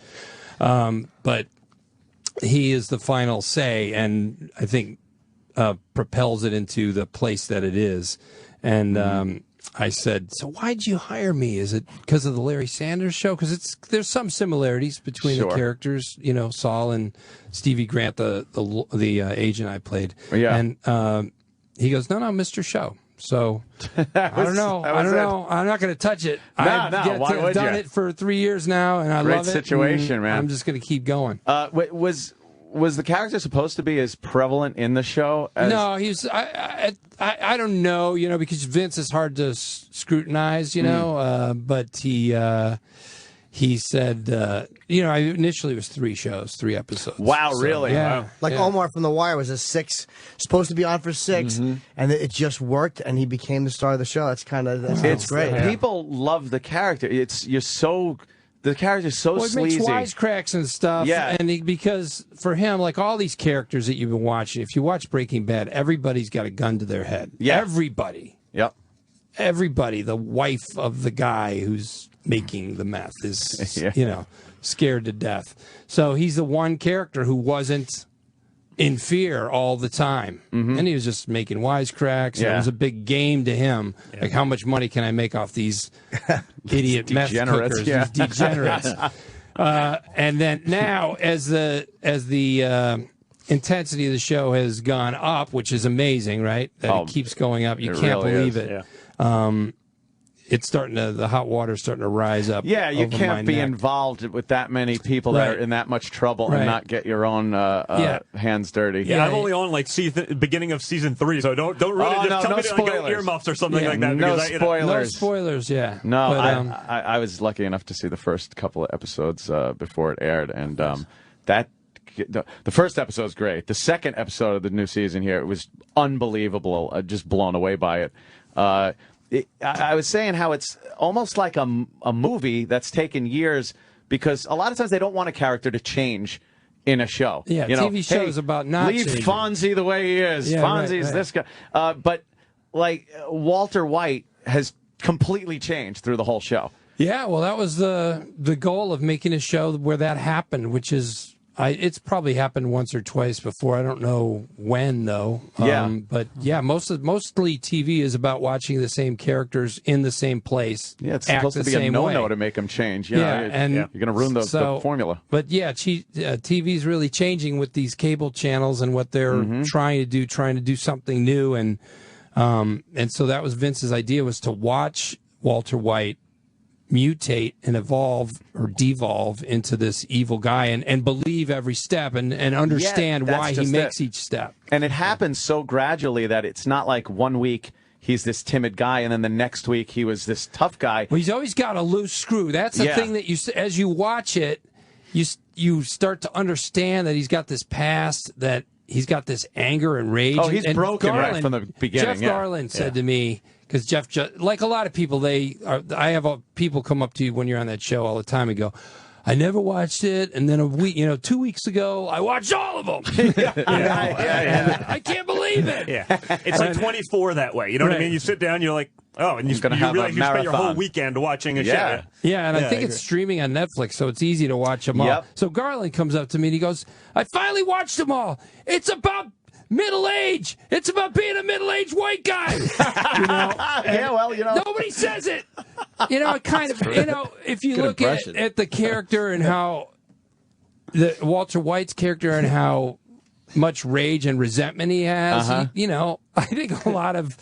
but he is the final say, and I think propels it into the place that it is. And I said, so why'd you hire me? Is it because of the Larry Sanders Show? Because there's some similarities between the characters, Saul and Stevie Grant, the agent I played. Yeah. And he goes, no, Mr. Show. So I don't know. I'm not going to touch it. Why would I've done you? it for 3 years now, and I Great love it. situation, man. I'm just going to keep going. Was the character supposed to be as prevalent in the show? No, he's. I don't know, because Vince is hard to scrutinize, but he said, I initially it was 3 episodes. Wow, really? Yeah. Wow. Like Omar from The Wire was supposed to be on for 6, and it just worked, and he became the star of the show. That's great. Yeah. People love the character. The character's so sleazy. It makes wisecracks and stuff. Yeah. And because for him, like all these characters that you've been watching, if you watch Breaking Bad, everybody's got a gun to their head. Yeah. Everybody. Yep. Everybody. The wife of the guy who's making the meth is, scared to death. So he's the one character who wasn't in fear all the time. And he was just making wisecracks. And it was a big game to him. Like, how much money can I make off these idiot meth cookers, these degenerates? And then now, as the intensity of the show has gone up, which is amazing, right? That it keeps going up. You can't believe it. It's the hot water's starting to rise up. Yeah, you over can't my be neck. involved with that many people that are in that much trouble and not get your own hands dirty. Yeah, I'm only on beginning of season 3, so don't really just tell me to go earmuffs or something like that. No spoilers. No spoilers, yeah. No, but, I was lucky enough to see the first couple of episodes before it aired, and the first episode is great. The second episode of the new season here, it was unbelievable. Just blown away by it. I was saying how it's almost like a movie that's taken years, because a lot of times they don't want a character to change in a show. Yeah, TV shows about not leave changing. Fonzie the way he is. Yeah, Fonzie's this guy. But like Walter White has completely changed through the whole show. Yeah, well, that was the goal of making a show where that happened, which is it's probably happened once or twice before. I don't know when though. But yeah, mostly TV is about watching the same characters in the same place. Yeah, it's supposed to be a no-no to make them change. And you're going to ruin the formula. But yeah, TV's really changing with these cable channels and what they're trying to do something new, and so that was Vince's idea, was to watch Walter White mutate and evolve or devolve into this evil guy and believe every step and understand why he makes each step. And it happens so gradually that it's not like 1 week he's this timid guy and then the next week he was this tough guy. Well, he's always got a loose screw. That's the thing that as you watch it, you start to understand that he's got this past, that he's got this anger and rage. Oh, he's broken Garland, right from the beginning. Jeff Garland said to me, because Jeff, like a lot of people, I have people come up to you when you're on that show all the time and go, I never watched it, and then 2 weeks ago, I watched all of them. I can't believe it. Yeah, it's like 24 that way. You know what I mean? You sit down, you're like, oh, and you realize you spent your whole weekend watching a show. Yeah, and I think it's streaming on Netflix, so it's easy to watch them all. So Garland comes up to me and he goes, I finally watched them all. It's about middle age. It's about being a middle-aged white guy. Nobody says it. It kind of, if you look at the character and how Walter White's character and how much rage and resentment he has, I think a lot of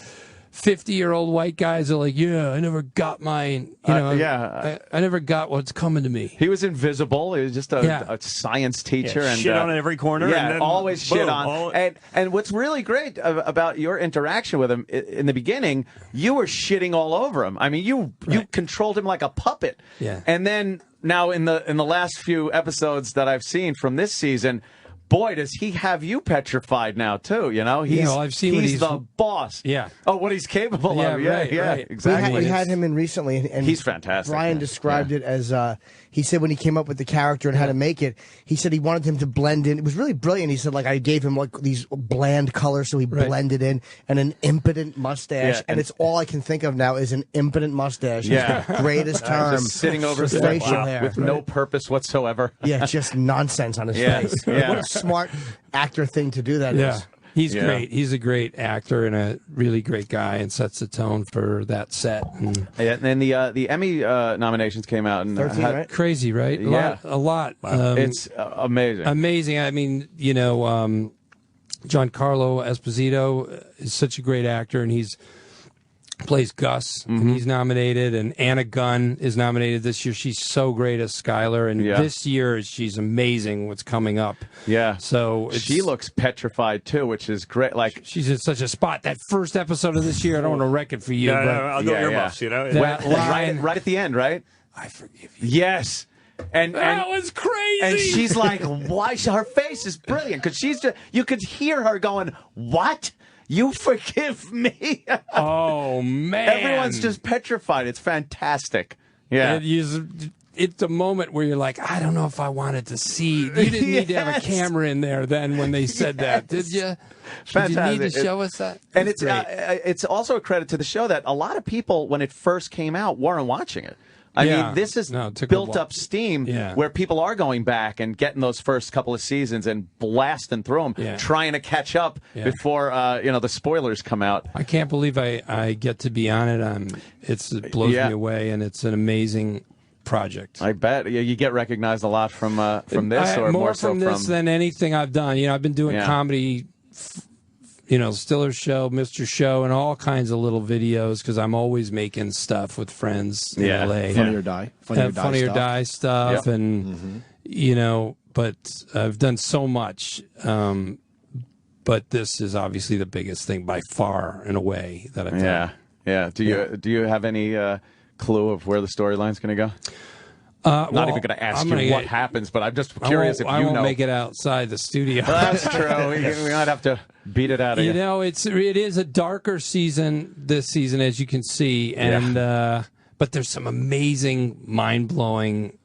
50-year-old white guys are like, I never got mine. I never got what's coming to me. He was invisible. He was just a science teacher. And shit on every corner. Yeah, and then, always boom, shit on. And what's really great about your interaction with him, in the beginning, you were shitting all over him. I mean, you controlled him like a puppet. Yeah. And then now in the last few episodes that I've seen from this season, boy, does he have you petrified now, too, I've seen he's the boss. Yeah. Oh, what he's capable of. Right. Exactly. We had him in recently, and he's fantastic. Bryan described it as, he said when he came up with the character and how to make it, he said he wanted him to blend in. It was really brilliant. He said, I gave him, these bland colors, so he blended in, and an impotent mustache. Yeah, and it's all I can think of now is an impotent mustache. Yeah. Greatest term. Just sitting over his facial hair. with no purpose whatsoever. Yeah, just nonsense on his face. Yeah. What a smart actor thing to do that is. He's great. He's a great actor and a really great guy, and sets the tone for that set. And then the Emmy nominations came out, and 13, right? Crazy, right? A lot. Wow. It's amazing. Amazing. I mean, Giancarlo Esposito is such a great actor, and he's plays Gus, and he's nominated, and Anna Gunn is nominated this year. She's so great as Skylar, and this year she's amazing what's coming up. Yeah. So she looks petrified, too, which is great. She's in such a spot. That first episode of this year, I don't want to wreck it for you. No, I'll go earmuffs, That line, right at the end, right? I forgive you. Yes. And that was crazy. And she's like, why? Her face is brilliant, because you could hear her going, what? You forgive me? Oh, man. Everyone's just petrified. It's fantastic. Yeah. It's the moment where you're like, I don't know if I wanted to see. You didn't need to have a camera in there then when they said that, did you? Fantastic. Did you need to show us that? And it's also a credit to the show that a lot of people, when it first came out, weren't watching it. I mean, this has built up steam where people are going back and getting those first couple of seasons and blasting through them, trying to catch up before the spoilers come out. I can't believe I get to be on it. It blows me away, and it's an amazing project. I bet you get recognized a lot from this, or more so from this than anything I've done. I've been doing comedy. Stiller Show, Mr. Show, and all kinds of little videos because I'm always making stuff with friends in LA. Funny or Die. Funny or Die stuff. And, but I've done so much. But this is obviously the biggest thing by far, in a way, that I've done. Yeah. Do you have any clue of where the storyline's going to go? Not even going to ask you what happens, but I'm just curious if you know. I won't make it outside the studio. That's true. We might have to beat it out of you. It is a darker season this season, as you can see, and but there's some amazing, mind-blowing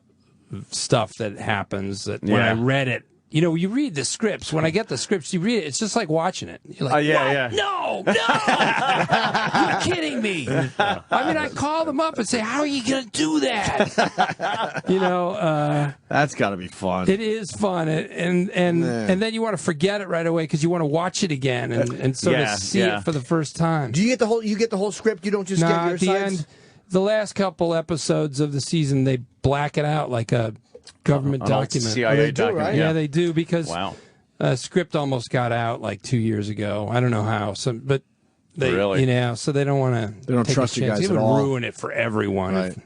stuff that happens. That when I read it, you read the scripts. When I get the scripts, you read it. It's just like watching it. You're like, what? No! You're kidding me. I mean, I call them up and say, how are you going to do that? That's got to be fun. It is fun. And then you want to forget it right away because you want to watch it again and sort of see it for the first time. Do you get the whole script? You don't just get your at the sides? end, the last couple episodes of the season, they black it out like a government document. CIA document. Right? Yeah, they do because script almost got out like 2 years ago. I don't know how. But they, so they don't want to. They don't trust you guys it at would all. Ruin it for everyone. Right.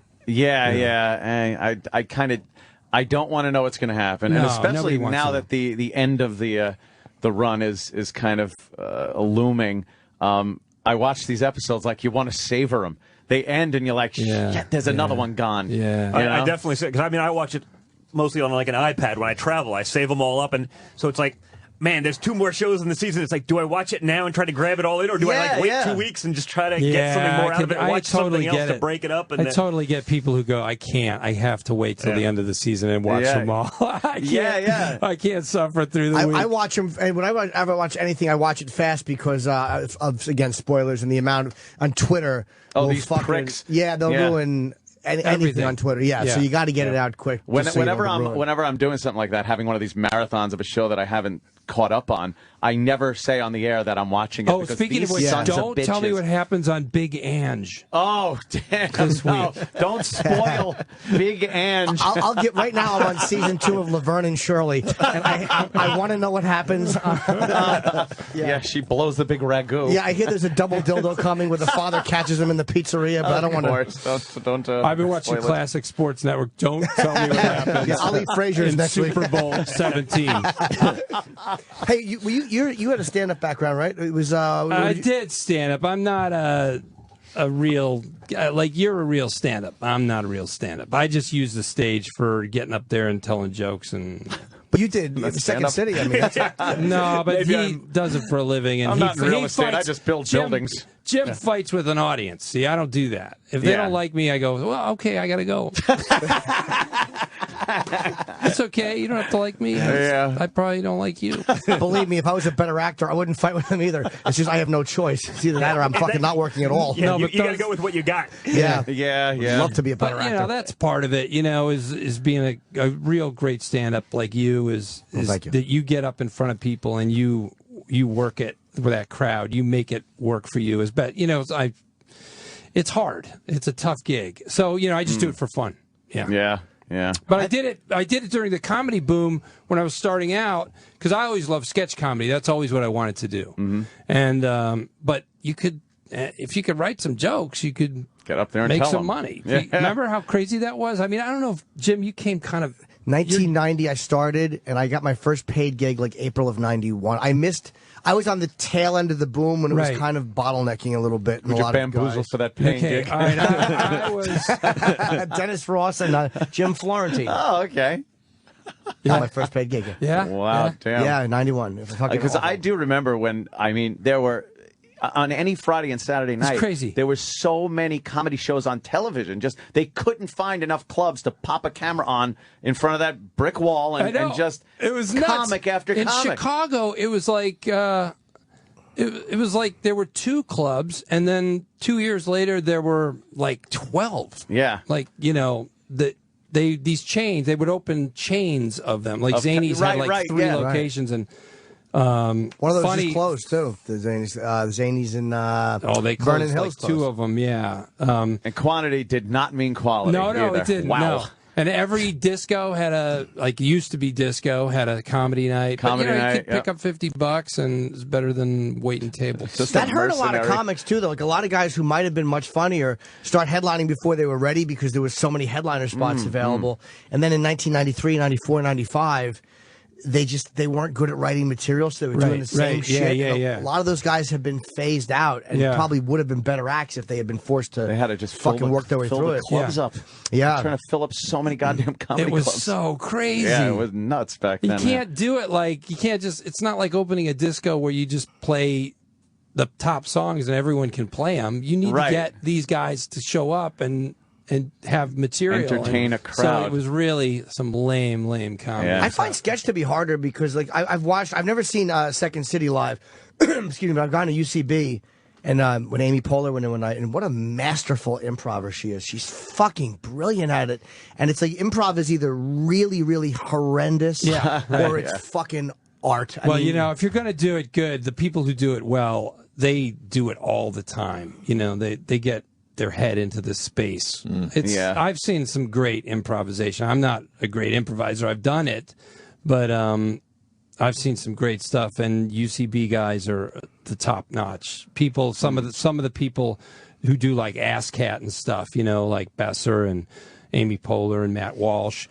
I don't want to know what's going to happen, and especially now that the end of the run is kind of looming. I watch these episodes like you want to savor them. They end, and you're like, shit, there's another one gone. Yeah, I definitely say, because I watch it mostly on like an iPad when I travel. I save them all up, and so it's like, man, there's 2 more shows in the season. It's like, do I watch it now and try to grab it all in, or do I wait 2 weeks and just try to get something more out of it, and watch something else to break it up? And I totally get people who go, I can't. I have to wait till the end of the season and watch them all. I can't, I can't suffer through the week. I watch them, and when I ever watch anything, I watch it fast because of again, spoilers and the amount on Twitter. These pricks. Yeah, they'll ruin anything on Twitter. So you got to get it out quick. Whenever I'm doing something like that, having one of these marathons of a show that I haven't caught up on, I never say on the air that I'm watching it. Oh, because speaking these of which, sons of don't tell me bitches- what happens on Big Ange. Oh, damn! This No, week. don't spoil Big Ange. I'll get right now. I'm on season 2 of Laverne and Shirley, and I want to know what happens. Yeah, she blows the big ragu. Yeah, I hear there's a double dildo coming where the father catches him in the pizzeria, but I don't want to. Don't. I've been watching spoil it. Classic Sports Network. Don't tell me what happens. Yeah, Ali Frazier's in next week. Super Bowl 17. Hey, you had a stand-up background, right? It was. I did stand up. I'm not a real like you're a real stand up. I'm not a real stand up. I just use the stage for getting up there and telling jokes and. But you did Second City. I mean, that's, no, but Maybe he does it for a living, and I'm he, not in real he estate. I fights- just build Jim- buildings. Jim fights with an audience. See, I don't do that. If they Yeah. don't like me, I go, well, okay, I got to go. It's okay. You don't have to like me. I probably don't like you. believe me, if I was a better actor, I wouldn't fight with him either. It's just I have no choice. It's either that or I'm fucking not working at all. Yeah, No, you but got to those- go with what you got. Yeah. Yeah. Would love to be a better But, you actor. know, that's part of it, you know, is being a real great stand-up like you is thank you. that you get up in front of people and you work it with that crowd. You make it work for you. You know, it's hard. It's a tough gig. So, you know, I just do it for fun. Yeah. Yeah. But I did it during the comedy boom when I was starting out because I always loved sketch comedy. That's always what I wanted to do. Mm-hmm. And but you could if you could write some jokes, you could Get up there and make tell some them. money. Yeah. Remember how crazy that was? I mean, I don't know if Jim, you came kind of 1990, I started, and I got my first paid gig like April of '91. I was on the tail end of the boom when it was Right. kind of bottlenecking a little bit. And Would a you lot bamboozle of for that paying Okay, gig? all right. I was. Dennis Ross and Jim Florentine. Oh, okay. Yeah, my first paid gig. Yeah. Wow, yeah. damn. Yeah, 91. It was fucking Because awful. I do remember when, I mean, there were, on any Friday and Saturday night, crazy. there were so many comedy shows on television. Just they couldn't find enough clubs to pop a camera on in front of that brick wall I and, know. and just It was comic nuts. after In comic. Chicago, it was like it was like there were 2 clubs, and then 2 years later there were like 12. Yeah. Like, you know, these chains, they would open chains of them. Like Of- Zanies right, had like right, 3 yeah. locations, and One of those funny, is closed, too. The Zanies in they closed Vernon Hills like 2 of them. Yeah. And quantity did not mean quality. No, either. it didn't. Wow. No. And every disco had used to be disco, had a comedy night. Comedy but, you know, night, you could pick up $50 and it's better than waiting tables. That hurt a lot of mercenary. comics too, though. Like a lot of guys who might have been much funnier start headlining before they were ready because there was so many headliner spots available. And then in 1993, 94, 95, they weren't good at writing material, so they were doing the same right. shit. Yeah, And yeah. A lot of those guys have been phased out, and Yeah. probably would have been better acts if they had been forced to. They had to just fill fucking the- work their way fill through the it. clubs Yeah. up. Yeah. Trying to fill up so many goddamn comedy It was clubs. so crazy. Yeah, it was nuts back You then. can't do it like you can't just. It's not like opening a disco where you just play the top songs and everyone can play them. You need Right. to get these guys to show up and have material, Entertain and a crowd. So it was really some lame comedy. Yeah. I find sketch to be harder because, like, I've never seen Second City live. Excuse me, but I've gone to UCB, and when Amy Poehler went in one night, and what a masterful improver she is. She's fucking brilliant at it, and it's like improv is either really, really horrendous, Yeah, or it's fucking art. I Well, mean, you know, if you're going to do it good, the people who do it well, they do it all the time. You know, they get their head into this space. Yeah. I've seen some great improvisation. I'm not a great improviser. I've done it, but I've seen some great stuff. And UCB guys are the top notch people. Some of the people who do like Ass Cat and stuff. You know, like Besser and Amy Poehler and Matt Walsh.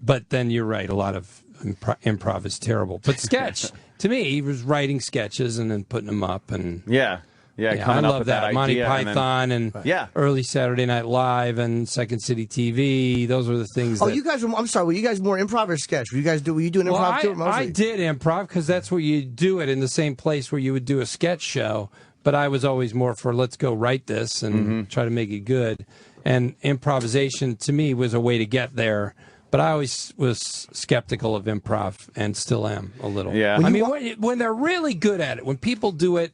But then you're right. A lot of improv is terrible. But sketch, to me, he was writing sketches and then putting them up. And Yeah. Yeah, I coming up love with that. Monty idea and then- Python and Yeah. early Saturday Night Live and Second City TV. Those were the things. Oh, that, you guys were. I'm sorry. Were you guys more improv or sketch? Were you doing well, improv too? Mostly? I did improv because that's where you do it in the same place where you would do a sketch show. But I was always more for let's go write this and try to make it good. And improvisation to me was a way to get there. But I always was skeptical of improv and still am a little. Yeah. I mean, when they're really good at it, when people do it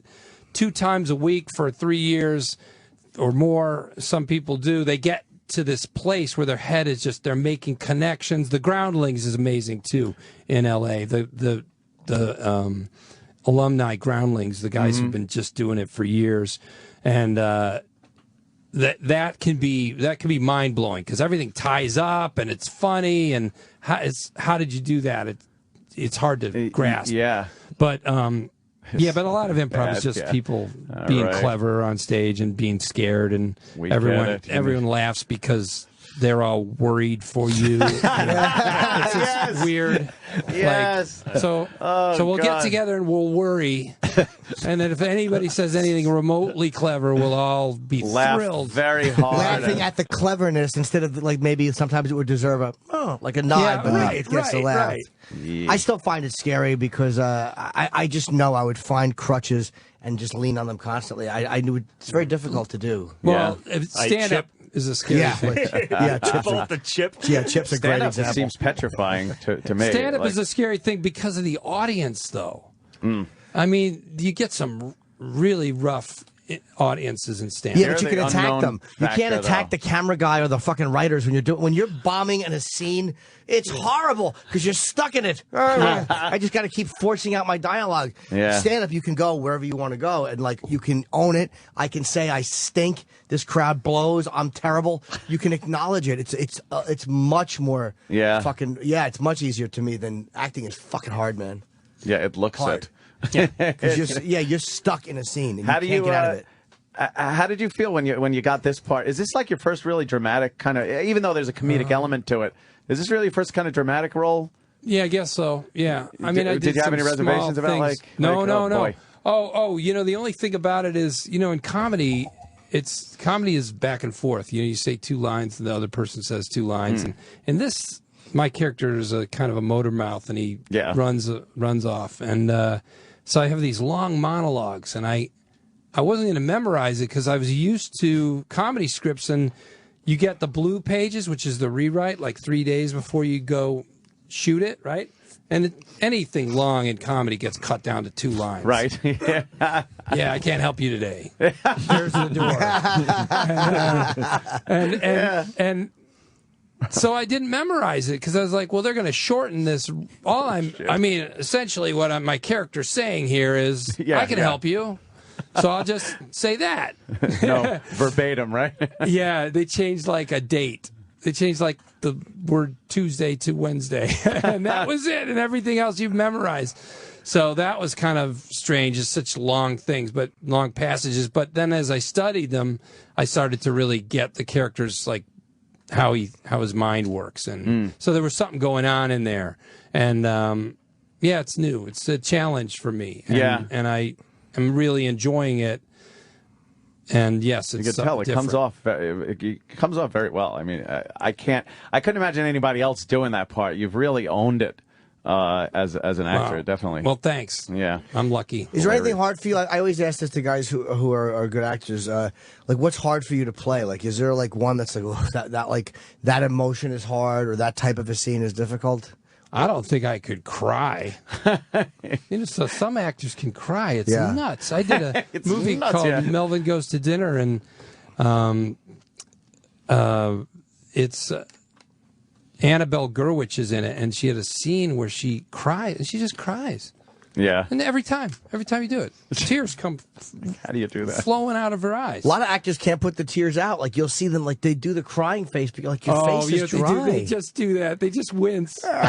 2 times a week for 3 years or more, some people do, they get to this place where their head is just, they're making connections. The Groundlings is amazing too in LA. The the alumni groundlings, the guys who've been just doing it for years, and that can be mind blowing because everything ties up and it's funny and how did you do that? It's hard to grasp. Yeah, but but a lot of improv is just people being clever on stage and being scared, and everyone laughs because they're all worried for you. It's just weird. Yes. So we'll get together and we'll worry, and then if anybody says anything remotely clever, we'll all be thrilled, very hard, laughing at the cleverness instead of like maybe sometimes it would deserve a nod, but it gets a laugh. Right. Yeah. I still find it scary because I just know I would find crutches and just lean on them constantly. I knew it's very difficult to do. Well, stand up is a scary thing. Chips are great example. Seems petrifying to me. Stand up is a scary thing because of the audience, though. I mean, you get some really rough audiences in stand-up. Yeah, but you can attack them. You can't attack the camera guy or the fucking writers when you're bombing in a scene. It's horrible because you're stuck in it. I just got to keep forcing out my dialogue. Yeah. Stand-up, you can go wherever you want to go, and like you can own it. I can say I stink. This crowd blows. I'm terrible. You can acknowledge it. It's much more. It's much easier to me than acting is fucking hard, man. Yeah, it looks hard. You're stuck in a scene. And how you can't get out of it. How did you feel when you got this part? Is this like your first really dramatic kind of? Even though there's a comedic element to it, is this really your first kind of dramatic role? Yeah, I guess so. Yeah, I mean, did you have any reservations about things. No. The only thing about it is, in comedy, comedy is back and forth. You say two lines, and the other person says two lines, and in this. My character is a kind of a motor mouth, and he runs off. And so I have these long monologues, and I wasn't going to memorize it because I was used to comedy scripts, and you get the blue pages, which is the rewrite, like 3 days before you go shoot it, right? And anything long in comedy gets cut down to 2 lines. Right. Yeah, I can't help you today. There's the door. And so I didn't memorize it because I was like, well, they're going to shorten this. Essentially what my character's saying here is, I can help you. So I'll just say that. No, verbatim, right? Yeah, they changed like a date. They changed like the word Tuesday to Wednesday. And that was it. And everything else you've memorized. So that was kind of strange. It's such long things, but long passages. But then as I studied them, I started to really get the characters like, how his mind works, and so there was something going on in there, and it's new. It's a challenge for me, and I am really enjoying it. And yes, it's you can tell it different. comes off very well. I mean, I couldn't imagine anybody else doing that part. You've really owned it as an actor, definitely. Well, thanks. Yeah, I'm lucky. Is there anything hard for you? I always ask this to guys who are good actors. Like, what's hard for you to play? Like, is there like one that's like that emotion is hard, or that type of a scene is difficult? I don't think I could cry. So some actors can cry. It's nuts. I did a movie called Melvin Goes to Dinner, and it's Annabelle Gurwitch is in it, and she had a scene where she cries, and she just cries. Yeah. And every time you do it, tears come. How do you do that? Flowing out of her eyes. A lot of actors can't put the tears out. Like you'll see them, like they do the crying face, but like your face is dry. They just do that. They just wince. Your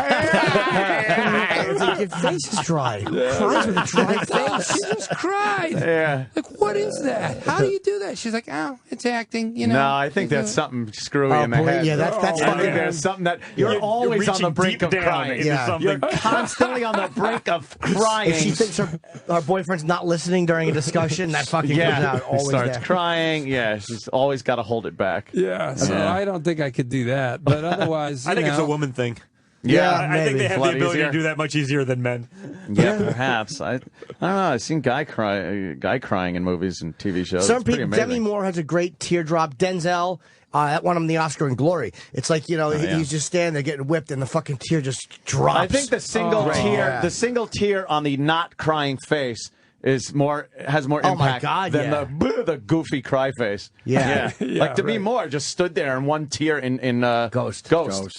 face is dry. Who cries with a dry face? She just cried. Yeah. Like, what is that? How do you do that? She's like, it's acting. No, I think that's something screwy in the head. Yeah, that's I think there's something that you're always on the brink of crying. You're constantly on the brink of crying. If she thinks her boyfriend's not listening during a discussion, that fucking comes out. Always starts crying. Yeah, she's always got to hold it back. Yeah, so I don't think I could do that. But otherwise, I think it's a woman thing. Yeah, I think they have the ability to do that much easier than men. Yeah, perhaps. I don't know. I've seen guy crying in movies and TV shows. Some people. Demi Moore has a great teardrop. Denzel. That won him the Oscar in Glory. It's like, he's just standing there getting whipped and the fucking tear just drops. I think the single tear on the not crying face has more Oh, impact my God, than yeah. the goofy cry face. Yeah. Like to me, more just stood there and one tear in Ghost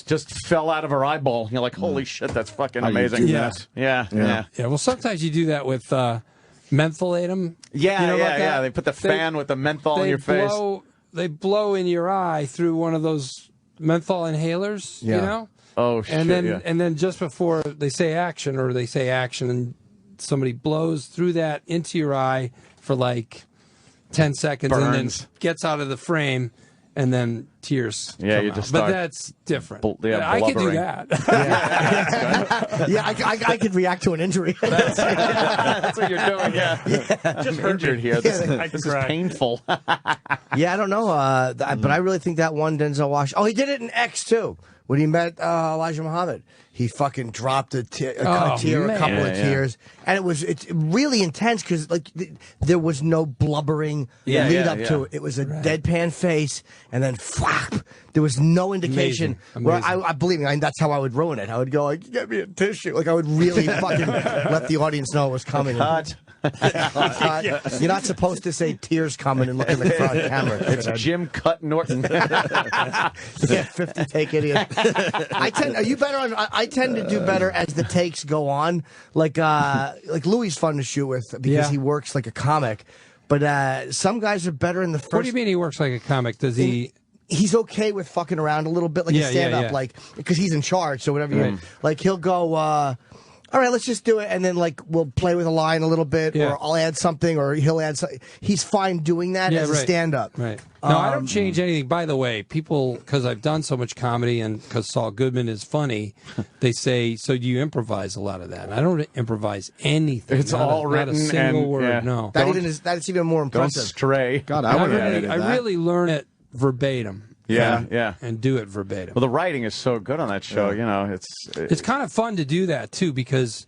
just fell out of her eyeball. You're like, holy shit, that's fucking How do you amazing. do that? Yeah. Well, sometimes you do that with mentholatum. Yeah, you know about that? They put the fan with the menthol in your face. They blow in your eye through one of those menthol inhalers. You know. Oh shit! And then just before they say action, and somebody blows through that into your eye for like 10 seconds, and then gets out of the frame, and then tears. Yeah, come you out. just But start that's different. I could do that. I could react to an injury. That's what you're doing. Yeah. Just injured here. This is painful. Yeah, I don't know, but I really think that one Denzel Washington. Oh, he did it in X too. When he met Elijah Muhammad, he fucking dropped a couple of tears, and it's really intense because like there was no blubbering lead up to it. It was a deadpan face, and then flap. There was no indication. Amazing. I believe me, that's how I would ruin it. I would go like, "Get me a tissue." Like I would really fucking let the audience know it was coming. Cut. You're not supposed to say tears coming and look in the front camera. It's Jim Cut Norton. 50 take idiot. I tend to do better as the takes go on. Like Louis fun to shoot with because he works like a comic. But some guys are better in the first. What do you mean he works like a comic? Does he? He's okay with fucking around a little bit, like a stand-up, like because he's in charge. So whatever like he'll go. All right, let's just do it, and then like we'll play with a line a little bit, or I'll add something, or he'll add something. He's fine doing that as a stand-up. Right. No, I don't change anything. By the way, people, because I've done so much comedy and because Saul Goodman is funny, they say, so do you improvise a lot of that? And I don't improvise anything. It's all written. Not a single and, word, no. That's even more impressive. Don't stray. God, I really learn it verbatim. Yeah. And do it verbatim. Well, the writing is so good on that show. You know, it's kind of fun to do that too because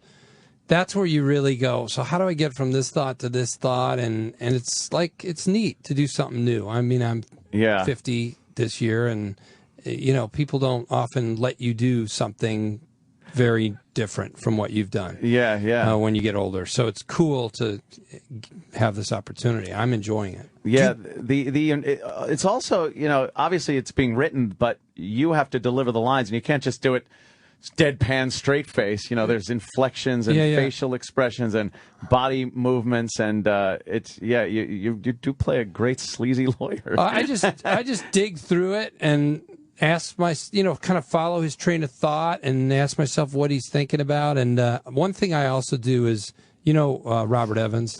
that's where you really go. So how do I get from this thought to this thought? And it's like it's neat to do something new. I mean, I'm 50 this year, and you know, people don't often let you do something very different from what you've done. When you get older, so it's cool to have this opportunity. I'm enjoying it. Yeah, it's also, you know, obviously it's being written, but you have to deliver the lines, and you can't just do it deadpan straight face. You know, there's inflections and facial expressions and body movements, and you do play a great sleazy lawyer. I just dig through it and ask kind of follow his train of thought and ask myself what he's thinking about. And one thing I also do is, Robert Evans,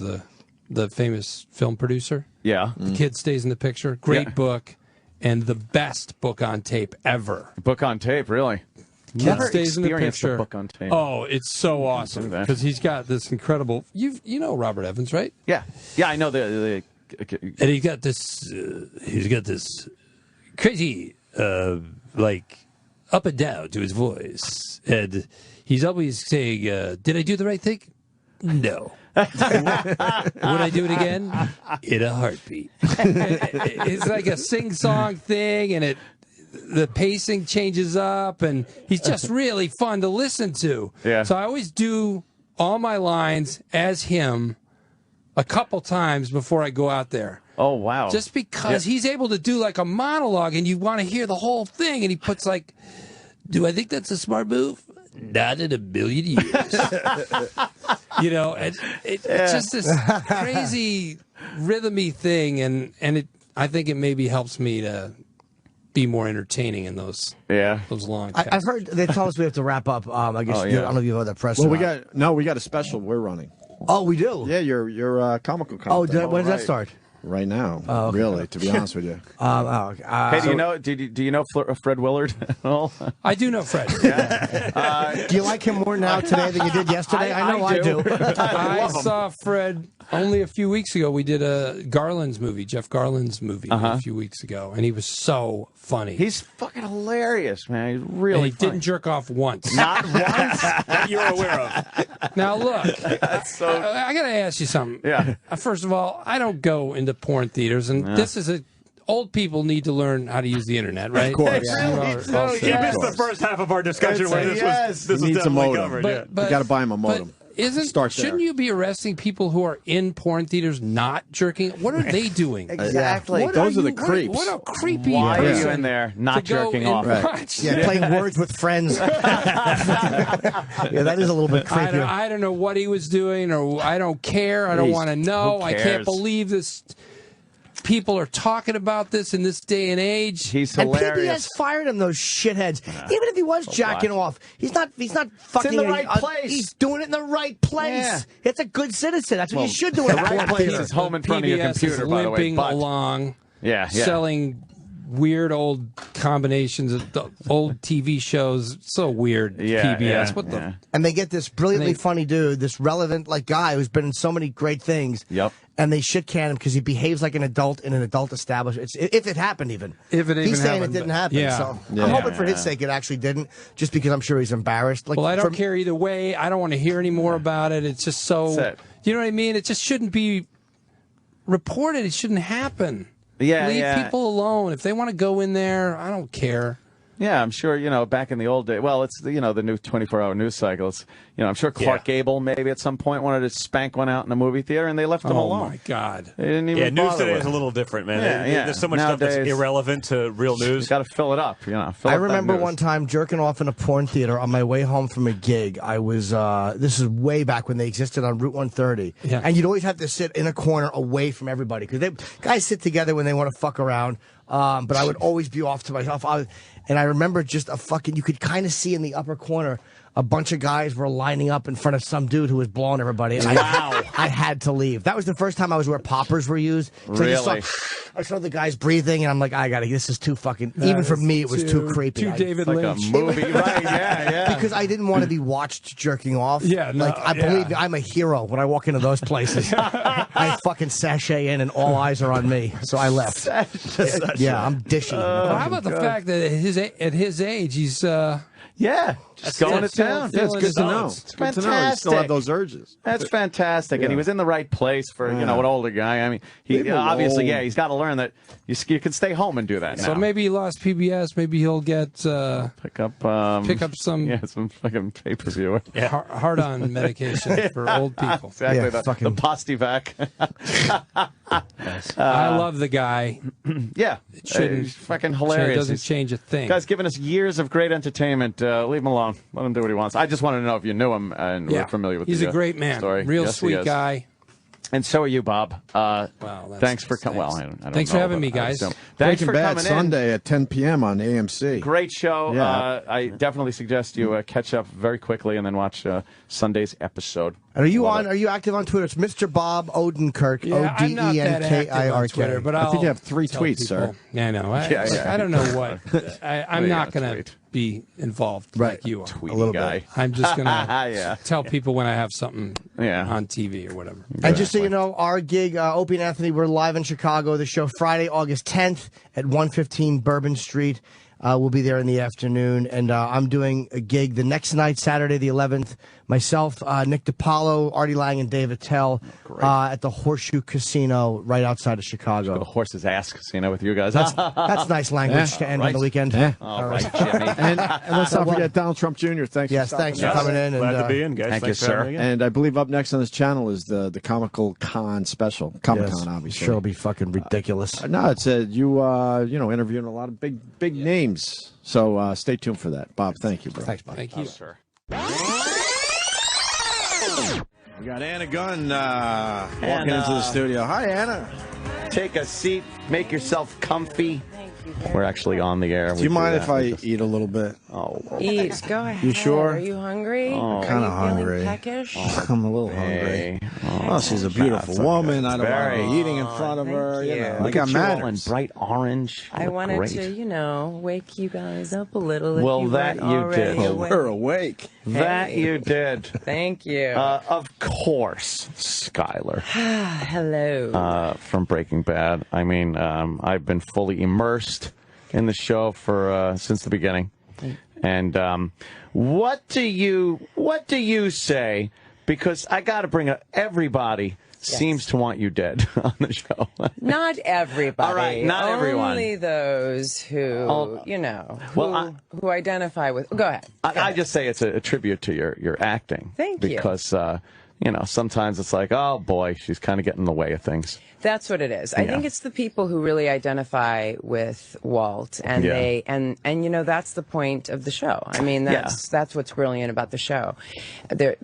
the famous film producer. Yeah. The Kid Stays in the Picture. Great book, and the best book on tape ever. Book on tape, really? Kid Stays in the Picture. Book on tape. Oh, it's so awesome because he's got this incredible. You know Robert Evans, right? Yeah, I know the and he's got this. He's got this crazy, like up and down to his voice, and he's always saying, "Did I do the right thing? No." Would I do it again? In a heartbeat. It's like a sing-song thing, and the pacing changes up, and he's just really fun to listen to. Yeah. So I always do all my lines as him a couple times before I go out there. Oh, wow. Just because he's able to do like a monologue, and you want to hear the whole thing, and he puts like, do I think that's a smart move? Not in a million years. It's just this crazy rhythmy thing, and I think it maybe helps me to be more entertaining in those long tests. I've heard they tell us we have to wrap up. I guess I don't know if you heard that press. Well, we got a special we're running. Oh, we do. Yeah, your comical content. Oh, when does that start? Right now, really, to be honest with you. Hey, do you know Fred Willard at all? I do know Fred. Yeah. Do you like him more now today than you did yesterday? I know I do. I saw Fred only a few weeks ago. We did a Garland's movie, Jeff Garland's movie, a few weeks ago, and he was so funny. He's fucking hilarious, man. He's really. And he didn't jerk off once. Not once that you're aware of. Now look, I got to ask you something. Yeah. First of all, I don't go into porn theaters, and this is old people need to learn how to use the internet, right? Of course. You missed the first half of our discussion where this was definitely covered. You got to buy him a modem. Shouldn't you be arresting people who are in porn theaters not jerking? What are they doing? Exactly. Those are the creeps. What a creepy Why are person you in there not to go jerking and off? watch. Yeah, playing words with friends. Yeah, that is a little bit creepy. I don't know what he was doing, or I don't care. I don't want to know. I can't believe this. People are talking about this in this day and age. He's And hilarious. PBS fired him, those shitheads. Even if he was jacking off, he's not fucking in the right place. He's doing it in the right place. Yeah. It's a good citizen. That's what you should do in a The right porn place theater. is home in front of your PBS computer, is by the way. limping But along, yeah. selling weird old combinations of the old TV shows. So weird, PBS. What the? And they get this brilliantly funny dude, this relevant guy who's been in so many great things. Yep. And they shit can him because he behaves like an adult in an adult establishment. If it happened, even. If it even he's saying happened, it didn't happen. yeah. So I'm hoping for his sake it actually didn't, just because I'm sure he's embarrassed. Well, I don't care either way. I don't want to hear any more about it. It's just so. You know what I mean? It just shouldn't be reported. It shouldn't happen. Leave people alone. If they want to go in there, I don't care. Yeah, I'm sure, back in the old days, well, it's, the new 24-hour news cycle. It's, I'm sure Clark Gable maybe at some point wanted to spank one out in a movie theater, and they left him alone. Oh, my God. They didn't even news bother today with is a it. little different, man. Yeah. There's so much Nowadays, stuff that's irrelevant to real news. You got to fill it up, fill I up remember that news. one time jerking off in a porn theater on my way home from a gig. I was, this is way back when they existed on Route 130. Yeah. And you'd always have to sit in a corner away from everybody because guys sit together when they want to fuck around. But I would always be off to myself. And I remember just you could kind of see in the upper corner a bunch of guys were lining up in front of some dude who was blowing everybody. And I had to leave. That was the first time I was where poppers were used. So Really? I saw the guys breathing, and I'm like, this is too fucking, even for me, it was too creepy. Too David Like Lynch. a movie, right? Yeah. Because I didn't want to be watched jerking off. Yeah, no, I believe me, I'm a hero when I walk into those places. I fucking sachey in, and all eyes are on me. So I left. Yeah, I'm dishing. Well, how about the fact that at his age, he's just going to town. Yeah, it's good to know. It's good to know. You still have fantastic. those urges. That's fantastic, and he was in the right place for an older guy. I mean, he obviously, he's got to learn that you can stay home and do that now. So maybe he lost PBS. Maybe he'll get pick up some some fucking pay-per-view. hard-on medication for old people. Exactly, the Postivac. I love the guy. Yeah, It shouldn't. he's fucking hilarious. It doesn't change a thing. Guy's giving us years of great entertainment. Leave him alone. Let him do what he wants. I just wanted to know if you knew him and were familiar with He's the a great man. story. Real Yes, he sweet is. guy. And so are you, Bob. Thanks for coming. Well, I don't Thanks know, for having but me, I guys. assume. Thanks Breaking for Bad coming Sunday at 10 p.m. on AMC. Great show. Yeah. I definitely suggest you catch up very quickly and then watch Sunday's episode. Are you Are you active on Twitter? It's Mr. Bob Odenkirk. Yeah, I'm not that active on Twitter, Odenkirk. but I think you have 3 tell tweets, people. sir. Yeah, I know. I don't know what. I'm not going to be involved like you are. Tweety guy. I'm just going to tell people when I have something Yeah. on TV or whatever. And just so you know, our gig, Opie and Anthony, we're live in Chicago. The show Friday, August 10th at 115 Bourbon Street. We'll be there in the afternoon. And I'm doing a gig the next night, Saturday the 11th. Myself, Nick DiPaolo, Artie Lang, and Dave Attell at the Horseshoe Casino right outside of Chicago. The Horse's Ass Casino with you guys. That's nice language to end on the weekend. Yeah. All right, Jimmy. And let's not forget Donald Trump Jr. Thanks. Yes, for thanks stopping for coming in. Glad And, to be in, guys. thank Thanks you, for sir. having me again. And I believe up next on this channel is the Comical Con special. Comic Con, obviously. Sure will be fucking ridiculous. No, it said you interviewing a lot of big names. So stay tuned for that. Bob, thank you, bro. Thanks, Bob. Thank you. Sir. We got Anna Gunn walking into the studio. Hi, Anna. Take a seat. Make yourself comfy. We're actually on the air. Do you mind if I eat a little bit? Oh, Eat. Go ahead. You sure? Are you hungry? I'm Are kind of you feeling hungry. peckish? I'm a little hungry. Oh, she's a beautiful that's woman. I don't want very- to be eating in front of her. thank You know, you. I Look got at you all in manners. bright orange. I Look wanted great. to, wake you guys up a little. If Well, you that weren't you already did. awake. We're awake. That you did. Thank you. Of course, Skyler. Hello. From Breaking Bad. I mean, I've been fully immersed in the show for since the beginning. And what do you say? Because I got to bring everybody seems to want you dead on the show. Not everybody. All right, not everyone. Only those who, who identify with. Go ahead. I just say it's a tribute to your acting. Thank you. Because, sometimes it's like, oh, boy, she's kind of getting in the way of things. That's what it is. I think it's the people who really identify with Walt, and they that's the point of the show. I mean, that's what's brilliant about the show.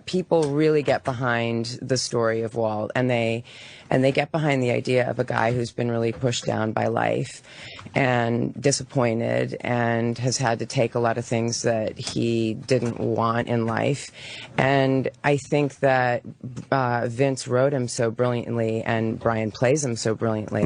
People really get behind the story of Walt, and they get behind the idea of a guy who's been really pushed down by life and disappointed and has had to take a lot of things that he didn't want in life. And I think that Vince wrote him so brilliantly, and Bryan plays him so brilliantly,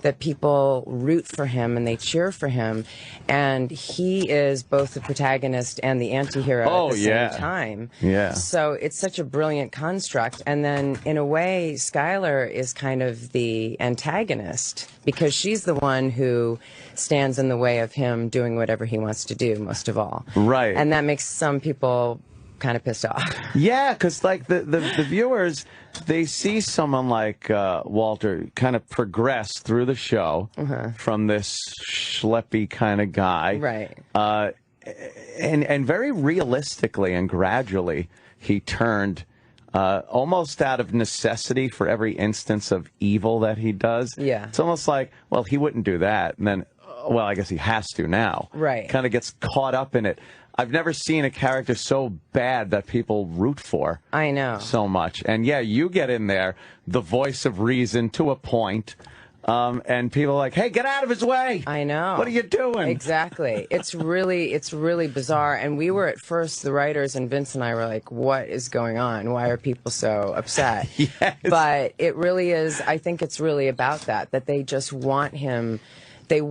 that people root for him and they cheer for him. And he is both the protagonist and the anti-hero at the same time. Yeah. So it's such a brilliant construct. And then, in a way, Skylar is kind of the antagonist, because she's the one who stands in the way of him doing whatever he wants to do, most of all. Right. And that makes some people kind of pissed off. Yeah, because like the viewers, they see someone like Walter kind of progress through the show from this schleppy kind of guy. Right. And very realistically and gradually, he turned almost out of necessity for every instance of evil that he does. Yeah. It's almost like, well, he wouldn't do that. And then, well, I guess he has to now. Right. Kind of gets caught up in it. I've never seen a character so bad that people root for. I know. So much. And yeah, you get in there, the voice of reason to a point. And people are like, hey, get out of his way. I know. What are you doing? Exactly. It's really bizarre. And we were at first, the writers and Vince and I were like, what is going on? Why are people so upset? Yes. But it really is, I think it's really about that they just want him. They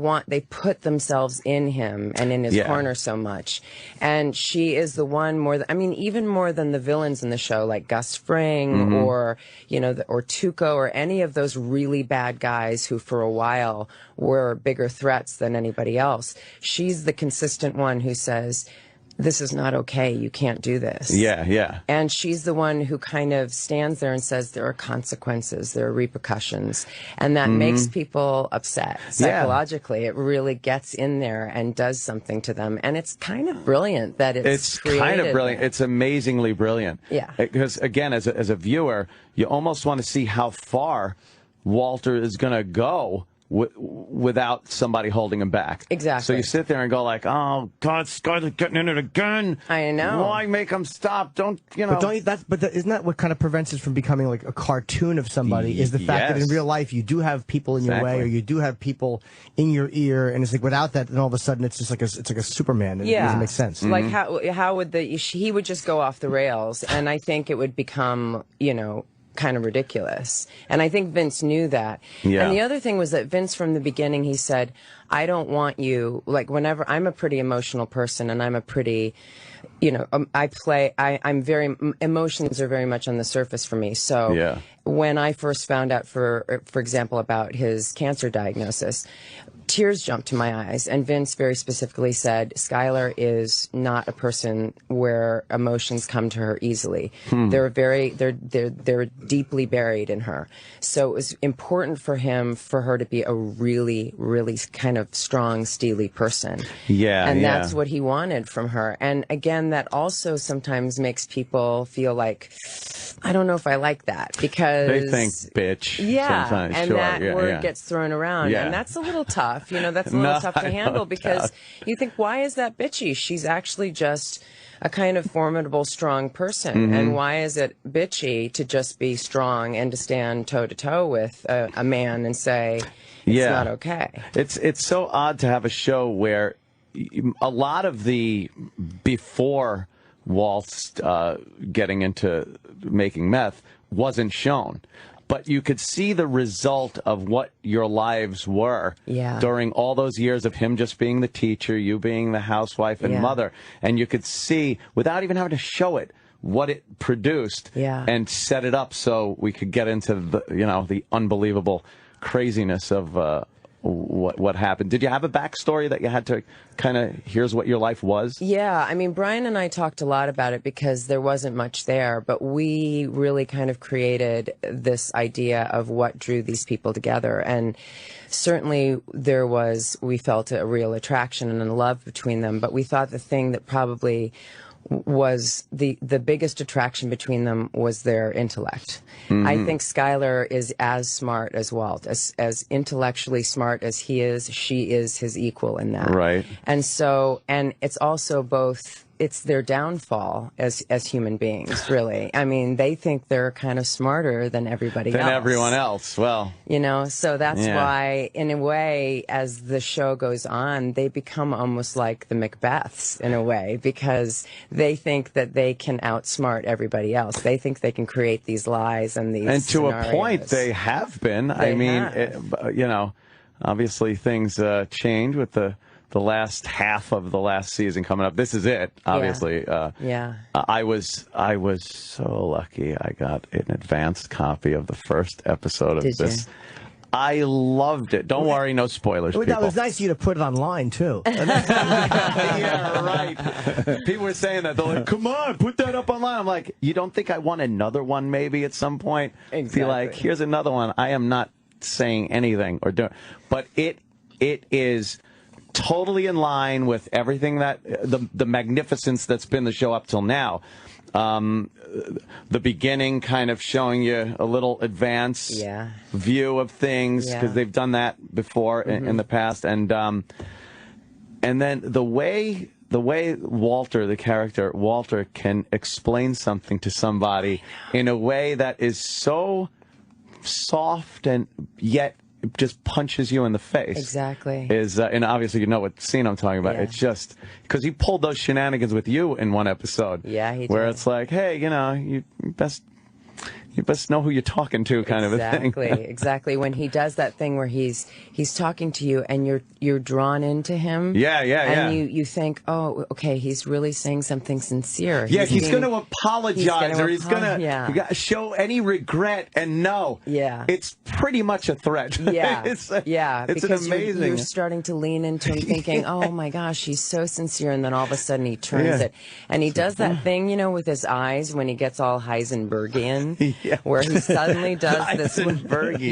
put themselves in him and in his corner so much. And she is the one even more than the villains in the show, like Gus Fring or Tuco or any of those really bad guys who for a while were bigger threats than anybody else. She's the consistent one who says, this is not okay. You can't do this. Yeah. And she's the one who kind of stands there and says there are consequences, there are repercussions. And that makes people upset psychologically. It really gets in there and does something to them. And it's kind of brilliant that it's created. Kind of brilliant. It's amazingly brilliant. Yeah. Because, again, as a viewer, you almost want to see how far Walter is going to go without somebody holding him back. Exactly. So you sit there and go like, oh, God, Skyler's getting in it again. I know. Why make him stop? Don't. But isn't that what kind of prevents it from becoming like a cartoon of somebody? Is the fact that in real life you do have people in your way, or you do have people in your ear, and it's like without that, then all of a sudden it's just like it's like a Superman. And it doesn't make sense. Like how would he would just go off the rails, and I think it would become kind of ridiculous. And I think Vince knew that. Yeah. And the other thing was that Vince, from the beginning, he said, I don't want you, like, whenever I'm a pretty emotional person, and I'm a pretty, I'm very, emotions are very much on the surface for me. So when I first found out, for example, about his cancer diagnosis, tears jumped to my eyes, and Vince very specifically said, Skylar is not a person where emotions come to her easily. They're deeply buried in her. So it was important for her to be a really, really kind of strong, steely person. And that's what he wanted from her. And again, that also sometimes makes people feel like, I don't know if I like that, because they think bitch. Sometimes. And that word gets thrown around, and that's a little tough. That's a little tough to handle, because you think, why is that bitchy? She's actually just a kind of formidable, strong person. And why is it bitchy to just be strong and to stand toe to toe with a man and say it's not okay? It's so odd to have a show where a lot of the before Walt's getting into making meth wasn't shown. But you could see the result of what your lives were during all those years of him just being the teacher, you being the housewife and mother. And you could see, without even having to show it, what it produced and set it up so we could get into the unbelievable craziness of what happened. Did you have a backstory that you had to kind of, here's what your life was? Yeah, I mean, Bryan and I talked a lot about it because there wasn't much there, but we really kind of created this idea of what drew these people together. And certainly we felt a real attraction and a love between them, but we thought the thing that probably was the biggest attraction between them was their intellect. I think Skylar is as smart as Walt, as intellectually smart as he is. She is his equal in that. Right. And it's also both. It's their downfall as human beings, really. I mean, they think they're kind of smarter than everybody else. Than everyone else. Well, so that's why, in a way, as the show goes on, they become almost like the Macbeths in a way, because they think that they can outsmart everybody else. They think they can create these lies and these scenarios. To a point, they have been. Obviously things change with the last half of the last season coming up. This is it, obviously. I was so lucky. I got an advanced copy of the first episode of this. I loved it. Don't worry, no spoilers, people. That was nice of you to put it online, too. Yeah, right. People were saying that. They're like, come on, put that up online. I'm like, you don't think I want another one maybe at some point? Exactly. Be like, here's another one. I am not saying anything or doing, but it is totally in line with everything that the magnificence that's been the show up till now. The beginning kind of showing you a little advanced view of things, because they've done that before in the past, and then the way Walter, the character Walter, can explain something to somebody in a way that is so soft and yet just punches you in the face. Exactly. And obviously you know what scene I'm talking about. It's just because he pulled those shenanigans with you in one episode. Yeah, he did. Where it's like, hey, you best know who you're talking to, kind of a thing. Exactly. When he does that thing where he's talking to you and you're drawn into him. And you think, oh, okay, he's really saying something sincere. Yeah, he's going to apologize, or he's going to show any regret, and it's pretty much a threat. It's because amazing. You're starting to lean into him thinking, oh my gosh, he's so sincere, and then all of a sudden he turns it. And he does that thing, with his eyes when he gets all Heisenbergian. Where he suddenly does this. He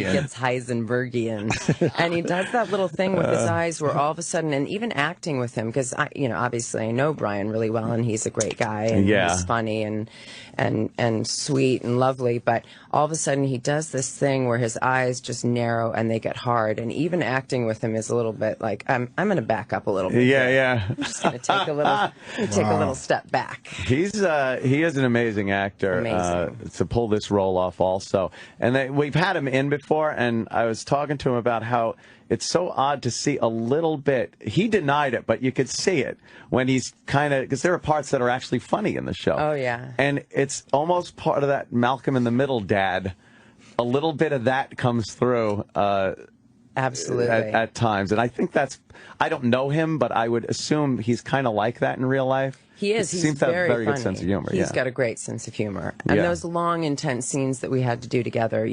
gets Heisenbergian. And he does that little thing with his eyes where all of a sudden, and even acting with him, because obviously I know Bryan really well, and he's a great guy, and he's funny and sweet and lovely, but all of a sudden he does this thing where his eyes just narrow and they get hard, and even acting with him is a little bit like, I'm going to back up a little bit. I'm just going to take a little step back. He is an amazing actor. To pull this role off also. And we've had him in before, and I was talking to him about how it's so odd to see a little bit. He denied it, but you could see it when he's kind of, because there are parts that are actually funny in the show. Oh, yeah. And it's almost part of that Malcolm in the Middle dad. A little bit of that comes through. Absolutely. At times. And I think I don't know him, but I would assume he's kind of like that in real life. He is. He seems to have a very good sense of humor. He's got a great sense of humor. And those long, intense scenes that we had to do together,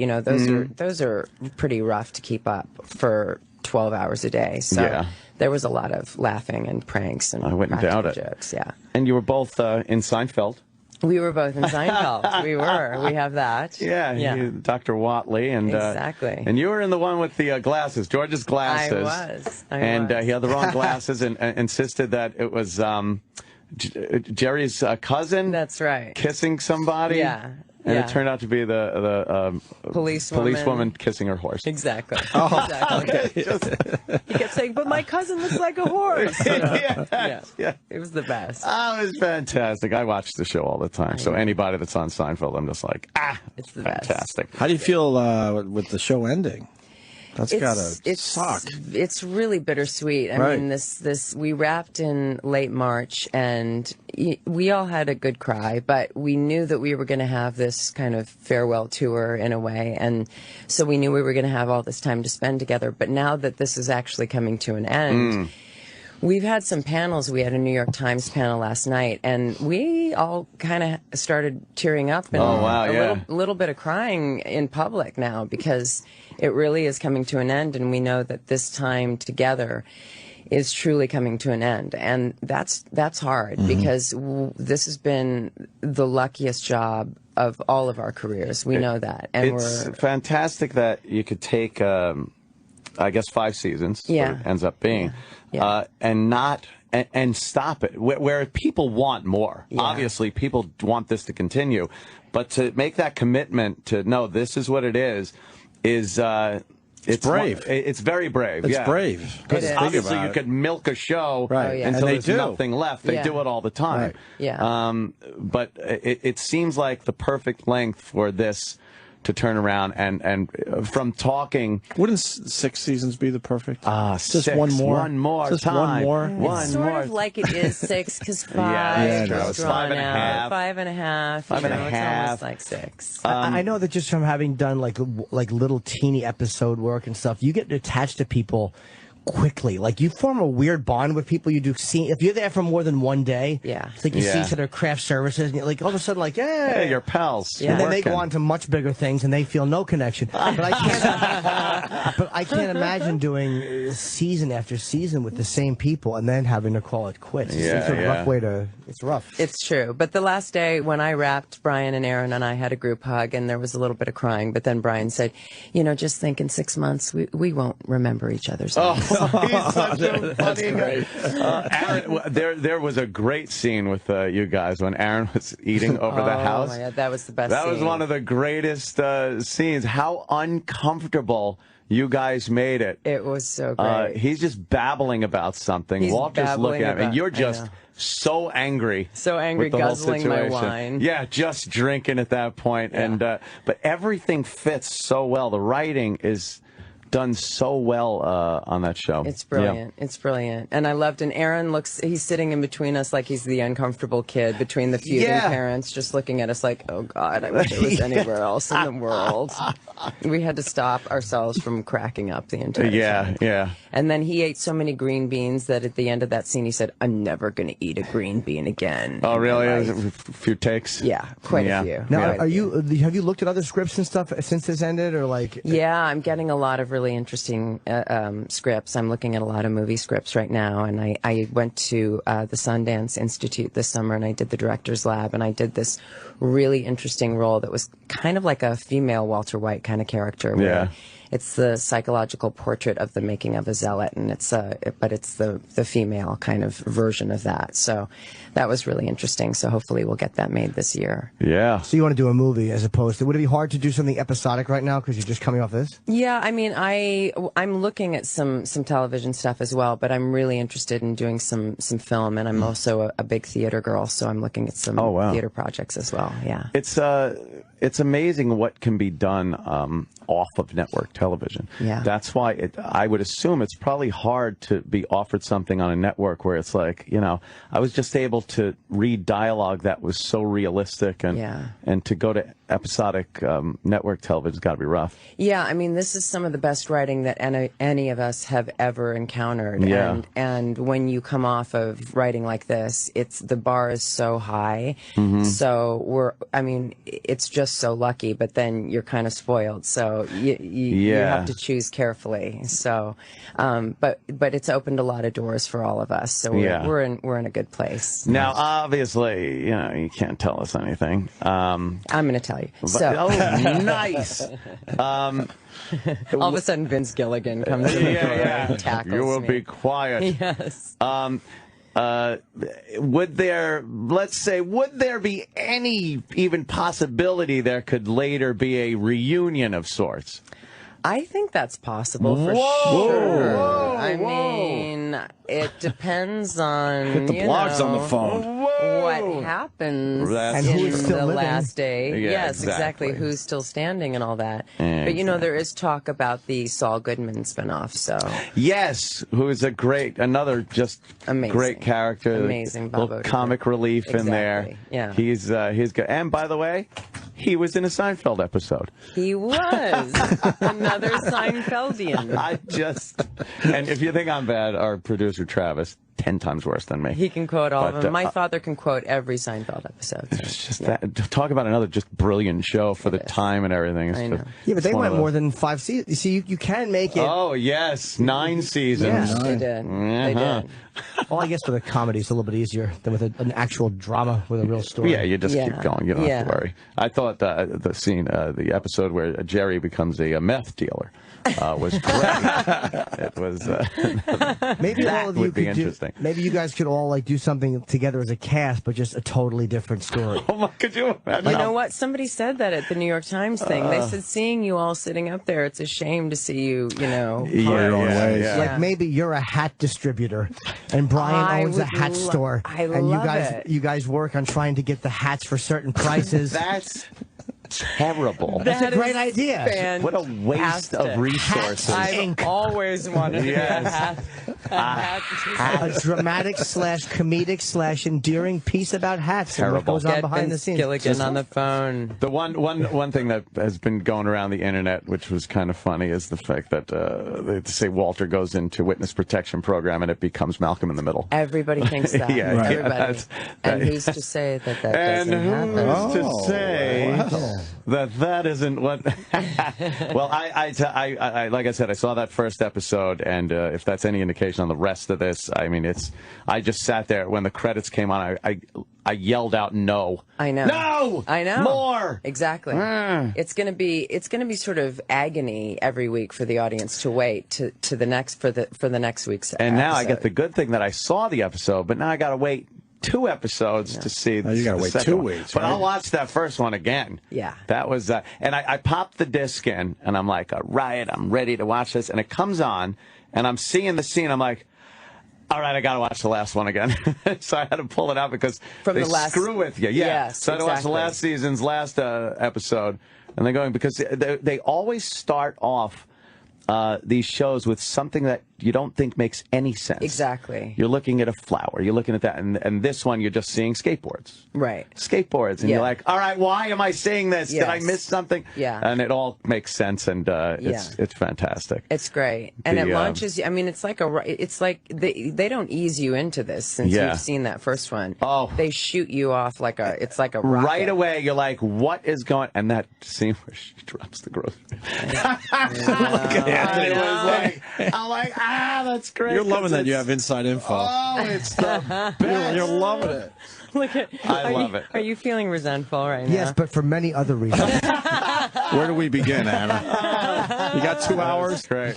those are pretty rough to keep up for 12 hours a day. So there was a lot of laughing and pranks and I wouldn't doubt it. Jokes. And you were both in Seinfeld. We were both in Seinfeld. We were. We have that. Dr. Watley. And, exactly. And you were in the one with the glasses, George's glasses. I was. He had the wrong glasses and insisted that it was Jerry's cousin. That's right. Kissing somebody. And it turned out to be the policewoman kissing her horse. Exactly. Exactly. He kept saying, but my cousin looks like a horse. It was the best. Oh, it was fantastic. I watch the show all the time. So anybody that's on Seinfeld, I'm just like, it's the fantastic. Best. How do you feel with the show ending? That's gotta suck. It's really bittersweet. I mean, this we wrapped in late March, and we all had a good cry, but we knew that we were going to have this kind of farewell tour in a way, and so we knew we were going to have all this time to spend together. But now that this is actually coming to an end, We've had some panels. We had a New York Times panel last night, and we all kind of started tearing up and a little bit of crying in public now, because it really is coming to an end, and we know that this time together is truly coming to an end, and that's hard, because this has been the luckiest job of all of our careers. We know that, and it's fantastic that you could take, I guess, 5 seasons. Yeah, it ends up being, and stop it. Where people want more. Yeah. Obviously, people want this to continue, but to make that commitment to no, this is what it is. It's brave. It's very brave. It's brave. Because obviously you could milk a show until there's nothing left. They do it all the time. Right. Yeah. But it seems like the perfect length for this to turn around, and from talking. Wouldn't 6 seasons be the perfect? Just 6, one more. One more just time. One more. It's sort of like it is 6, because 5 is drawn out. 5.5. 5.5. It's almost like 6. I know that just from having done like little teeny episode work and stuff, you get attached to people quickly. Like, you form a weird bond with people you do see. If you're there for more than one day, it's like you see each other craft services, and you're like, all of a sudden, like, hey, you're pals. And then they go on to much bigger things, and they feel no connection. But I can't imagine doing season after season with the same people and then having to call it quits. It's a rough way to. It's rough. It's true. But the last day when I wrapped, Bryan and Aaron and I had a group hug, and there was a little bit of crying. But then Bryan said, just think in 6 months we won't remember each other's names. He's such a funny guy. Aaron, there was a great scene with you guys when Aaron was eating over the house. Oh my God, that was the best. That was one of the greatest scenes. How uncomfortable you guys made it. It was so great. He's just babbling about something. Walter's looking at him, and you're just so angry. So angry, with the guzzling whole my situation. wine. Yeah, just drinking at that point. And but everything fits so well. The writing is done so well on that show. It's brilliant. It's brilliant. And I loved, and Aaron he's sitting in between us like he's the uncomfortable kid between the feuding parents, just looking at us like, oh God, I wish it was anywhere else in the world. We had to stop ourselves from cracking up the entire time. Yeah. And then he ate so many green beans that at the end of that scene he said, I'm never going to eat a green bean again. Oh, really? A few takes? Yeah, quite a few. Now, have you looked at other scripts and stuff since this ended, or like? Yeah, I'm getting a lot of really interesting scripts. I'm looking at a lot of movie scripts right now, and I went to the Sundance Institute this summer, and I did the Director's Lab, and I did this really interesting role that was kind of like a female Walter White kind of character. Where it's the psychological portrait of the making of a zealot, and but it's the female kind of version of that. So that was really interesting. So hopefully we'll get that made this year. Yeah. So you want to do a movie as opposed to? Would it be hard to do something episodic right now because you're just coming off this? Yeah, I mean, I'm looking at some television stuff as well, but I'm really interested in doing some film, and I'm also a big theater girl, so I'm looking at some theater projects as well. Yeah. It's amazing what can be done off of network television. Yeah. That's why I would assume it's probably hard to be offered something on a network where it's like, I was just able to read dialogue that was so realistic, and to go to episodic network television's got to be rough. Yeah, I mean, this is some of the best writing that any of us have ever encountered. Yeah. And when you come off of writing like this, the bar is so high. So it's just so lucky, but then you're kind of spoiled. So you have to choose carefully. So, but it's opened a lot of doors for all of us. So we're in a good place. Now, obviously, you can't tell us anything. I'm going to tell you. Nice. All of a sudden, Vince Gilligan comes in the door and tackles You will me. be quiet. Yes. Would there be any even possibility there could later be a reunion of sorts? I think that's possible for sure. I mean, it depends on Get the blogs on the phone. What happens in the last day. Yeah, yes, exactly. Who's still standing and all that. Exactly. But there is talk about the Saul Goodman spinoff. So yes, who is another just amazing, great character. Amazing, little comic relief in there. Yeah, he's good. And by the way, he was in a Seinfeld episode. He was another Seinfeldian. And if you think I'm bad, our producer Travis, 10 times worse than me. He can quote all of But, them. My father can quote every Seinfeld episode. So, It's just that. Talk about another just brilliant show for the time and everything. It's I just- know. Yeah, but they it's one went of more those- than 5 seasons. You see, you can make it. Oh, yes. 9 seasons. Yeah, they did. They Uh-huh. did. Well, I guess with a comedy, it's a little bit easier than with an actual drama with a real story. Yeah, you just keep going. You don't have to worry. I thought the scene, the episode where Jerry becomes a meth dealer was great. It was. Maybe that all of you would be could do. interesting. Maybe you guys could all like do something together as a cast, but just a totally different story. Oh my! Could you imagine? You know what? Somebody said that at the New York Times thing. They said, seeing you all sitting up there, it's a shame to see you, Like maybe you're a hat distributor, and Brian owns a hat store, and you guys work on trying to get the hats for certain prices. That's terrible. That's a great idea. What a waste of resources. I've always wanted to be a hat. A dramatic / comedic / endearing piece about hats and what Terrible. goes on Get behind the Vince scenes. Gilligan on the phone. The one thing that has been going around the internet, which was kind of funny, is the fact that they say Walter goes into witness protection program and it becomes Malcolm in the Middle. Everybody thinks that. Yeah, right. Everybody. And who's to say that doesn't happen? And who's to say that isn't what? Well, I like I said, I saw that first episode, and if that's any indication on the rest of this, I mean, I just sat there when the credits came on. I yelled out no. I know. No. I know. More. Exactly. It's gonna be sort of agony every week for the audience to wait to the next for the next week's. And now I episode. get the good thing that I saw the episode, but now I got to wait 2 episodes to see. You got to the wait second 2 one. weeks. But right? I'll watch that first one again. Yeah. That was, and I popped the disc in, and I'm like, all right, I'm ready to watch this. And it comes on, and I'm seeing the scene. I'm like, all right, I got to watch the last one again. So I had to pull it out because From they the last- screw with you. Yeah. Yes, So I had to watch the exactly. last season's last episode. And they're going, because they always start off these shows with something that you don't think makes any sense. Exactly. You're looking at a flower. You're looking at that. And this one, you're just seeing skateboards. Right. Skateboards. And Yeah. you're like, all right, why am I seeing this? Did I Yes. miss something? Yeah. And it all makes sense. And it's fantastic. It's great, and it The, launches you. I mean, it's like they don't ease you into this since Yeah. you've seen that first one. Oh. They shoot you off like a rocket. Right away, you're like, what is going? And that scene where she drops the grocery. I'm like, that's great. You're loving that you have inside info. Oh, it's the best. You're loving it. Look at. I love it. Are you feeling resentful right now? Yes, but for many other reasons. Where do we begin, Anna? You got 2 hours? Great.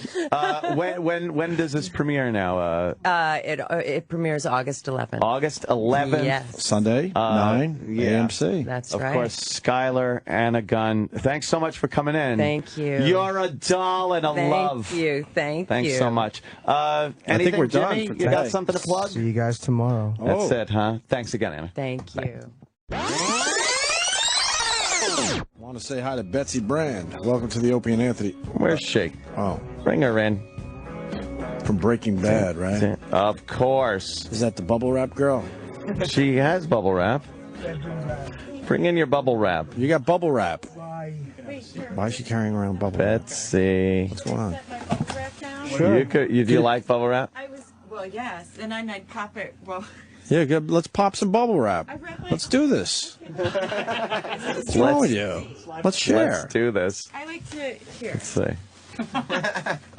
When does this premiere now? It premieres August 11th. August 11th. Yes. Sunday, 9 AMC. That's Of right. course, Skylar, Anna Gunn. Thanks so much for coming in. Thank you. You're a doll and a love. Thank you. Thanks so much. Anything, we're done Jimmy? for You got today. something to plug? See you guys tomorrow. That's it, huh? Thanks again, Anna. Thank you. I want to say hi to Betsy Brand. Welcome to the Opie and Anthony. Where's she? Oh, Bring her in. from Breaking Bad, right? Of course. Is that the bubble wrap girl? She has bubble wrap. Bring in your bubble wrap. You got bubble wrap. Why is she carrying around bubble wrap? Betsy. What's going on? Sure. Do you like bubble wrap? Well, yes, and then I'd pop it. Well, Yeah, good. Let's pop some bubble wrap. Let's do this. What's wrong with you? Let's share. Let's do this. I like to here. Let's see.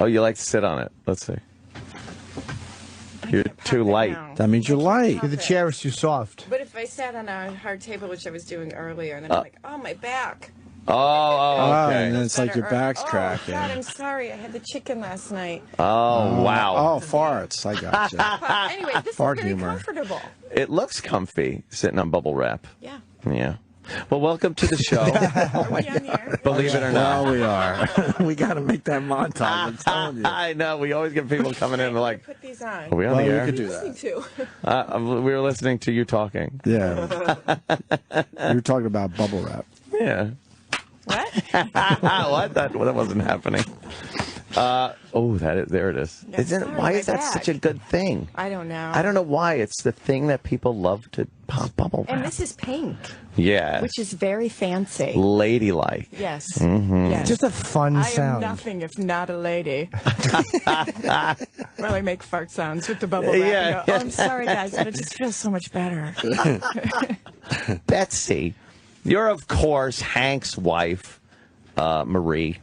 Oh, you like to sit on it. Let's see. You're too light. That means you're light. The chair is too soft. But if I sat on a hard table, which I was doing earlier, and then I'm like, oh, my back. Oh, okay. And then it's like your back's Oh, cracking. God, I'm sorry. I had the chicken last night. Oh, wow. Oh, farts. I got you. But anyway, this Fart is very humor. comfortable. It looks comfy sitting on bubble wrap. Yeah. Yeah. Well, welcome to the show. Are we on the air? Believe it or not. Well, we are. We got to make that montage. I'm telling you. I know. We always get people coming in and like, Put these on. are we on Well, the we air? could do Listening that. to. We were listening to you talking. Yeah. You were talking about bubble wrap. Yeah. What? What? That wasn't happening. There it is. Why is that such a good thing? I don't know. I don't know why. It's the thing that people love to pop bubble wrap. And this is pink. Yeah. Which is very fancy. Ladylike. Yes. Mm-hmm. Yes. Just a fun sound. I am nothing if not a lady. Well, I make fart sounds with the bubble wrap. Yeah. Oh, I'm sorry, guys, but it just feels so much better. Betsy, you're, of course, Hank's wife, Marie,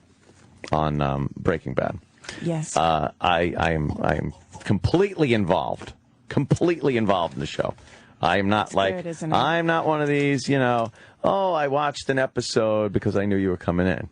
on Breaking Bad. Yes. I am completely involved in the show. I'm not I'm not one of these, I watched an episode because I knew you were coming in.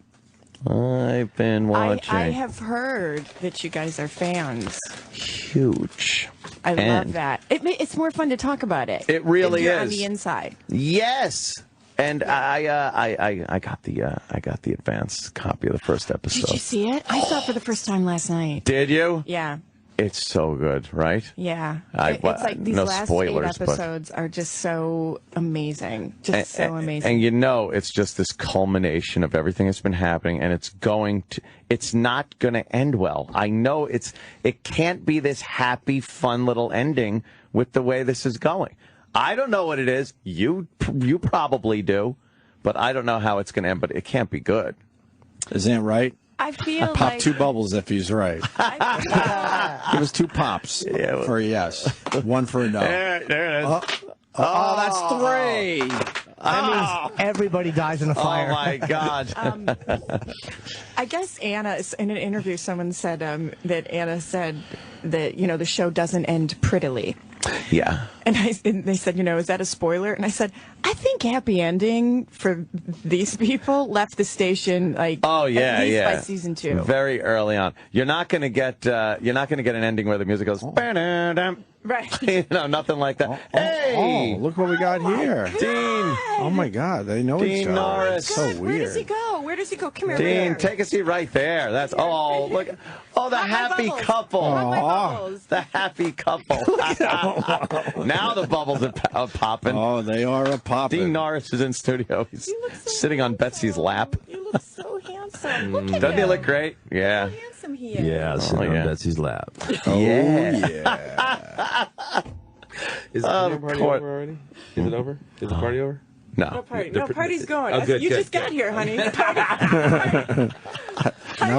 I've been watching. I have heard that you guys are fans. Huge. I love that. It's more fun to talk about it. It really if you're is. On the inside. Yes. And I got the advanced copy of the first episode. Did you see it? I saw it for the first time last night. Did you? Yeah. It's so good, right? Yeah. It's like these last spoilers, 8 episodes are just so amazing. Just so amazing. And it's just this culmination of everything that's been happening, and it's not going to end well. I know it can't be this happy, fun little ending with the way this is going. I don't know what it is. You probably do, but I don't know how it's going to end, but it can't be good. Isn't it right? I feel Pop 2 bubbles if he's right. Give us 2 pops for a yes, 1 for a no. There it is. Oh, that's 3. That means everybody dies in a fire. Oh, my God. I guess Anna, in an interview, someone said that Anna said that, the show doesn't end prettily. Yeah. And they said, is that a spoiler? And I said, I think happy ending for these people left the station at least by season 2. Very early on. You're not going to get an ending where the music goes right. Nothing like that. Hey, look what we got here. Dean. Oh my God, they know each other. Dean Norris. So weird. Where does he go? Come here. Dean, take a seat right there. That's look. Oh, the happy couple. The happy couple. Now the bubbles are popping. Oh, they are popping. Dean Norris is in studio. He's sitting on Betsy's lap. You look so handsome. Look at Doesn't he him. look great? Yeah. How handsome he is. Yeah, sitting on Betsy's lap. Oh, yeah. Is the party over already? Is it over? Is the party over? No. No, party's going. Oh, good, you just got here, honey. Now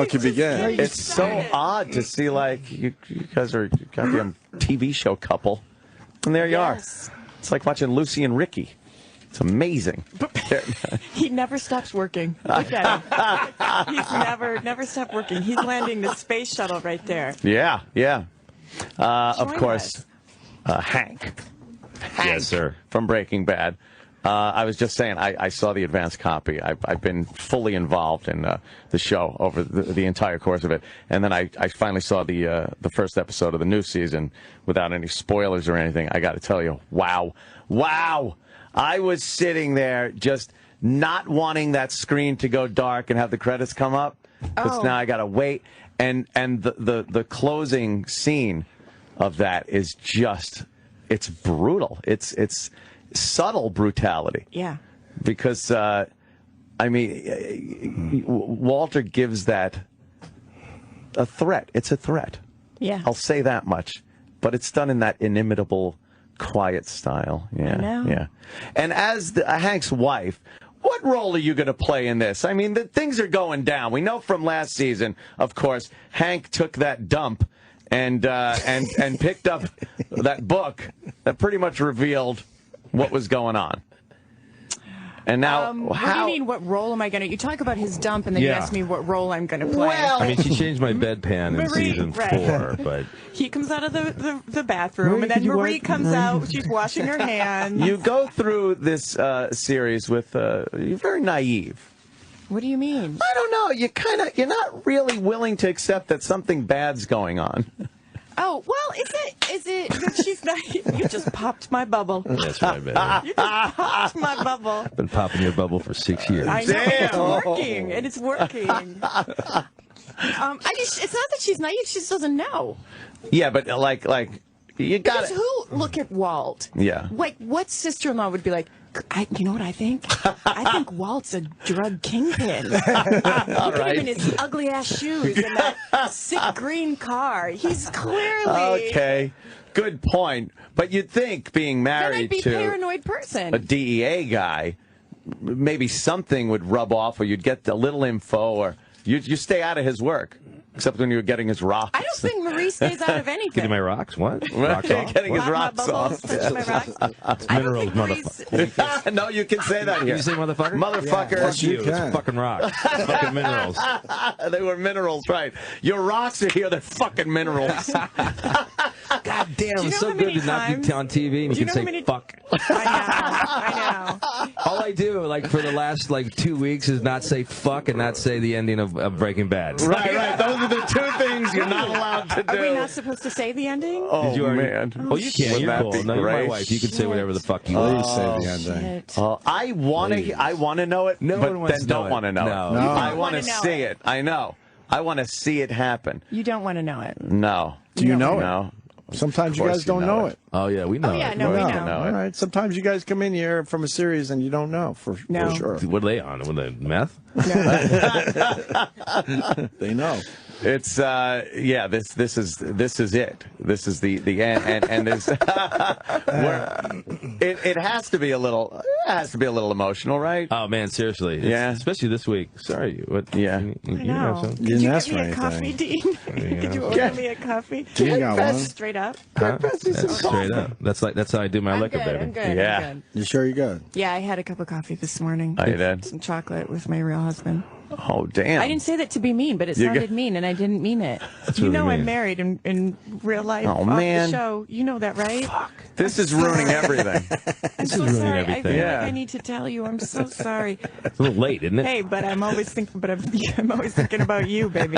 it can begin. It's so odd to see, you guys are a goddamn TV show couple. And there you are. It's like watching Lucy and Ricky. It's amazing. He never stops working. Look at him. He's never stopped working. He's landing the space shuttle right there. Yeah. Of course, Hank. Yes, sir. From Breaking Bad. I was just saying, I saw the advanced copy. I've been fully involved in the show over the entire course of it. And then I finally saw the first episode of the new season without any spoilers or anything. I got to tell you, wow. I was sitting there just not wanting that screen to go dark and have the credits come up. Because now I got to wait. And the closing scene of that is just, it's brutal. It's subtle brutality. Yeah. Because, Walter gives that a threat. It's a threat. Yeah. I'll say that much. But it's done in that inimitable, quiet style. Yeah. I know. Yeah. And as Hank's wife, what role are you going to play in this? I mean, things are going down. We know from last season, of course, Hank took that dump and picked up that book that pretty much revealed what was going on. And now, what do you mean, what role am I going to... You talk about his dump, and then you ask me what role I'm going to play. Well, I mean, she changed my bedpan in season 4, but... He comes out of the bathroom, and then Marie comes out. She's washing her hands. You go through this series with... you're very naive. What do you mean? I don't know. You're not really willing to accept that something bad's going on. Oh, well, is it that she's not... You just popped my bubble. That's right, baby. You just popped my bubble. I've been popping your bubble for 6 years. I know. It's working. And it's working. It's not that she's naive. She just doesn't know. Yeah, but like you got to... Look at Walt. Yeah. Like, what sister-in-law would be like, You know what I think? I think Walt's a drug kingpin. Look at him in his ugly ass shoes and that sick green car. He's clearly Okay, good point. But you'd think being then I'd married be to paranoid person. a DEA guy, maybe something would rub off, or you'd get a little info, or you stay out of his work. Except when you were getting his rocks. I don't think Marie stays out of anything. Getting my rocks? What? Rocks off? Getting his Pop my rocks bubbles, off. touch my rocks. Minerals, motherfucker. No, you can say that Can here. you say motherfucker? Motherfucker. Fuck you. It's fucking rocks. Fucking minerals. They were minerals, right. Your rocks are here. They're fucking minerals. God damn, Do you it's know so how good many to not times- be on TV and Do you you can know say how many- fuck. I know. All I do, like, for the last, 2 weeks is not say fuck and not say the ending of Breaking Bad. Right. Those are the two things you're not allowed to do. Are we not supposed to say the ending? Oh, Did you already- man. Oh, you can. Wouldn't You're that cool. be No, you're my great? wife. You can say whatever the fuck you Please want. say the ending. Shit. I want to know it, No but one wants then to don't know want to it. know No. it. No. I want to wanna know see it. it. I know. I want to see it happen. You don't want to know it. No. Do you know it? No. Sometimes you Of course guys don't you know it. Oh, yeah, we know. Oh, yeah, it. no, we Well, know. All right. Sometimes you guys come in here from a series and you don't know for No. sure. What are they on? Were they meth? They know. It's This is it. This is the end, and this. It has to be a little. It has to be a little emotional, right? Oh, man, seriously. Yeah. Especially this week. Sorry. What? Yeah. You I have know. some? Did didn't you ask get me for a coffee, anything. Dean? Did you order Yeah. me a coffee? Dean got one. Straight up. Huh? That's straight up. That's how I do my liquor, I'm good, baby. I'm good. Yeah. I'm good. You sure you're good? Yeah, I had a cup of coffee this morning. Oh, you did? Some chocolate with my real husband. Oh, damn. I didn't say that to be mean, but it You sounded got- mean, and I didn't mean it. really I'm mean. married in real life. Oh, off man. the show. You know that, right? This is ruining everything. I'm so ruining sorry. everything. I feel Yeah. like I need to tell you. I'm so sorry. It's a little late, isn't it? Hey, but I'm always thinking. But I'm always thinking about you, baby.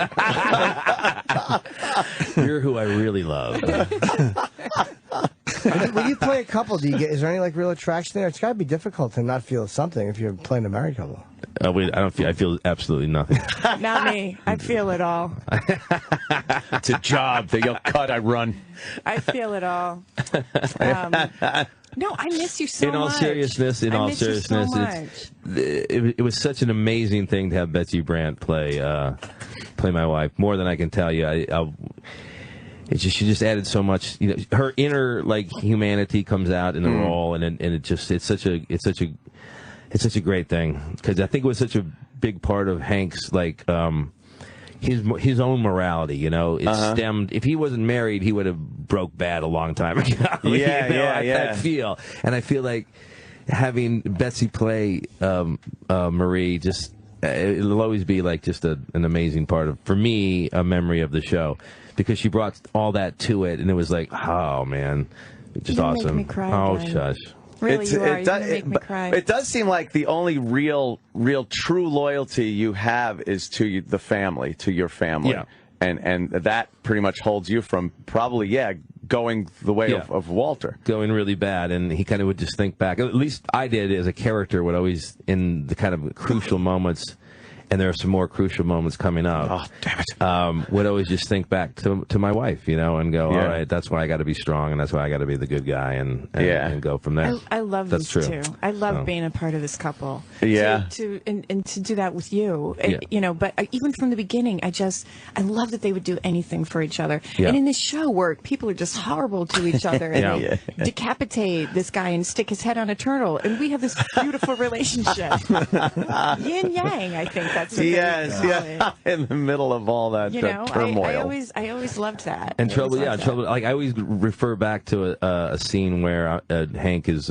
You're who I really love. When you play a couple, is there any real attraction there? It's got to be difficult to not feel something if you're playing a married couple. Wait, I feel absolutely nothing. Not me. I feel it all. It's a job. They go cut. I run. I feel it all. No, I miss you so much. In all seriousness, I miss you so much. it was such an amazing thing to have Betsy Brandt play my wife. More than I can tell you. She just added so much. Her inner humanity comes out in the role, and it's such a great thing, because I think it was such a big part of Hank's his own morality. It stemmed. If he wasn't married, he would have broke bad a long time ago. I feel, and I feel like having Betsy play Marie it'll always be just an amazing part of, for me, a memory of the show, because she brought all that to it, and it oh man, just You're awesome. making me cry, Oh Brian. shush. Really, you are. You're going to make me cry. It does seem like the only real true loyalty you have is to the family, to your family. Yeah. And that pretty much holds you from probably, going the way of Walter. Going really bad, and he kind of would just think back. At least I did, as a character, would always, in the kind of crucial moments, and there are some more crucial moments coming up. Oh, damn it. Would always just think back to my wife, and go, all right, that's why I got to be strong, and that's why I got to be the good guy, and go from there. I love that's these true. two. I love being a part of this couple. Yeah. And to do that with you, Yeah. But even from the beginning, I love that they would do anything for each other. Yeah. And in this show where people are just horrible to each other, and Yeah. they decapitate this guy and stick his head on a turtle, and we have this beautiful relationship. Yin yang, I think that's what they call it. In the middle of all that turmoil. I always loved that. And I trouble, always loved that. trouble. I always refer back to a scene where Hank is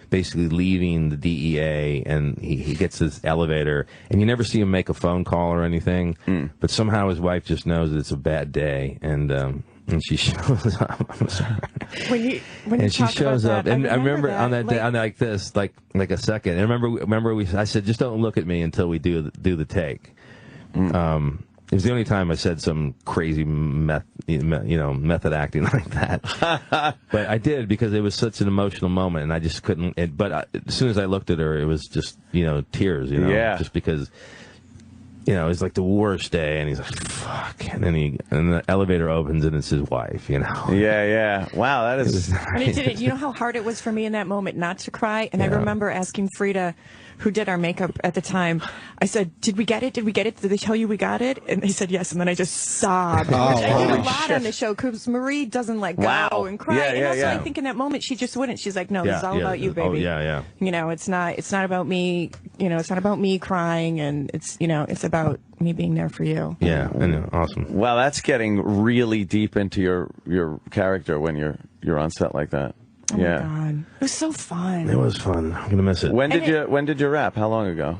basically leaving the DEA, and he gets his elevator, and you never see him make a phone call or anything, but somehow his wife just knows that it's a bad day, and she shows up. I'm sorry. When you And she talk shows about up, that, and I remember that, on that day, like this, like a second. And remember, I said, just don't look at me until we do the take. It was the only time I said some crazy method acting like that. But I did, because it was such an emotional moment, and I just couldn't. But as soon as I looked at her, it was just tears. Yeah. Just because you know, it's like the worst day, and he's like, fuck. And then the elevator opens, and it's his wife, you know. Yeah. Wow, that is... And it didn't. You know how hard it was for me in that moment not to cry? And I remember asking Frida, who did our makeup at the time, I said, did we get it? Did we get it? Did they tell you we got it? And they said yes, and then I just sobbed. Which I did a lot on the show, because Marie doesn't go and cry. And also I think in that moment she just wouldn't. She's like, no, this is all about you, baby. Oh, yeah. You know, it's not about me, you know, it's not about me crying, and it's, you know, it's about me being there for you. Yeah, I know. Awesome. Well, that's getting really deep into your character when you're on set like that. Oh my God. It was so fun. It was fun. I'm gonna miss it. When did you wrap? How long ago?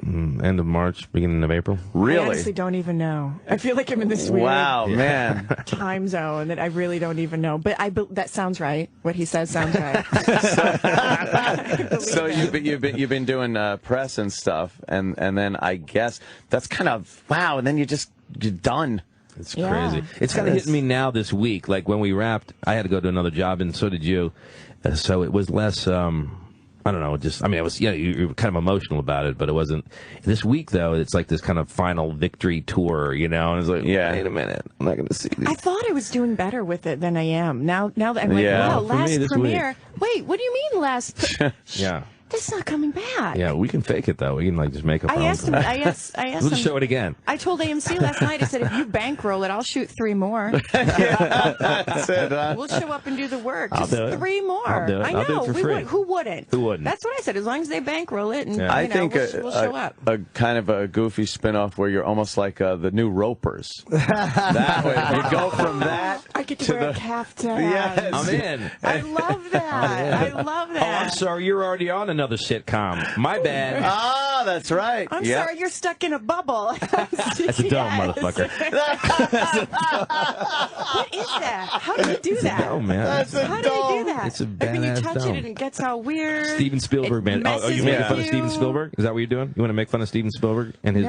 End of March, beginning of April. Really? I honestly don't even know. I feel like I'm in this weird man time zone that I really don't even know. But that sounds right. What he says sounds right. So you've been doing press and stuff, and then I guess that's kind of and then you're done. It's crazy. It's kind of hitting me now this week. Like when we wrapped, I had to go to another job, and so did you. So it was less. I don't know. Just, I mean, it was. Yeah, you were kind of emotional about it, but it wasn't. This week, though, it's like this kind of final victory tour, you know. And it's like, wait a minute, I'm not going to see these. I thought I was doing better with it than I am. Now that I'm like, wow, last premiere. Wait, what do you mean last? Yeah. That's not coming back. Yeah, we can fake it though. We can like just make up. I asked him. We'll just show it again. I told AMC last night. I said, if you bankroll it, I'll shoot 3 more. That's it, We'll show up and do the work. I'll Just do it. 3 more. I'll do it. I know. I'll do it for free. Who wouldn't? Who wouldn't? That's what I said. As long as they bankroll it, and I think we'll show up. A kind of a goofy spin-off where you're almost like the new Ropers. That way, you go from that. I get to wear a caftan. Yes. I'm in. I love that. I love that. Oh, I'm sorry. You're already on another sitcom. My bad. Ah, that's right. I'm sorry, you're stuck in a bubble. That's a dumb motherfucker. What is that? How do you do that? Dome, man. How do you do that? It's a like when you badass touch dome. it and it gets all weird. Steven Spielberg, man. Oh, you making fun of Steven Spielberg? Is that what you're doing? You want to make fun of Steven Spielberg and his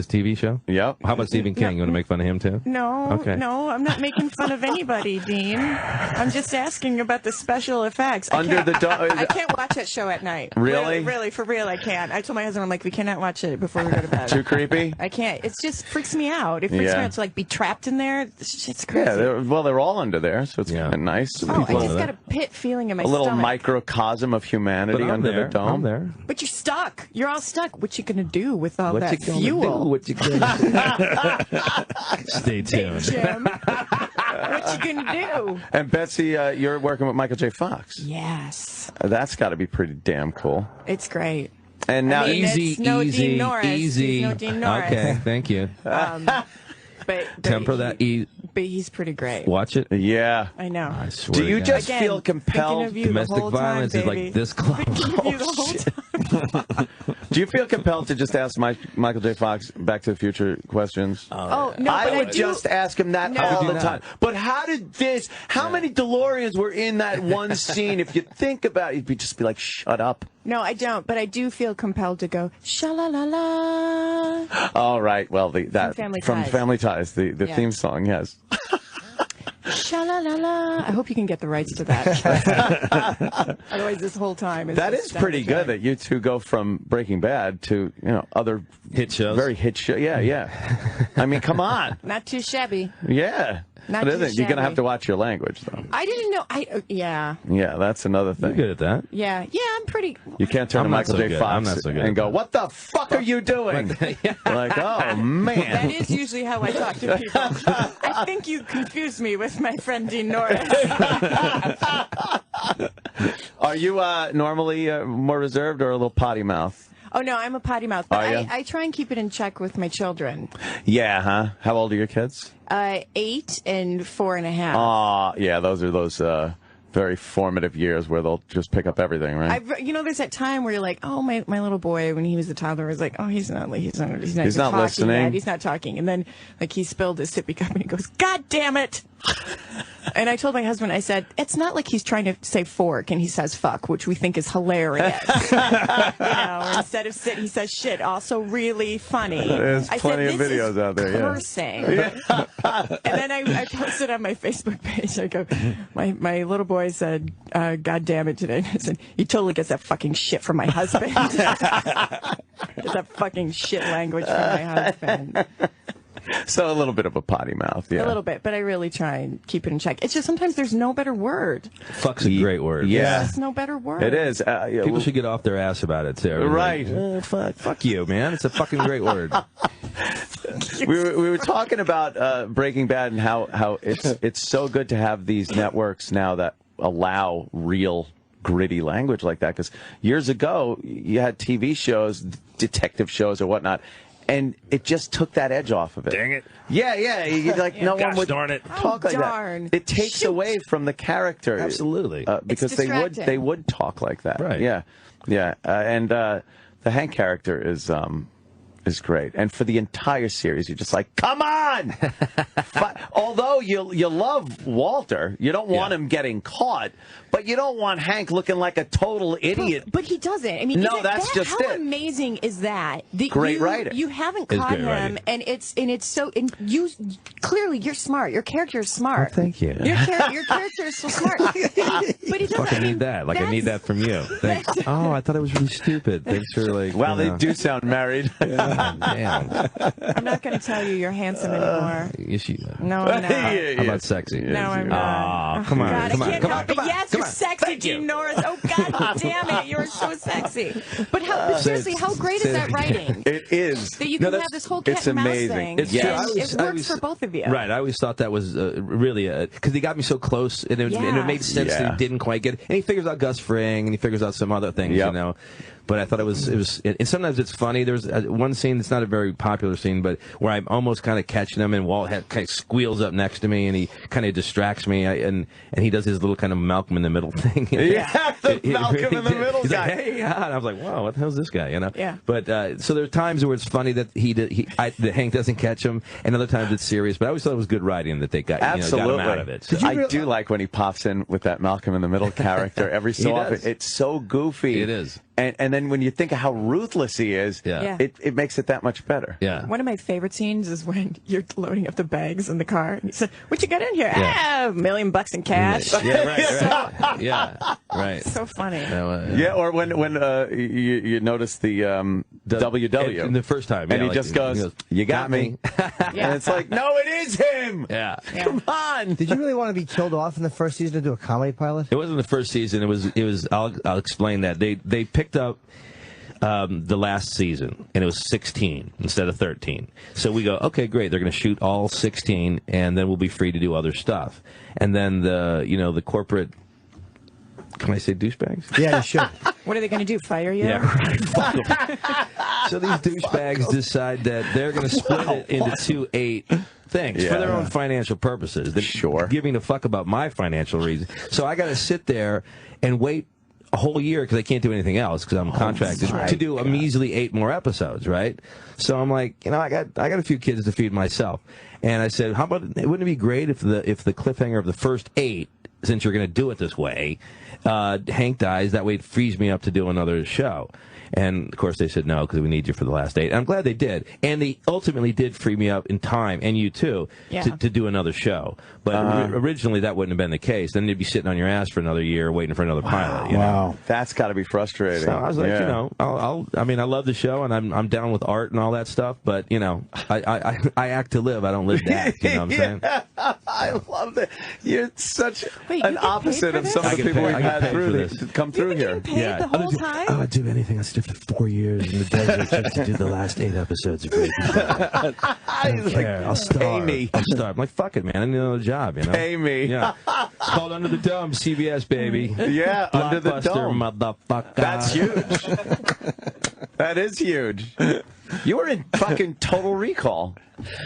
TV show? Yep. How about Stephen King? You want to make fun of him too? No. Okay. No, I'm not making fun of anybody, Dean. I'm just asking about the special effects. I can't watch that show at night. Really? Really, for real, I can't. I told my husband, I'm like, we cannot watch it before we go to bed. Too creepy? I can't. It just freaks me out. It freaks me out to like be trapped in there. It's crazy. Yeah, they're all under there, so it's kind of nice. Oh, I just got a pit feeling in my stomach. A little stomach. microcosm of humanity under the dome. I'm there. But you're stuck. You're all stuck. What you gonna do with all that fuel? fuel? Stay tuned. Hey, Jim. What you gonna do? And Betsy, you're working with Michael J. Fox. Yes. That's got to be pretty damn cool. It's great. And now it's no Dean Norris. He's no Dean Norris. Okay, thank you. But temper that E. But he's pretty great. Watch it. Yeah. I know. I swear Do you to just God. feel compelled? Domestic violence is like this close. Do you feel compelled to just ask Michael J. Fox Back to the Future questions? Oh, no, I but would just ask him that all the time. But how many DeLoreans were in that one scene? If you think about it, you'd just be like, shut up. No, I don't, but I do feel compelled to go, sha-la-la-la. All right, well, from Family Ties, the theme song, yes. Sha-la-la-la. I hope you can get the rights to that. Otherwise, this whole time is That is pretty good that you two go from Breaking Bad to, other hit shows. Very hit show. Yeah. I mean, come on. Not too shabby. Yeah. Not but too you're going to have to watch your language, though. I didn't know. Yeah, that's another thing. You're good at that. Yeah, I'm pretty. You can't turn to Michael J. Fox and go, what the fuck are you doing? Like, oh, man. That is usually how I talk to people. I think you confused me with my friend Dean Norris. Are you normally more reserved or a little potty mouth? Oh, no, I'm a potty mouth. But I try and keep it in check with my children. Yeah, huh? How old are your kids? 8 and 4.5. Aw, yeah, those are those very formative years where they'll just pick up everything, right? There's that time where you're like, oh, my little boy, when he was a toddler, was like, oh, he's not listening. Yet. He's not talking. And then, like, he spilled his sippy cup and he goes, God damn it! And I told my husband, I said, it's not like he's trying to say fork and he says fuck, which we think is hilarious. Or instead of sit, he says shit, also really funny. There's I plenty said, of this videos is out there. Cursing. And then I posted on my Facebook page, I go, my little boy said, God damn it today. I said, he totally gets that fucking shit from my husband. Gets that fucking shit language from my husband. So a little bit of a potty mouth, yeah. A little bit, but I really try and keep it in check. It's just sometimes there's no better word. Fuck's a great word. Yeah. There's no better word. It is. People should get off their ass about it, too. Right. Like, fuck you, man. It's a fucking great word. We were talking about Breaking Bad and how it's so good to have these networks now that allow real gritty language like that. Because years ago, you had TV shows, detective shows or whatnot, and it just took that edge off of it. Dang it. Yeah. No one would darn it. talk like that. It takes away from the character. Absolutely. Because they would talk like that. Right. Yeah. And the Hank character is great. And for the entire series, you're just like, come on! Although you love Walter, you don't want him getting caught, but you don't want Hank looking like a total idiot. But he doesn't. I mean, no, that's just how it. amazing is that? Great writing. You haven't caught him, and it's so. And you clearly you're smart. Your character is smart. Oh, thank you. Your character is so smart. But he doesn't. Fucking need that. Like, I need that from you. Thanks. Oh, I thought it was really stupid. Thanks for, like... Wow, they do sound married. Damn. I'm not going to tell you you're handsome anymore. Yes, you No, I'm not. How about sexy? No, I'm not. Oh, come on. God, come I on. can't Come help on. it. Yes, you're sexy, Gene Norris. Oh, God damn it. You're so sexy. But seriously, how great is that writing? It is. That you can have this whole cat it's and mouse amazing. thing. It's It works for both of you. Right. I always thought that was really because he got me so close, and it made sense that he didn't quite get it. And he figures out Gus Fring, and he figures out some other things, you know. But I thought it was, and sometimes it's funny. There's one scene that's not a very popular scene, but where I'm almost kind of catching him, and Walt kind of squeals up next to me, and he kind of distracts me, and he does his little kind of Malcolm in the Middle thing. The Malcolm in the Middle He's guy. like, hey, and I was like, wow, what the hell's this guy? You know? Yeah. But so there are times where it's funny that that Hank doesn't catch him, and other times it's serious. But I always thought it was good writing that they got got him out of it. So. I do like when he pops in with that Malcolm in the Middle character every so often. It's so goofy. It is. And then when you think of how ruthless he is, it makes it that much better. Yeah. One of my favorite scenes is when you're loading up the bags in the car, and he said, "What you got in here? $1 million in cash." Yeah, right. Yeah, right. So funny. Yeah, or when you notice the WW in the first time, and he just goes, "You got me," and it's like, no, it is him. Yeah. Come on. Did you really want to be killed off in the first season to do a comedy pilot? It wasn't the first season. It was. I'll explain that. They picked up the last season, and it was 16 instead of 13. So we go, okay, great. They're going to shoot all 16, and then we'll be free to do other stuff. And then the corporate. Can I say douchebags? Yeah, you should. What are they going to do? Fire you? Yeah, right. Fuck 'em. So these douchebags decide that they're going to split it into 2 8 things for their own financial purposes. They're giving a fuck about my financial reasons. So I got to sit there and wait a whole year because I can't do anything else because I'm contracted to do a measly 8 more episodes, right? So I'm like, I got a few kids to feed myself, and I said, how about wouldn't it be great if the cliffhanger of the first 8, since you're going to do it this way, Hank dies, that way it frees me up to do another show. And, of course, they said no because we need you for the last 8. And I'm glad they did. And they ultimately did free me up in time, and you too, to do another show. But originally that wouldn't have been the case. Then you'd be sitting on your ass for another year waiting for another pilot. You know? That's got to be frustrating. So I was like, I love the show, and I'm down with art and all that stuff. But, I act to live. I don't live to act. You know what I'm saying? I love that. You're such an opposite of some of the people we've had come through here. Paid the whole time? I'd do anything. I stood for 4 years in the desert just to do the last 8 episodes of Breaking Bad. I don't care. I'll starve. I'll starve. I'm like, fuck it, man. I need another job, Pay me. Yeah. It's called Under the Dome, CBS, baby. Yeah, Under the Dome. Motherfucker. That's huge. That is huge. You were in fucking Total Recall.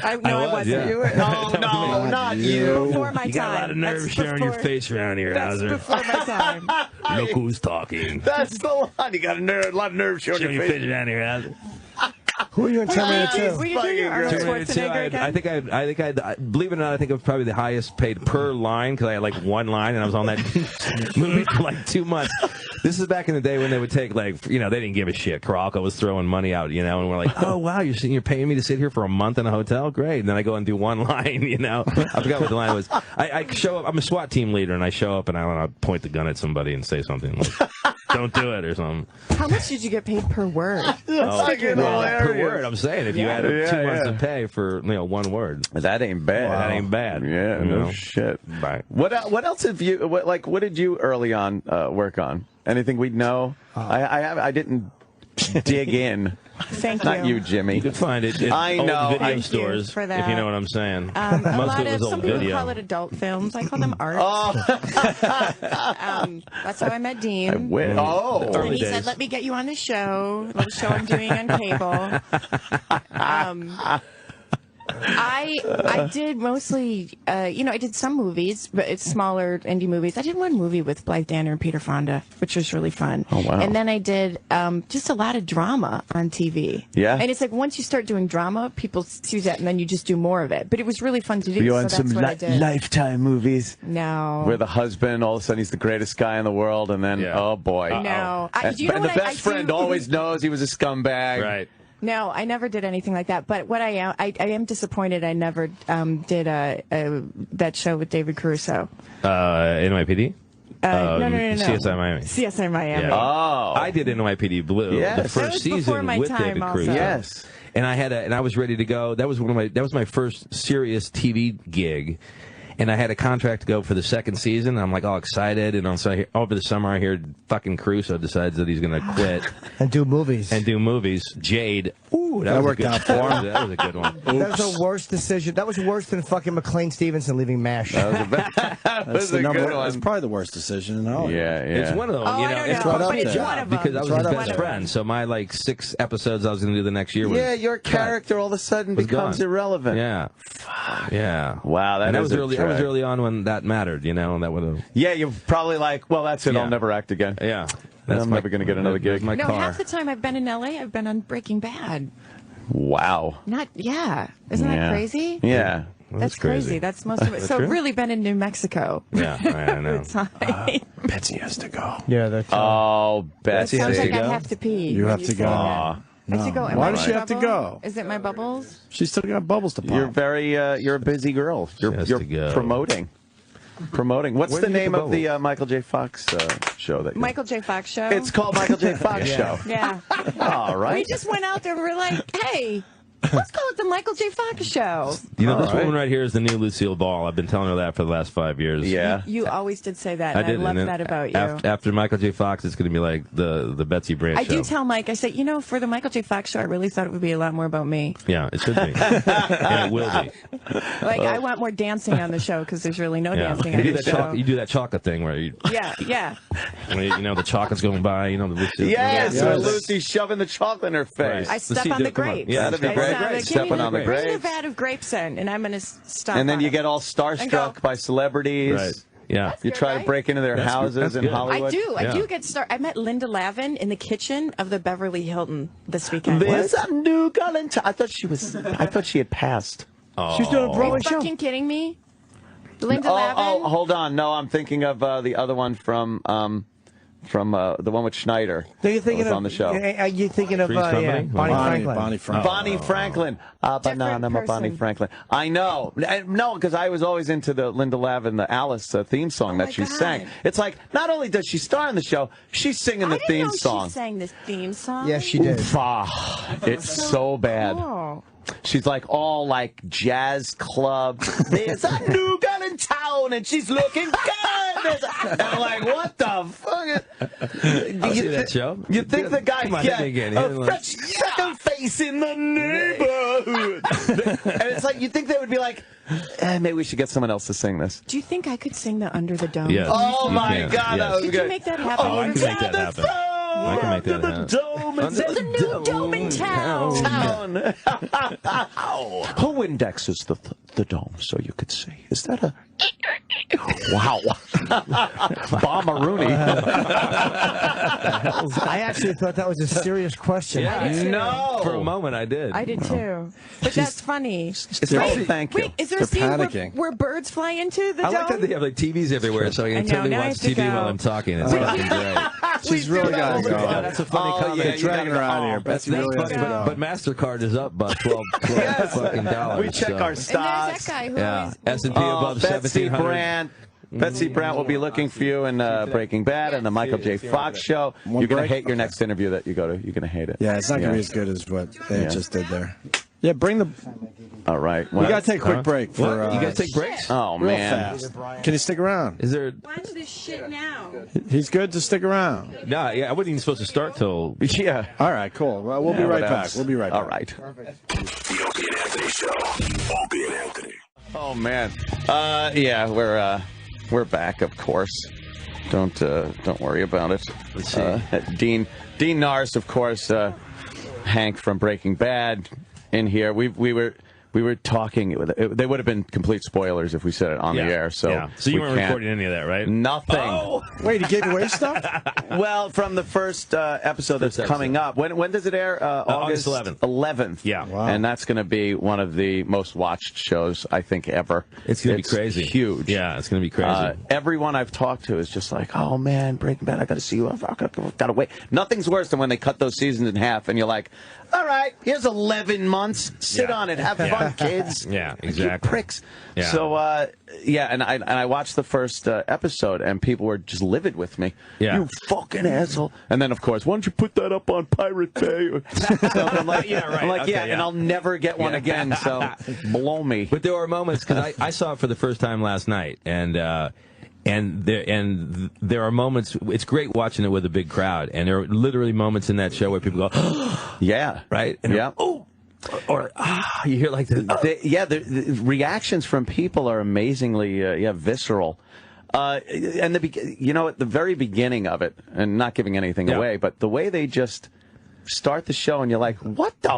I wasn't. Yeah. You were, no, not you. Before my time. You got a lot of nerve sharing your face around here, That's Hauser. before my time. Look who's talking. That's the line. You got a lot of nerve showing Showing your your face. face around here, Hauser. Who are you in Terminator 2? Were you doing your Arnold Schwarzenegger again? I think I believe it or not, I think it was probably the highest paid per line because I had like one line and I was on that movie for like 2 months. This is back in the day when they would take they didn't give a shit. Caralco was throwing money out, and we're like, oh wow, you're paying me to sit here for a month in a hotel? Great. And then I go and do one line, I forgot what the line was. I show up, I'm a SWAT team leader, and I show up and I want to point the gun at somebody and say something like, don't do it or something. How much did you get paid per word? Per word, I'm saying. If you had 2 months to pay for one word. That ain't bad. That ain't bad. Yeah, no shit. Right. What else have you, what did you early on work on? Anything we'd know? I didn't dig in. Thank Not you, Jimmy. You could find it in I know. old video Thank stores, you for that. if you know what I'm saying. A Most lot of it was some old people video. call it adult films. I call them art. That's how I met Dean. I wish. And he said, "Let me get you on the show. Little show I'm doing on cable." I did mostly, I did some movies, but it's smaller indie movies. I did one movie with Blythe Danner and Peter Fonda, which was really fun. Oh, wow. And then I did just a lot of drama on TV. Yeah. And it's like once you start doing drama, people see that, and then you just do more of it. But it was really fun to do. You so on that's some what I did. Lifetime movies? No. Where the husband, all of a sudden, he's the greatest guy in the world, and then, oh boy. No. And the best friend always knows he was a scumbag. Right. No, I never did anything like that. But what I am disappointed I never did that show with David Caruso. NYPD? No. CSI Miami. CSI Miami. Yeah. Oh. I did NYPD Blue, the That first was season before my with time David also. Caruso. Yes. And I was ready to go. That was my first serious TV gig. And I had a contract to go for the second season. I'm like all excited, and over the summer I hear fucking Caruso decides that he's going to quit and do movies. Jade. Ooh, that worked out for him. That was a good one. That was the worst decision. That was worse than fucking McLean Stevenson leaving MASH. That was a good one. That's probably the worst decision in all. Yeah. It's one of them. I don't it's know, right up but it's there. one of them. Because I was It's his right up best there. friend. So my 6 episodes I was going to do the next year was your character all of a sudden was becomes gone. irrelevant. Yeah. Yeah. Wow, that was early on when that mattered, and that would have. Yeah, you're probably like, well, that's it. Yeah. I'll never act again. Yeah. I'm never going to get another gig. My No, car. half the time I've been in LA, I've been on Breaking Bad. Wow. Isn't that crazy? Yeah. That's crazy. That's most of it. So I've really been in New Mexico. Yeah, I know. Betsy has to go. Yeah, that's. Betsy Sounds has to like I go. have to pee. You when have to say go. that. Aw, I have to go. Am Why I does my she have to bubble? go? Is it my bubbles? She's still got bubbles to pop. You're very, you're a busy girl. You're has to go. promoting. What's Where the do you name get of the the Michael J. Fox show? Michael J. Fox show. It's called Michael J. Fox Show. Yeah. All right. We just went out there and we're like, hey, let's call it the Michael J. Fox show. This woman right here is the new Lucille Ball. I've been telling her that for the last 5 years. Yeah. You always did say that. I And did. I love and then that about you. After Michael J. Fox, it's going to be like the Betsy Branch I show. do tell Mike, I say, for the Michael J. Fox show, I really thought it would be a lot more about me. Yeah, it should be. And it will be. I want more dancing on the show because there's really no dancing You on do the that show. you do that chocolate thing where you, Yeah. when the chocolate's going by, the Lucille. Yes, Yeah. with Lucy shoving the chocolate in her face. Right. I step Let's see, on the come on. grapes. Yeah, that'd be I great. step- give me Stepping on the Bring me a grapes. vat of grapes in, and I'm going to stop. And then on you it. get all starstruck by celebrities. Right. Yeah. You try to right? break into their That's good. houses That's in good. Hollywood. I do get started. I met Linda Lavin in the kitchen of the Beverly Hilton this weekend. There's a new girl in town. I thought she had passed. She was doing a Are Broadway you show. fucking kidding me? Linda Lavin? Oh, hold on. No, I'm thinking of the other one from the one with Schneider. So you're thinking that was of on the show. You're thinking of Three's Company? Bonnie Franklin. Bonnie Franklin. Bonnie Franklin. Banana, person. Bonnie Franklin. I know. No, because I was always into the Linda Lavin, the Alice theme song that she God. sang. It's like, not only does she star in the show, she's singing the I didn't theme know song. She sang this theme song. Yes, she did. It's so bad. Oh. She's like all like jazz club. There's a new girl in town and she's looking good. And I'm like, what the fuck? I'll see that show. You think the guy, Come on, hit me again. a fresh second face in the neighborhood. And it's like, you think they would be like, maybe we should get someone else to sing this. Do you think I could sing the Under the Dome? Yes. Oh You my can. God, Yes. that was Could good. you make that happen? I can make that happen. I can make that happen. There's a new dome in town. Who indexes the dome so you could see? Is that a... Wow. Bomb-a-rooney. I actually thought that was a serious question. Yeah. No. For a moment, I did. I did too. But that's funny. Thank you. Wait, is there a scene where birds fly into the I dome? like that they have like TVs everywhere, so I can totally now I watch have to TV go. while I'm talking. It's fucking great. She's really got to go. Yeah, that's a funny comment. They're dragging her out of here. Betsy really has to go. But MasterCard is up by $12 fucking dollars. We check our stocks. And there's that guy who Yeah, S&P above Betsy 1,700. Brandt. Betsy Brandt will be looking for you in Breaking Bad and the Michael J. Fox show. You're going to hate your next interview that you go to. You're going to hate it. Yeah, it's not going to be as good as what they just did there. Yeah, bring the... All right. We got to take a quick break. For, you guys take breaks? Oh, real man. fast. Can you stick around? Is there... Watch this shit now. He's good to stick around. No, yeah, I wasn't even supposed to start till... Yeah. All right, cool. Well, we'll be right back. We'll be right back. All right. The Opie and Anthony Show. Opie and Anthony. Oh, man. Yeah, we're back, of course. Don't worry about it. Let's see. Dean Norris, of course. Hank from Breaking Bad in here. We were talking. They would have been complete spoilers if we said it on the air. So so you weren't recording any of that, right? Nothing. Oh! Wait, he gave away stuff? Well, from the first episode that's coming up. When does it air? August 11th. 11th. Yeah. Wow. And that's going to be one of the most watched shows, I think, ever. It's going to be crazy. Huge. Yeah, it's going to be crazy. Everyone I've talked to is just like, oh, man, Breaking Bad, I got to see you. I've got to wait. Nothing's worse than when they cut those seasons in half and you're like, all right, here's 11 months. Sit on it. Have fun, kids. Yeah, exactly. You pricks. Yeah. So, and I watched the first episode, and people were just livid with me. Yeah. You fucking asshole. And then, of course, why don't you put that up on Pirate Bay? So I'm like, yeah, right. I'm like, Okay, and I'll never get one again, so blow me. But there were moments, because I saw it for the first time last night, and there are moments. It's great watching it with a big crowd, and there are literally moments in that show where people go, yeah, right, and yeah, or you hear like the reactions from people are amazingly visceral. And at the very beginning of it, and not giving anything away, but the way they just start the show and you're like, what the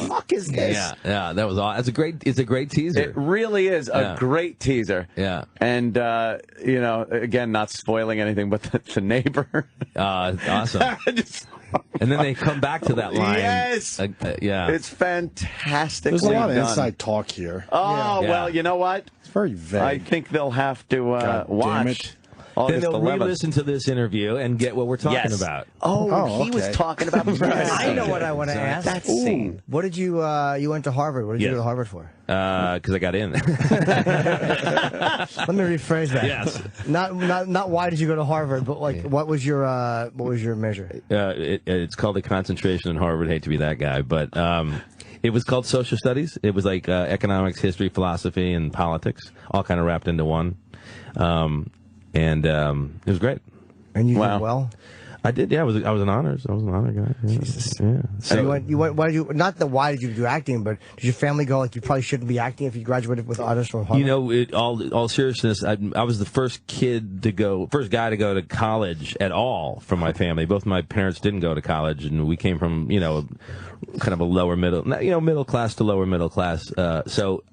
fuck is this? Yeah, that was all. It's a great teaser. It really is a great teaser. Yeah. And again, not spoiling anything, but the neighbor. Awesome. And then they come back to that line. Yes. Yeah. It's fantastic. There's a lot of inside talk here. Oh, well, you know what? It's very vague. I think they'll have to watch. Then they'll re-listen to this interview and get what we're talking about. He was talking about I know what I want to ask. That scene. What did you you went to Harvard? What did you go to Harvard for? Because I got in. Let me rephrase that. Yes. Not why did you go to Harvard, but like what was your measure? It's called a concentration in Harvard. Hate to be that guy, but it was called social studies. It was like economics, history, philosophy, and politics, all kind of wrapped into one. And it was great. And you did well? I did, yeah. I was an honors. I was an honor guy. Yeah. Jesus. Yeah. So you went. Why did you? Not the why did you do acting, but did your family go like you probably shouldn't be acting if you graduated with honors from Harvard? You know, all seriousness, I was the first guy to go to college at all from my family. Both my parents didn't go to college, and we came from kind of a lower middle class to lower middle class. So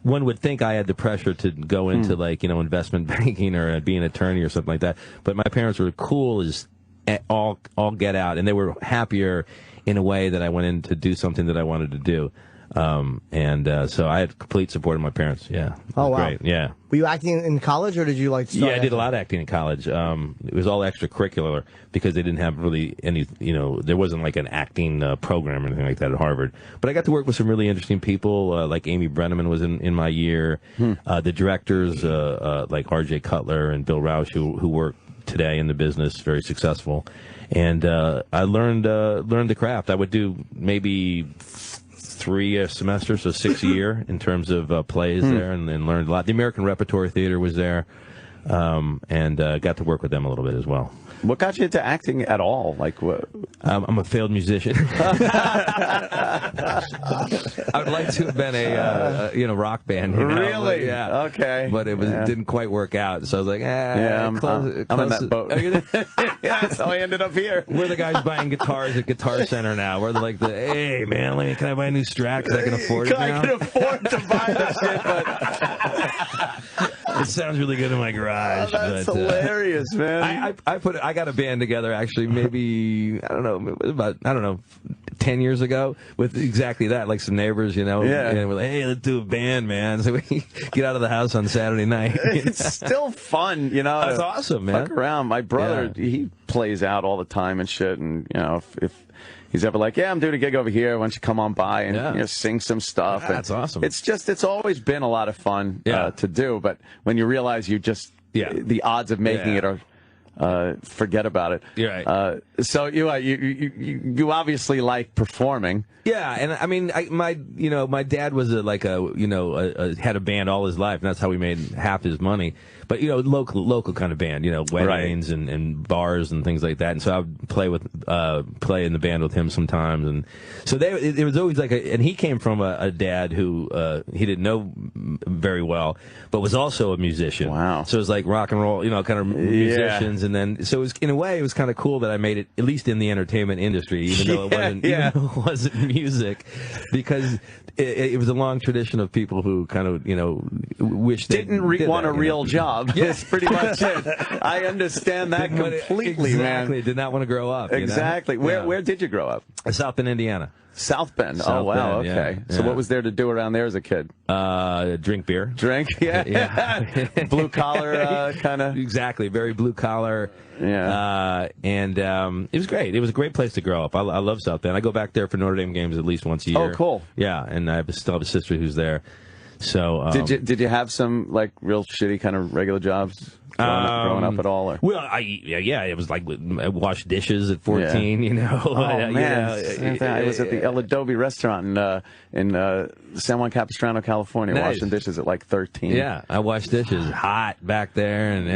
one would think I had the pressure to go into investment banking or be an attorney or something like that. But my parents were cool as all get out, and they were happier in a way that I went in to do something that I wanted to do. So I had complete support of my parents. Yeah. Oh, wow. Great. Yeah. Were you acting in college, or did you start I did a lot of acting in college. It was all extracurricular because they didn't have really any, there wasn't like an acting program or anything like that at Harvard. But I got to work with some really interesting people, like Amy Brenneman was in my year. The directors, like R.J. Cutler and Bill Rausch, who work today in the business, very successful. And I learned the craft. I would do maybe 3 semesters, so 6 a year in terms of plays there, and then learned a lot. The American Repertory Theater was there. and got to work with them a little bit as well. What got you into acting at all? Like, what? I'm a failed musician. I would like to have been a rock band. Really? But, yeah. Okay. But it didn't quite work out. So I was like, I'm in that boat. Yeah, that's how I ended up here. We're the guys buying guitars at Guitar Center now. We're like hey man, can I buy a new Strat because I can afford it now? I can afford to buy this shit, but it sounds really good in my garage. That's hilarious, man. I got a band together actually maybe about 10 years ago with exactly that, like some neighbors, and we're like, hey, let's do a band, man. So we get out of the house on Saturday night. It's still fun, That's awesome, man. Fuck around. My brother, he plays out all the time and shit, and if he's ever like, I'm doing a gig over here, why don't you come on by and sing some stuff? That's awesome. It's always been a lot of fun to do, but when you realize the odds of making it are forget about it. You're right. So you obviously like performing. Yeah, and I mean, my dad was had a band all his life, and that's how we made half his money. But local kind of band, weddings and bars and things like that. And so I would play in the band with him sometimes. And so it was always and he came from a dad who he didn't know very well, but was also a musician. Wow. So it was like rock and roll, kind of musicians. And then so it was, in a way, it was kind of cool that I made it at least in the entertainment industry, even though it wasn't music, because it was a long tradition of people who kind of wish they didn't want a real job. Yes, pretty much it. I understand that completely, man. Exactly. Did not want to grow up. Exactly. Where did you grow up? South Bend, Indiana. South Bend. Oh, wow. Bend, okay. So what was there to do around there as a kid? Drink beer. Drink? Yeah. Blue collar kind of. Exactly. Very blue collar. Yeah. And it was great. It was a great place to grow up. I love South Bend. I go back there for Notre Dame games at least once a year. Oh, cool. Yeah. And I still have a sister who's there. So did you have some real shitty kind of regular jobs growing up at all? Or? Well, it was like I washed dishes at 14. Oh man, I was at the El Adobe restaurant in San Juan Capistrano, California, washing dishes at like 13. Yeah, I washed dishes hot back there, and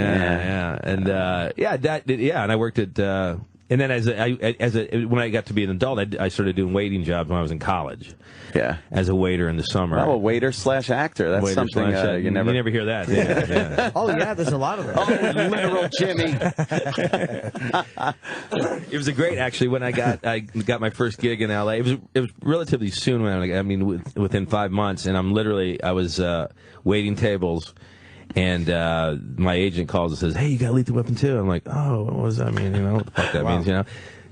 and I worked at. And then when I got to be an adult, I started doing waiting jobs when I was in college. Yeah, as a waiter in the summer. Oh, a waiter / actor. That's waiter something you never hear that. Yeah. Oh yeah, there's a lot of them. Oh, literal Jimmy. It was a great, actually. When I got my first gig in LA, it was relatively soon. Within 5 months, and I was waiting tables. And my agent calls and says, "Hey, you got Lethal Weapon 2?" I'm like, "Oh, what does that mean? What the fuck that means?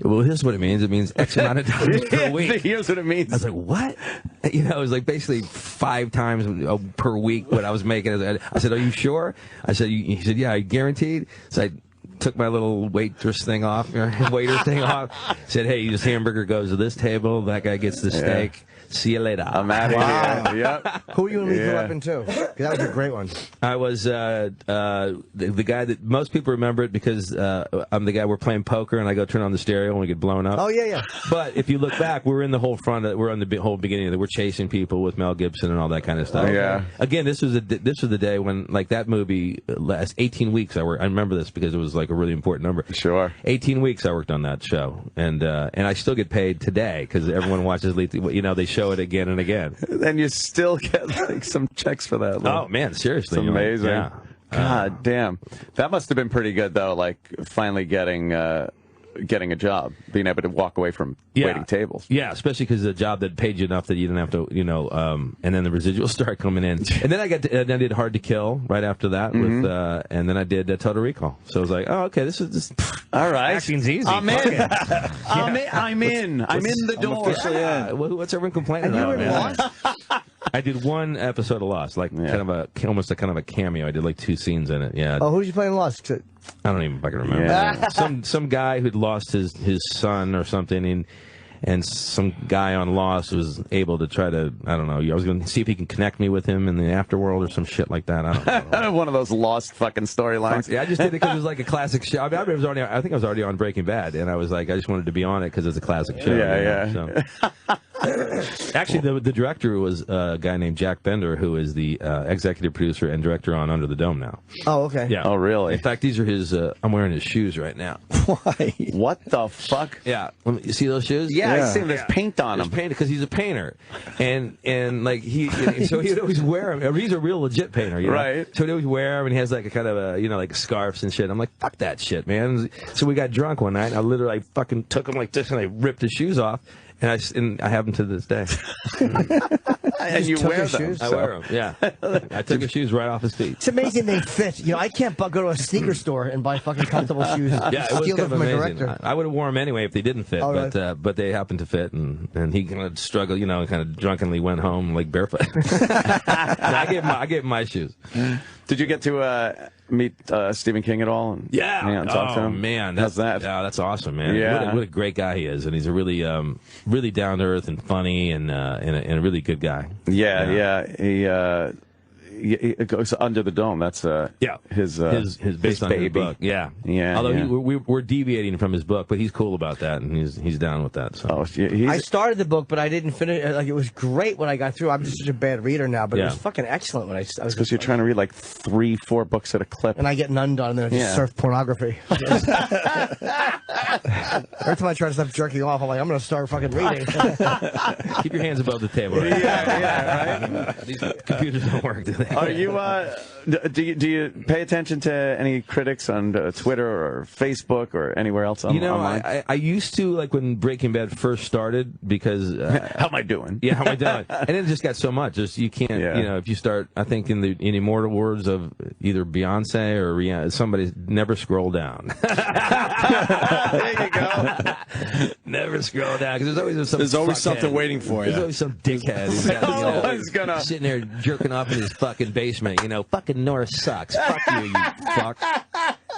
Well, here's what it means. It means X amount of times per week." Here's what it means. I was like, "What?" It was like basically 5 times per week what I was making. I said, "Are you sure?" I said, he said, "Yeah, guaranteed." So I took my little waiter thing off. Said, "Hey, this hamburger goes to this table. That guy gets the steak. See you later." I'm out of here. Yep. Who were you in Lethal Weapon 2? That was a great one. I was the guy that most people remember it because I'm the guy we're playing poker and I go turn on the stereo and we get blown up. Oh yeah. But if you look back, we're in the whole we're on the whole beginning of it. We're chasing people with Mel Gibson and all that kind of stuff. Yeah. Again, this was the day when that movie last 18 weeks. I remember this because it was like a really important number. Sure. 18 weeks I worked on that show, and I still get paid today because everyone watches Lethal. They show it again and again. Then you still get some checks for that. Oh man, seriously, it's amazing. Yeah. God damn, that must have been pretty good though. Like finally getting a job, being able to walk away from waiting tables. Yeah, especially because the job that paid you enough that you didn't have to, and then the residuals start coming in. And then I did Hard to Kill right after that with, and then I did Total Recall. So I was like, oh, okay, this is all right. Acting's easy. I'm in. I'm in the door. What's everyone complaining about? Man? I did one episode of Lost, almost a kind of a cameo. I did like 2 scenes in it. Yeah. Oh, who did you play in Lost? I don't even fucking remember. Yeah. Some guy who'd lost his son or something, and some guy on Lost was able to try to, I don't know, I was going to see if he can connect me with him in the afterworld or some shit like that. I don't know. One of those Lost fucking storylines. Yeah, I just did it because it was like a classic show. I think I was already on Breaking Bad, and I was like, I just wanted to be on it because it's a classic show. Yeah. So. Actually, the director was a guy named Jack Bender, who is the executive producer and director on Under the Dome now. Oh, okay. Yeah. Oh, really? In fact, these are his. I'm wearing his shoes right now. Why? What the fuck? Yeah. You see those shoes? Yeah, I see there's paint on them. There's paint because he's a painter, and like so he'd always wear them. He's a real legit painter, you know? Right? So he'd always wear them, and he has like a kind of a like scarves and shit. I'm like, fuck that shit, man. So we got drunk one night, and I literally fucking took them like this, and I ripped his shoes off. And I have them to this day. And you wear them. I wear them, yeah. I took his shoes right off his feet. It's amazing they fit. You know, I can't go to a sneaker store and buy fucking comfortable shoes. Yeah, it was Steal kind them of from a amazing. director. I would have worn them anyway if they didn't fit, but they happened to fit, and he kind of struggled, kind of drunkenly went home like barefoot. I gave him my shoes. Did you get to meet Stephen King at all? And hang out and talk to him? Man, how's that? Yeah, that's awesome, man. Yeah. What a great guy he is, and he's a really, really down to earth and funny, and a really good guy. Yeah. He goes Under the Dome. That's his based on baby. his book. Yeah. Although we're deviating from his book, but he's cool about that, and he's down with that. So. I started the book, but I didn't finish. Like, it was great when I got through. I'm just such a bad reader now, but it was fucking excellent when I was. Because you're trying to read like 3-4 books at a clip, and I get none done, and then I just surf pornography. Every time I try to stop jerking off, I'm like, I'm going to start fucking reading. Keep your hands above the table. Right? Right. These computers don't work, do they? Are you? Do you pay attention to any critics on Twitter or Facebook or anywhere else online? I used to, like when Breaking Bad first started, because how am I doing? Yeah, how am I doing? And it just got so much. Just you can't. If you start, I think in immortal words of either Beyonce or Rihanna, somebody never scroll down. There you go. Never scroll down, because there's always something waiting for you. There's always some dickhead who's sitting there jerking off in his fucking basement. Fucking North sucks. Fuck you fuck.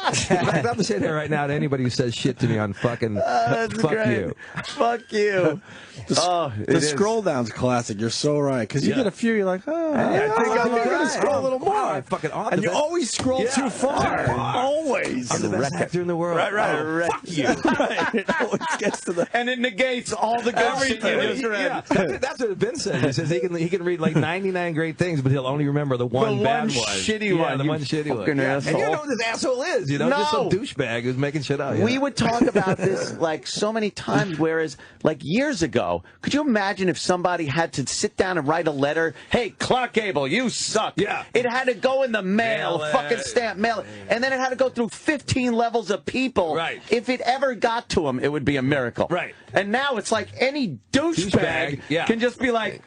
In fact, I'm saying that right now to anybody who says shit to me on fucking fuck you. Fuck you. The scroll down's classic. You're so right. Because you get a few, you're like, I think I'm going to scroll a little more. And you always scroll too far. Always. I'm the best actor in the world. Right. Fuck you. It always gets to the... And it negates all the good shit you just read. That's what Ben said. He says he can read like 99 great things, but he'll only remember the one bad one. Shitty one. The one shitty one. Asshole. And you know who this asshole is, just some douchebag who's making shit up. We would talk about this like so many times, whereas like years ago, could you imagine if somebody had to sit down and write a letter, hey, Clark Gable, you suck. Yeah. It had to go in the mail, fucking stamp, mail it. And then it had to go through 15 levels of people. Right. If it ever got to him, it would be a miracle. Right. And now it's like any douchebag can just be like,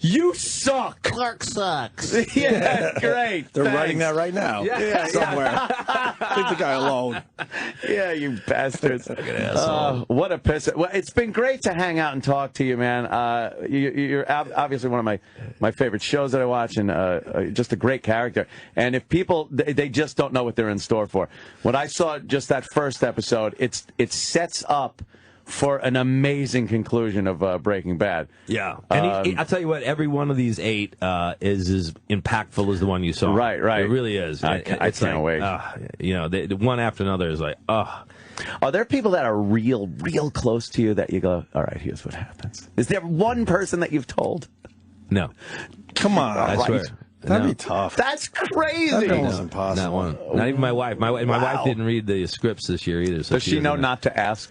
you suck. Clark sucks. Yeah, great. They're writing that right now. Yeah, somewhere. Leave the guy alone. Yeah, you bastards. What a piss. Well, it's been great to hang out and talk to you, man. You're obviously one of my favorite shows that I watch, and just a great character. And if people, they just don't know what they're in store for. When I saw just that first episode, it sets up for an amazing conclusion of Breaking Bad. Yeah. And I'll tell you what, every one of these 8 is as impactful as the one you saw. Right. It really is. I can't wait. The one after another is like, Are there people that are real close to you that you go, all right, here's what happens? Is there one person that you've told? No. Come on. I swear. That'd be tough. That's crazy. That'd be almost impossible. Not one. Not even my wife. My wife didn't read the scripts this year either. So Does she know not to ask?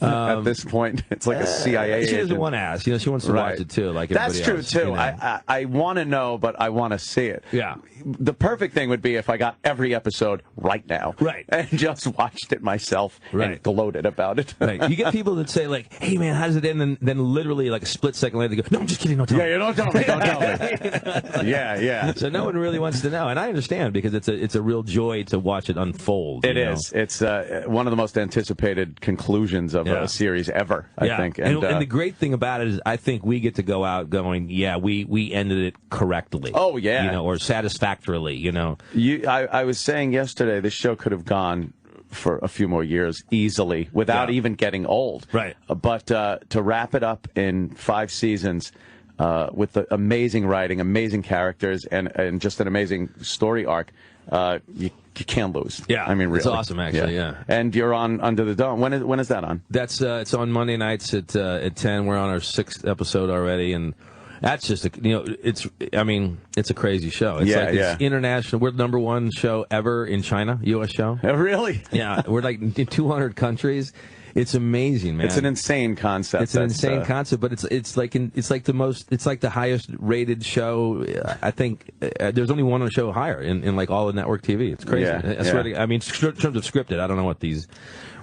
At this point, it's like a CIA agent. She doesn't want to ask. She wants to watch it too, like everybody else. That's true too. I want to know, but I want to see it. Yeah. The perfect thing would be if I got every episode right now, and just watched it myself and gloated about it. Right. You get people that say like, "Hey man, how does it end?" And then literally like a split second later, they go, "No, I'm just kidding. Don't tell me." Yeah, you don't tell me. Don't tell me. Yeah. So no one really wants to know, and I understand because it's a real joy to watch it unfold. It is. It's one of the most anticipated conclusions of a series ever, I think. And the great thing about it is I think we get to go out going, we ended it correctly. Oh, yeah. Or satisfactorily, I was saying yesterday this show could have gone for a few more years easily without even getting old. Right. But to wrap it up in 5 seasons, with the amazing writing, amazing characters, and just an amazing story arc. You can't lose. Yeah, I mean, really, it's awesome, actually. Yeah. And you're on Under the Dome. When is that on? That's it's on Monday nights at 10. We're on our 6th episode already, and that's just it's a crazy show. It's it's international. We're the #1 show ever in China, U.S. show. Oh, really? Yeah, we're like in 200 countries. It's amazing, man. It's an insane concept. It's an insane concept, but it's like the highest rated show. I think there's only one show higher in like all of network TV. It's crazy. I swear to, I mean, in terms of scripted, I don't know what these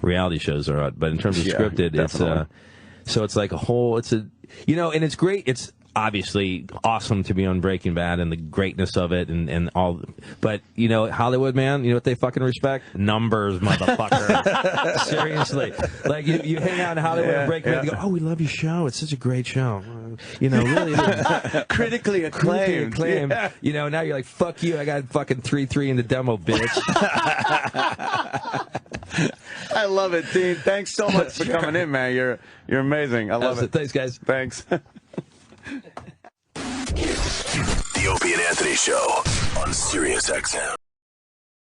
reality shows are, but in terms of scripted, definitely. So it's like a whole. And it's great. It's obviously awesome to be on Breaking Bad and the greatness of it and all, but Hollywood, man, you know what they fucking respect? Numbers, motherfucker. Seriously, like you hang out in Hollywood and Breaking Bad, they go, "Oh, we love your show. It's such a great show." Really critically acclaimed. Yeah. Now you're like, "Fuck you! I got fucking 3-3 in the demo, bitch." I love it, Dean. Thanks so much for coming in, man. You're amazing. I love it. Thanks, guys. Thanks. The Opie and Anthony Show on Sirius XM.